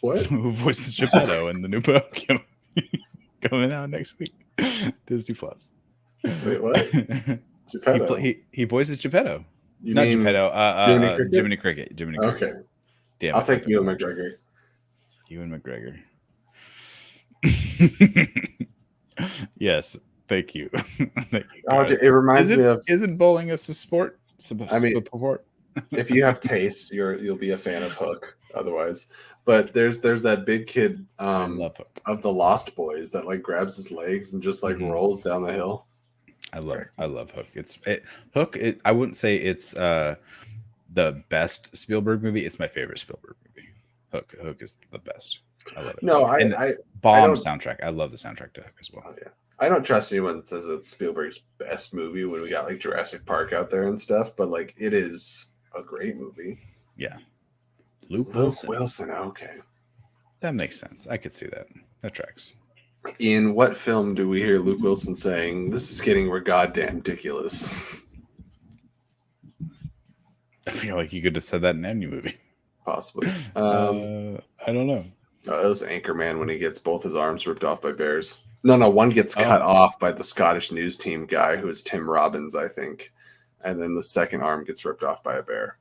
What? Who voices Geppetto in the new Pokemon coming out next week. Disney Plus. Wait, what? Geppetto. He voices Geppetto. You Not mean Geppetto. Jiminy Cricket? Jiminy Cricket. Okay. Damn, I'll take Ewan McGregor. Ewan McGregor. Yes, thank you. Thank you, Oh, Garth. it reminds me of. Isn't bowling a sport? I mean, Sport? if you have taste, you'll be a fan of Hook. Otherwise, but there's that big kid I love Hook. of the Lost Boys that like grabs his legs and just like rolls down the hill. I love Hook. Hook. I wouldn't say it's the best Spielberg movie. It's my favorite Spielberg movie. Hook is the best. I love it. No, and bomb soundtrack. I love the soundtrack to Hook as well. Oh, yeah. I don't trust anyone that says it's Spielberg's best movie when we got like Jurassic Park out there and stuff, but like it is a great movie. Yeah. Luke Wilson. Okay. That makes sense. I could see that. That tracks. In what film do we hear Luke Wilson saying, "This is getting goddamn ridiculous"? I feel like you could have said that in any movie. Possibly. I don't know. It was Anchorman when he gets both his arms ripped off by bears. No, one gets cut off by the Scottish news team guy who is Tim Robbins, I think. And then the second arm gets ripped off by a bear.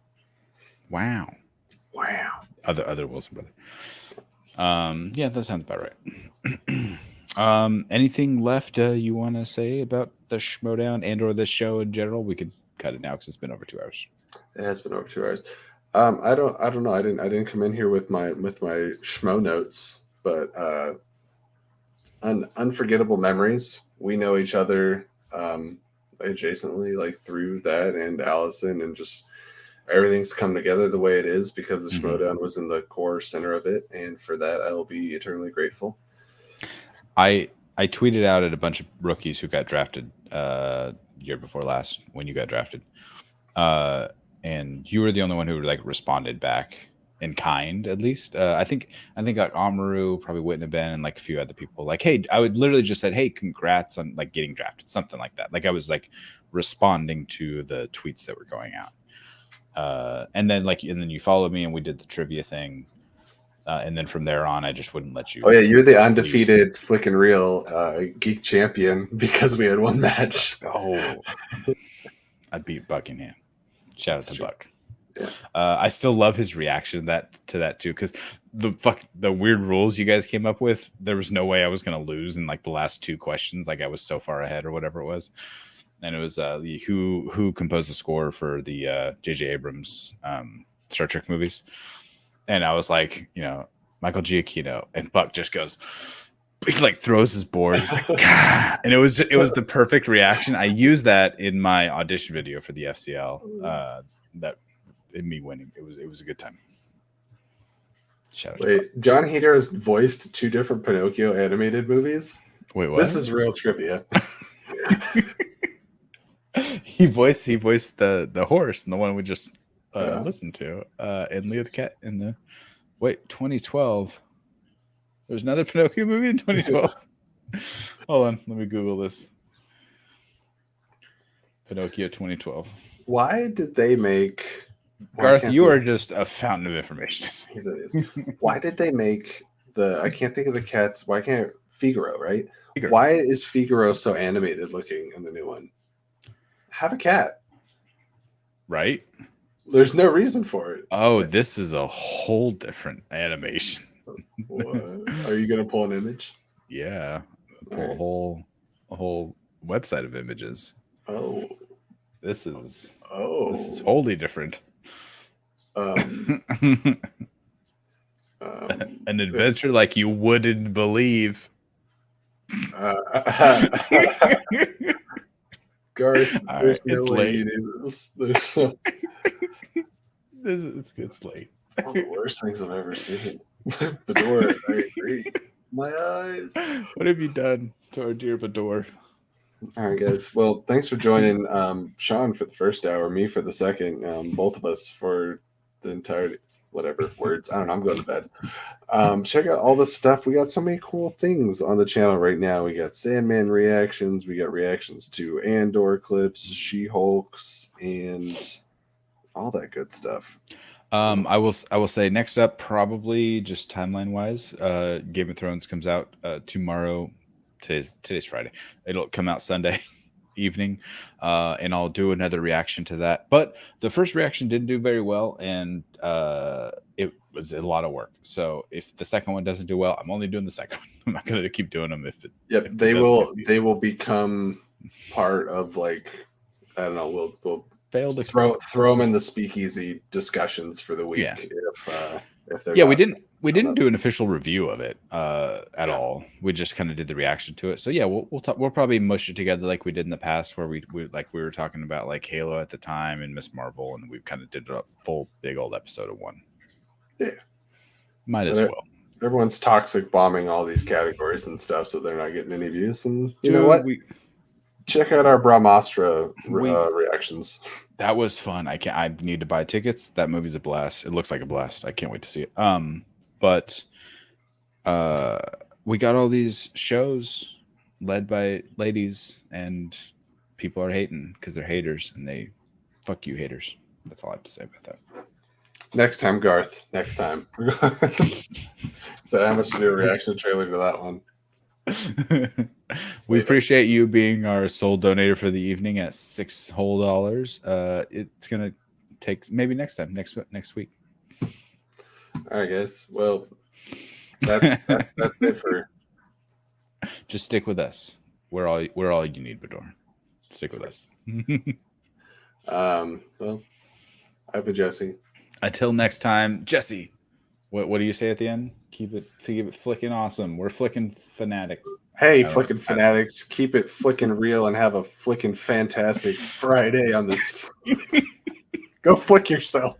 Wow. Other Wilson brother. Yeah, that sounds about right. Anything left you want to say about the Schmoedown and or this show in general? We could cut it now because it's been over 2 hours. It has been over 2 hours. I don't know. I didn't come in here with my Schmo notes, but unforgettable memories. We know each other adjacently, like through that and Allison, and just everything's come together the way it is because the Schmoedown was in the core center of it, and for that I will be eternally grateful. I tweeted out at a bunch of rookies who got drafted year before last when you got drafted, and you were the only one who like responded back in kind, at least. I think like Amaru, probably wouldn't have been, and like a few other people. Like, hey, I would literally just said, hey, congrats on like getting drafted, something like that. Like I was like responding to the tweets that were going out, and then you followed me and we did the trivia thing, and then from there on, I just wouldn't let you. Oh yeah, you're the undefeated Flick and Reel geek champion because we had one match. Oh, I beat Buckingham. Shout out to Buck. Yeah. I still love his reaction to that too, because the weird rules you guys came up with, there was no way I was gonna lose in like the last 2 questions. Like I was so far ahead or whatever it was, and it was who composed the score for the J.J. Abrams Star Trek movies, and I was like, Michael Giacchino, and Buck just goes. He like throws his board. He's like, Gah! And it was the perfect reaction. I used that in my audition video for the FCL. That in me winning, it was a good time. Shout out. Wait, John Heder has voiced 2 different Pinocchio animated movies. Wait, what? This is real trivia. He voiced the horse and the one we just listened to, and Leo the cat in the 2012. There's another Pinocchio movie in 2012. Hold on, let me Google this. Pinocchio 2012. Why did they make... Garth, you are just a fountain of information. It is. Why did they make I can't think of the cats. Why can't Figaro, right? Figaro. Why is Figaro so animated looking in the new one? Have a cat. Right? There's no reason for it. Oh, this is a whole different animation. What? Are you gonna pull an image? Yeah, pull a whole website of images. Oh, this is wholly different. An adventure like you wouldn't believe. Garth, there's no it's way late. you do this. There's no... It's late. It's one of the worst things I've ever seen. Bador, I agree. My eyes. What have you done to our dear Bador? All right, guys. Well, thanks for joining Sean for the first hour, me for the second, both of us for the entirety. Whatever words. I don't know. I'm going to bed. Check out all the stuff. We got so many cool things on the channel right now. We got Sandman reactions. We got reactions to Andor clips, She-Hulks, and all that good stuff. I will say next up, probably just timeline wise, Game of Thrones comes out tomorrow. Today's Friday. It'll come out Sunday evening, and I'll do another reaction to that. But the first reaction didn't do very well, and was a lot of work. So if the second one doesn't do well, I'm only doing the second one. I'm not going to keep doing them if it. Yep, if it they doesn't will. get views. They will become part of like I don't know. We'll Failed throw them in the speakeasy discussions for the week. Yeah. If they're Yeah, not- we didn't do an official review of it at all. We just kind of did the reaction to it. So yeah, we'll probably mush it together like we did in the past, where we were talking about like Halo at the time and Miss Marvel, and we kind of did a full big old episode of one. Yeah, might as well. Everyone's toxic bombing all these categories and stuff, so they're not getting any views. And you know what? Check out our Brahmastra reactions. That was fun. I need to buy tickets. That movie's a blast. It looks like a blast. I can't wait to see it. But we got all these shows led by ladies, and people are hating because they're haters, and they fuck you haters. That's all I have to say about that. Next time, Garth. Next time. So how much to do a reaction trailer to that one? We appreciate you being our sole donator for the evening at $6 whole. It's gonna take maybe next time, next week. All right, guys. Well, that's it for. Just stick with us. We're all you need, Bador. Stick with us. Well, I've been Jesse. Until next time, Jesse. What do you say at the end? Keep it flicking awesome. We're flicking fanatics. Hey, flicking fanatics, keep it flicking real and have a flicking fantastic Friday on this. Go flick yourself.